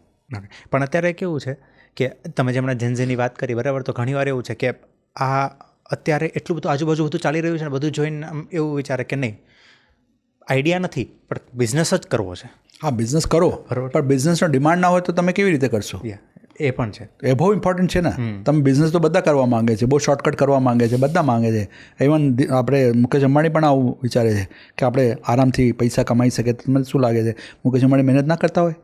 પણ અત્યારે કેવું છે કે તમે જેમણે જેન્ઝીની વાત કરી, બરાબર, તો ઘણીવાર એવું છે કે આ અત્યારે એટલું બધું આજુબાજુ બધું ચાલી રહ્યું છે ને, બધું જોઈને આમ એવું વિચારે કે નહીં, આઈડિયા નથી પણ બિઝનેસ જ કરવો છે. હા, બિઝનેસ કરો, બરાબર, પણ બિઝનેસનો ડિમાન્ડ ના હોય તો તમે કેવી રીતે કરશો? એ પણ છે. એ બહુ ઇમ્પોર્ટન્ટ છે ને. તમે બિઝનેસ તો બધા કરવા માંગે છે, બહુ શોર્ટકટ કરવા માંગે છે, બધા માંગે છે. ઇવન આપણે મુકેશ અંબાણી પણ આવું વિચારે છે કે આપણે આરામથી પૈસા કમાઈ શકીએ. તમને શું લાગે છે મુકેશ અંબાણી મહેનત ના કરતા હોય?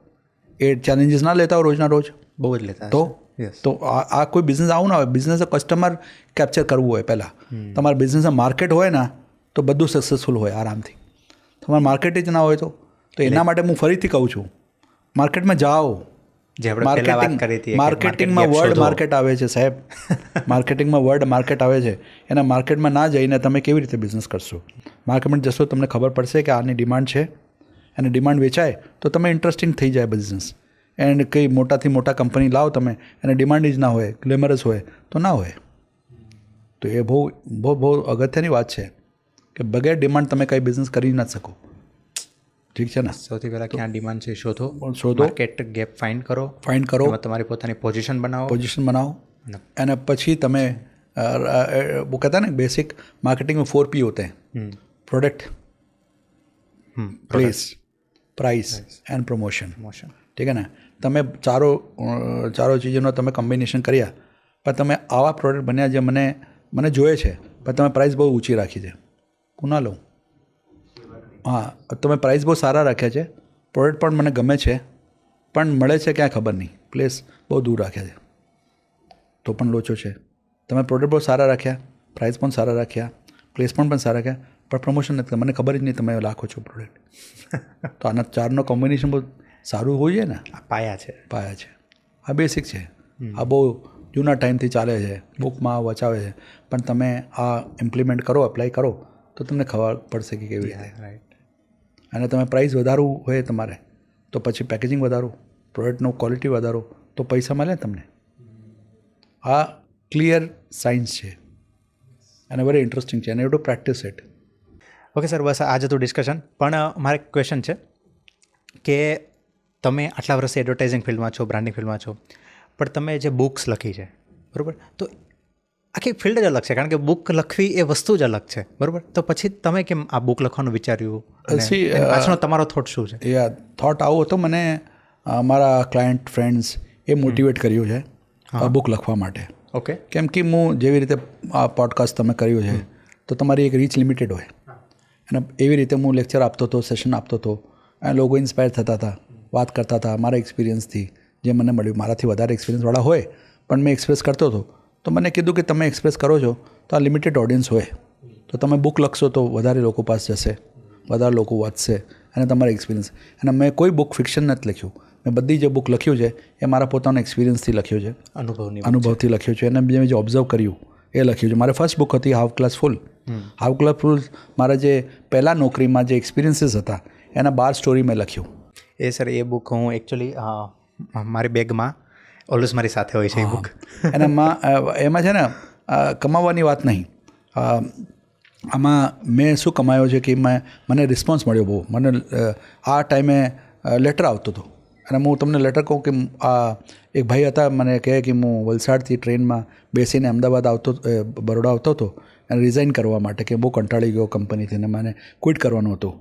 એ ચેલેન્જીસ ના લેતા હોય રોજના રોજ? બહુ જ લેતા. તો આ કોઈ બિઝનેસ આવું ના હોય. બિઝનેસ કસ્ટમર કેપ્ચર કરવું હોય પહેલાં. તમારા બિઝનેસમાં માર્કેટ હોય ને તો બધું સક્સેસફુલ હોય આરામથી. તમારે માર્કેટ જ ના હોય તો એના માટે હું ફરીથી કહું છું, માર્કેટમાં જાઓ. માર્કેટિંગમાં વર્ડ માર્કેટ આવે છે સાહેબ, માર્કેટિંગમાં વર્ડ માર્કેટ આવે છે. એના માર્કેટમાં ના જઈને તમે કેવી રીતે બિઝનેસ કરશો? માર્કેટમાં જશો તમને ખબર પડશે કે આની ડિમાન્ડ છે, અને ડિમાન્ડ વેચાય તો તમે ઇન્ટરેસ્ટિંગ થઈ જાય બિઝનેસ. એન્ડ કંઈ મોટાથી મોટા કંપની લાવો તમે, એને ડિમાન્ડ જ ના હોય, ગ્લેમરસ હોય તો ના હોય. તો એ બહુ બહુ બહુ અગત્યની વાત છે કે બગેર ડિમાન્ડ તમે કંઈ બિઝનેસ કરી ના શકો. ઠીક છે ને? સૌથી પહેલાં ક્યાં ડિમાન્ડ છે શોધો, માર્કેટ ગેપ ફાઇન્ડ કરો, તમારી પોતાની પોઝિશન બનાવો, અને પછી તમે वो कहता है ना बेसिक मार्केटिंग में 4 P होते हैं, product, place, price and promotion. ठीक है ને? તમે ચારો ચીજોનો તમે કોમ્બિનેશન કર્યા, પણ તમે આવા પ્રોડક્ટ બન્યા જે મને જોઈએ છે, પણ તમે પ્રાઇસ બહુ ઊંચી રાખી છે, હું ના લઉં. હા, તમે પ્રાઇસ બહુ સારા રાખ્યા છે, પ્રોડક્ટ પણ મને ગમે છે, પણ મળે છે ક્યાં ખબર નહીં, પ્લેસ બહુ દૂર રાખ્યા છે, તો પણ લોચો છે. તમે પ્રોડક્ટ બહુ સારા રાખ્યા, પ્રાઇસ પણ સારા રાખ્યા, પ્લેસમેન્ટ પણ સારા રાખ્યા, પણ પ્રમોશન નથી. મને ખબર જ નહીં તમે લાખો છો પ્રોડક્ટ. તો આના ચારનો કોમ્બિનેશન બહુ સારું હોવું જોઈએ ને. પાયા છે. આ બેસિક છે. આ બહુ જૂના ટાઈમથી ચાલે છે, બુકમાં વચાવે છે, પણ તમે આ ઇમ્પ્લિમેન્ટ કરો, એપ્લાય કરો તો તમને ખબર પડશે કે કેવી રીતે. રાઈટ. અને તમે પ્રાઇસ વધારવું હોય તમારે તો પછી પેકેજિંગ વધારો, પ્રોડક્ટનો ક્વોલિટી વધારો, તો પૈસા મળે તમને. આ ક્લિયર સાયન્સ છે અને વેરી ઇન્ટરેસ્ટિંગ છે, અને you to practice it. Okay sir, બસ આ જતું ડિસ્કશન. પણ મારે ક્વેશ્ચન છે કે તમે આટલા વર્ષ એડવર્ટાઇઝિંગ ફિલ્ડમાં છો, બ્રાન્ડિંગ ફિલ્ડમાં છો, પણ તમે જે બુક્સ લખી છે, બરાબર, તો આખી ફિલ્ડ જ અલગ છે, કારણ કે બુક લખવી એ વસ્તુ જ અલગ છે, બરાબર. તો પછી તમે કેમ આ બુક લખવાનું વિચાર્યું? પાછળનો તમારો થોટ શું છે? થોટ આવો હતો, મને મારા ક્લાયન્ટ ફ્રેન્ડ્સ એ મોટિવેટ કર્યું છે આ બુક લખવા માટે. ઓકે. કેમ કે હું જેવી રીતે આ પોડકાસ્ટ તમે કર્યું છે, તો તમારી એક રીચ લિમિટેડ હોય, અને એવી રીતે હું લેક્ચર આપતો હતો, સેશન આપતો હતો, અને લોકો ઇન્સ્પાયર થતા હતા, વાત કરતા હતા મારા એક્સપિરિયન્સથી જે મને મળ્યું. મારાથી વધારે એક્સપિરિયન્સવાળા હોય પણ મેં એક્સપ્રેસ કરતો હતો, તો મને કીધું કે તમે એક્સપ્રેસ કરો છો તો આ લિમિટેડ ઓડિયન્સ હોય, તો તમે બુક લખશો તો વધારે લોકો પાસે જશે, વધારે લોકો વાંચશે, અને તમારા એક્સપિરિયન્સ. અને મેં કોઈ બુક ફિક્શન નથી લખ્યું. મેં બધી જે બુક લખ્યું છે એ મારા પોતાના એક્સપિરિયન્સથી લખ્યું છે, અનુભવથી લખ્યું છે, અને મેં જે ઓબ્ઝર્વ કર્યું એ લખ્યું છે. મારી ફર્સ્ટ બુક હતી હાફ ક્લાસ ફૂલ. હાફ ક્લાસ ફૂલ મારા જે પહેલાં નોકરીમાં જે એક્સપિરિયન્સીસ હતા એના 12 સ્ટોરી મેં લખ્યું. એ સર, એ બુક હું એકચ્યુઅલી મારી બેગમાં ઓલવેઝ મારી સાથે હોય છે એ બુક. અને એમાં છે ને કમાવાની વાત નહીં, આમાં મેં શું કમાયો છે કે મને રિસ્પોન્સ મળ્યો બહુ. મને આ ટાઈમે લેટર આવતો હતો અને હું તમને લેટર કહું કે આ એક ભાઈ હતા, મને કહે કે હું વલસાડથી ટ્રેનમાં બેસીને અમદાવાદ બરોડા આવતો હતો અને રિઝાઇન કરવા માટે કે બહુ કંટાળી ગયો કંપનીથી ને મને ક્વિટ કરવાનું હતું.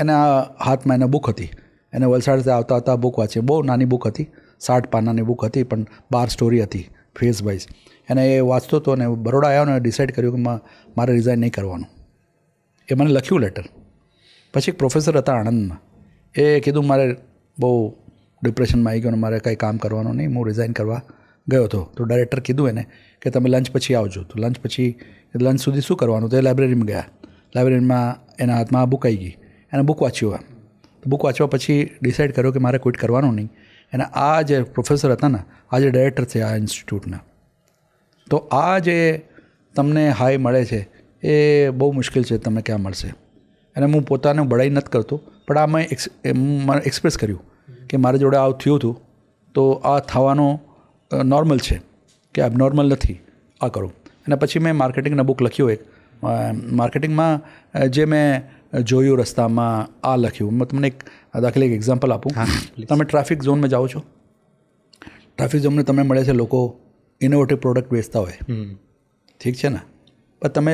એના હાથમાં એને બુક હતી, એને વલસાડથી આવતા આવતા બુક વાંચી. બહુ નાની બુક હતી, 60 પાનાની બુક હતી, પણ 12 સ્ટોરી હતી ફેઝ વાઇઝ. એને એ વાંચતો હતો અને બરોડા આવ્યો ને ડિસાઇડ કર્યું કે મારે રિઝાઇન નહીં કરવાનું. એ મને લખ્યું લેટર. પછી એક પ્રોફેસર હતા આણંદમાં, એ કીધું મારે બહુ ડિપ્રેશનમાં આવી ગયો ને મારે કંઈ કામ કરવાનું નહીં, હું રિઝાઇન કરવા ગયો હતો. તો ડાયરેક્ટર કીધું એને કે તમે લંચ પછી આવજો. તો લંચ સુધી શું કરવાનું? તો એ લાઇબ્રેરીમાં ગયા. લાઇબ્રેરીમાં એના હાથમાં આ બુક આવી ગઈ, એને બુક વાંચ્યું. બુક વાંચવા પછી ડિસાઇડ કર્યો કે મારે ક્વિટ કરવાનું નહીં. અને આ જે પ્રોફેસર હતા ને, આ જે ડાયરેક્ટર છે આ ઇન્સ્ટિટ્યૂટના, તો આ જે તમને હાઈ મળે છે એ બહુ મુશ્કેલ છે તમને ક્યાં મળશે. અને હું પોતાને બડાઈ નથી કરતો, પણ આ મેં એક્સપ્રેસ કર્યું કે મારી જોડે આવું થયું હતું, તો આ થવાનો નોર્મલ છે કે અબનોર્મલ નથી, આ કરું. અને પછી મેં માર્કેટિંગના બુક લખ્યો એક. માર્કેટિંગમાં જે મેં જોયું રસ્તામાં આ લખ્યું. હું તમને એક દાખલા એક એક્ઝામ્પલ આપું. તમે ટ્રાફિક ઝોનમાં જાઓ છો, ટ્રાફિક ઝોનમાં તમે મળે છે લોકો ઇનોવેટિવ પ્રોડક્ટ વેચતા હોય, ઠીક છે ને, પણ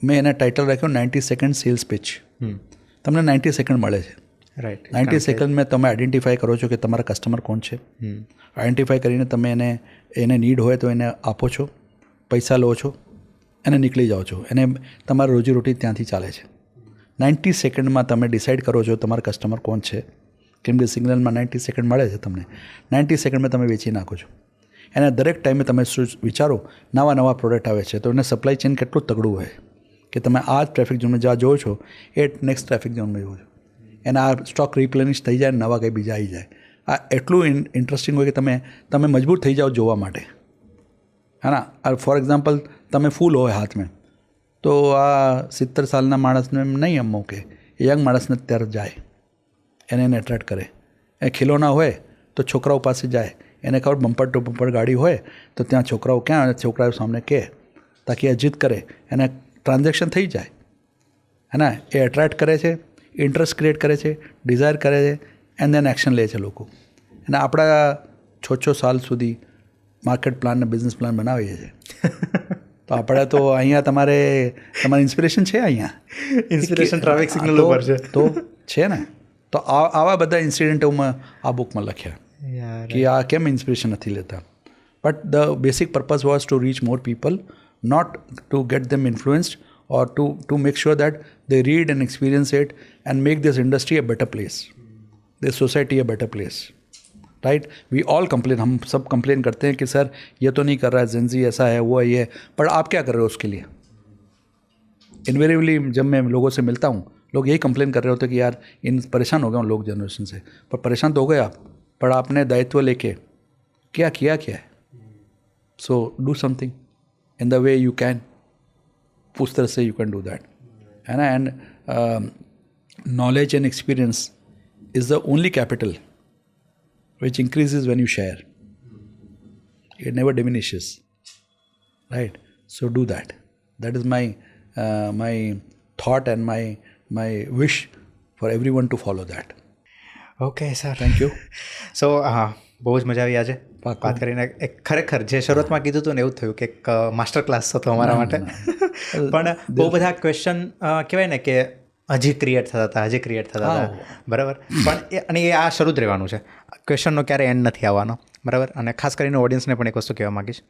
મેં એને ટાઇટલ રાખ્યો 90 સેકન્ડ સેલ્સ પિચ. તમને 90 સેકન્ડ મળે છે, રાઈટ. 90 સેકન્ડમાં તમે આઈડેન્ટિફાય કરો છો કે તમારા કસ્ટમર કોણ છે. આઈડેન્ટિફાય કરીને તમે એને નીડ હોય તો એને આપો છો, પૈસા લો છો અને નીકળી જાઓ છો. એને તમારી રોજીરોટી ત્યાંથી ચાલે છે. 90 સેકન્ડમાં તમે ડિસાઇડ કરો છો તમારા કસ્ટમર કોણ છે, કેમ કે સિગ્નલમાં 90 સેકન્ડ મળે છે તમને. 90 સેકન્ડમાં તમે વેચી નાખો છો. એના દરેક ટાઈમે તમે શું વિચારો, નવા પ્રોડક્ટ આવે છે તો એને સપ્લાય ચેઇન કેટલું તગડું હોય કે તમે આ ટ્રાફિક ઝોનમાં જ્યાં જોવો છો એ નેક્સ્ટ ટ્રાફિક ઝોનમાં જોવો છો. એના આ સ્ટોક રિપ્લેનિશ થઈ જાય, નવા કંઈ બીજા આવી જાય. આ એટલું ઇન્ટરેસ્ટિંગ હોય કે તમે મજબૂર થઈ જાઓ જોવા માટે. હા, ફોર એક્ઝામ્પલ તમે ફૂલ હોય હાથમાં, તો આ 70 સાલના માણસને એમ નહીં એમ કે યંગ માણસને ત્યારે જાય, એને એટ્રેક્ટ કરે. એ ખીલોના હોય તો છોકરાઓ પાસે જાય, એને ખબર બમ્પર ટુ બમ્પર ગાડી હોય તો ત્યાં છોકરાઓ ક્યાં, છોકરાઓ સામે કહે તાકી એ જીત કરે, એને ટ્રાન્ઝેક્શન થઈ જાય. હે ને, એ એટ્રેક્ટ કરે છે, ઇન્ટરેસ્ટ ક્રિએટ કરે છે, ડિઝાયર કરે છે, એન્ડ દેન એક્શન લે છે લોકો. અને આપણા 6 સાલ સુધી માર્કેટ પ્લાન ને બિઝનેસ પ્લાન બનાવીએ છીએ. તો આપણે તો અહીંયા તમારી ઇન્સ્પિરેશન છે, અહીંયા ઇન્સ્પિરેશન ટ્રાફિક સિગ્નલ ઉપર છે તો છે ને. તો આવા બધા ઇન્સિડન્ટો મેં આ બુકમાં લખ્યા કે આ કેમ ઇન્સ્પિરેશન નથી લેતા. But the basic purpose was to reach more people, not to get them influenced or to make sure that they read and experience it and make this industry a better place, this society a better place, right? We all complain, हम सब कंप्लेन करते हैं कि सर ये तो नहीं कर रहा है, जेंजी ऐसा है, वो है ये, पर आप क्या कर रहे हो उसके लिए? इन्वेरिएबली जब मैं लोगों से मिलता हूँ, लोग यही कंप्लेन कर रहे होते कि यार इन परेशान हो गए उन लोग जनरेशन से. पर परेशान तो हो गए आप, पर आपने दायित्व लेके क्या किया है? So do something in the way you can. उस तरह से यू कैन डू दैट, है ना. And knowledge and experience is the only capital which increases when you share. It never diminishes, right. So do that. That is my thought and my wish for everyone to follow that. Okay sir, thank you. So હા, બહુ જ મજા આવી આજે વાત કરીને. એક ખરેખર જે શરૂઆતમાં કીધું હતું ને એવું થયું કે એક માસ્ટર ક્લાસ હતો અમારા માટે. પણ બહુ બધા ક્વેશ્ચન કહેવાય ને કે હજી ક્રિએટ થતા હતા, બરાબર. પણ એ આ શરૂ જ રહેવાનું છે, ક્વેશ્ચનનો ક્યારે એન્ડ નથી આવવાનો, બરાબર. અને ખાસ કરીને ઓડિયન્સને પણ એક વસ્તુ કહેવા માગીશ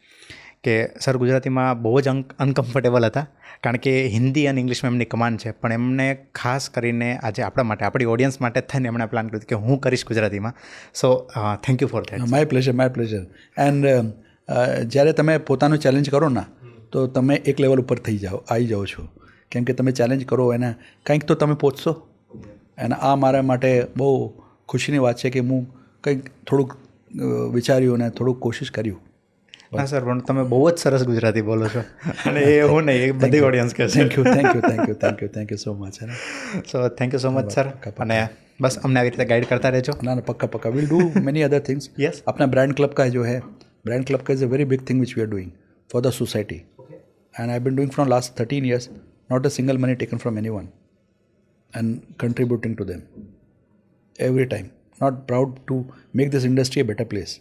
કે સર ગુજરાતીમાં બહુ જ અનકમ્ફર્ટેબલ હતા, કારણ કે હિન્દી અને ઇંગ્લિશમાં એમની કમાન્ડ છે. પણ એમને ખાસ કરીને આજે આપણા માટે, આપણી ઓડિયન્સ માટે થઈને એમણે પ્લાન કર્યું કે હું કરીશ ગુજરાતીમાં. સો thank you for that. My pleasure. And જ્યારે તમે પોતાનું ચેલેન્જ કરો ને તો તમે એક લેવલ ઉપર આવી જાઓ છો, કેમ કે તમે ચેલેન્જ કરો એને કંઈક તો તમે પહોંચશો. અને આ મારા માટે બહુ ખુશીની વાત છે કે હું કંઈક થોડુંક વિચાર્યું અને થોડુંક કોશિશ કર્યું. હા સર, પણ તમે બહુ જ સરસ ગુજરાતી બોલો છો, અને એ હું નહીં, એ બધી ઓડિયન્સ કહે છે. Thank you so much. So thank you so much sir. અને બસ અમને આવી રીતે ગાઈડ કરતા રહેજો. ના પક્કા will do many other things. Yes, अपना ब्रांड क्लब का जो है, ब्रांड क्लब का is a very big thing which we are doing for the society, and I have been doing from last 13 years. not a single money taken from anyone and contributing to them every time. Not proud to make this industry a better place,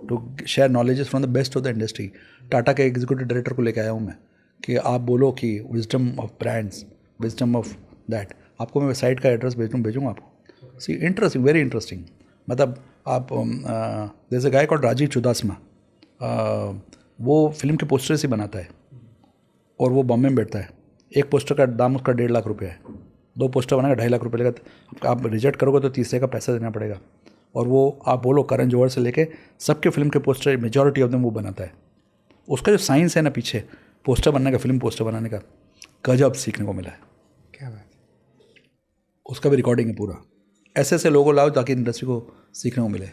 to share knowledges from the best of the industry. Tata के एग्जीक्यूटिव डायरेक्टर को लेके आया हूँ मैं कि आप बोलो कि wisdom of brands, wisdom of that. आपको मैं साइट का एड्रेस भेजूँगा आपको. सी इंटरेस्टिंग, वेरी इंटरेस्टिंग. मतलब आप जैसे गाय कॉल्ड राजीव चुदासमा, वो फिल्म के पोस्टर्स ही बनाता है और वो बॉम्बे में बैठता है. एक पोस्टर का दाम उसका 1.5 लाख रुपये है. 2 पोस्टर बनाएगा 2.5 लाख रुपये लेगा. आप रिजेक्ट करोगे तो तीसरे का पैसा देना पड़ेगा. और वो आप बोलो करण जौहर से लेके सबके फिल्म के पोस्टर मेजॉरिटी ऑफ देम वो बनाता है. उसका जो साइंस है ना पीछे पोस्टर बनने का, फिल्म पोस्टर बनाने का, गजब सीखने को मिला है. क्या बात. उसका भी रिकॉर्डिंग है पूरा. ऐसे ऐसे लोगों लाओ ताकि इंडस्ट्री को सीखने को मिले,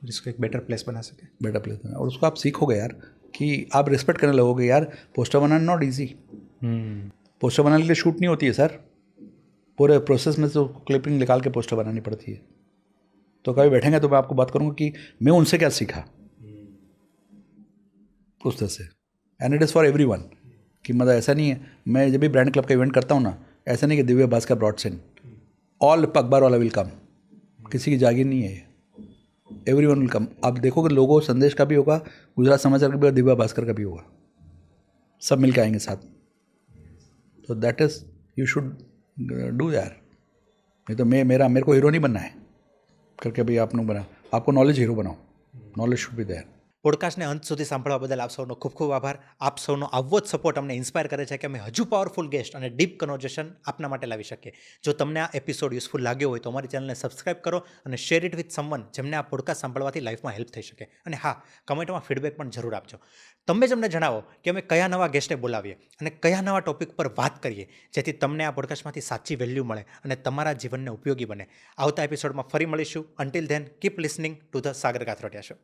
जिसको एक बेटर प्लेस बना सके. बेटर प्लेस में. और उसको आप सीखोगे यार कि आप रिस्पेक्ट करने लगोगे यार. Poster banana not easy. Poster बनाने के लिए शूट नहीं होती है सर. पूरे प्रोसेस में तो क्लिपिंग निकाल के पोस्टर बनानी पड़ती है. तो कभी बैठेंगे तो मैं आपको बात करूँगा कि मैं उनसे क्या सीखा उस तरह से. And it is for every one. कि मतलब ऐसा नहीं है, मैं जब भी ब्रांड क्लब का इवेंट करता हूँ ना, ऐसा नहीं कि दिव्य भास्कर ब्रॉड्स इन, ऑल अखबार वाला विल कम. किसी की जागीर नहीं है ये. Every one will come. आप देखोगे लोगो संदेश का भी होगा, गुजरात समाचार का भी होगा, दिव्य भास्कर का भी होगा. सब मिल के आएंगे साथ. तो that is you should do यार. नहीं तो मेरे को हीरो नहीं बनना है करके भाई आपने बना. आपको नॉलेज हीरो बनाओ. Knowledge should be there. પોડકાસ્ટને અંત સુધી સાંભળવા બદલ આપ સૌનો ખૂબ ખૂબ આભાર. આપ સૌનો આવો જ સપોર્ટ અમને ઇન્સ્પાયર કરે છે કે અમે હજુ પાવરફુલ ગેસ્ટ અને ડીપ કન્વર્ઝેશન આપના માટે લાવી શકીએ. જો તમને આ એપિસોડ યુઝફુલ લાગ્યો હોય તો અમારી ચેનલને સબસ્ક્રાઇબ કરો અને શેર ઇટ વિથ સમવન જેમને આ પોડકાસ્ટ સાંભળવાથી લાઈફમાં હેલ્પ થઈ શકે. અને હા, કમેન્ટમાં ફીડબેક પણ જરૂર આપજો. તમે જ અમને જણાવો કે અમે કયા નવા ગેસ્ટને બોલાવીએ અને કયા નવા ટોપિક પર વાત કરીએ જેથી તમને આ પોડકાસ્ટમાંથી સાચી વેલ્યુ મળે અને તમારા જીવનને ઉપયોગી બને. આવતા એપિસોડમાં ફરી મળીશું. Until then keep listening to the Sagar Kathrotiya show.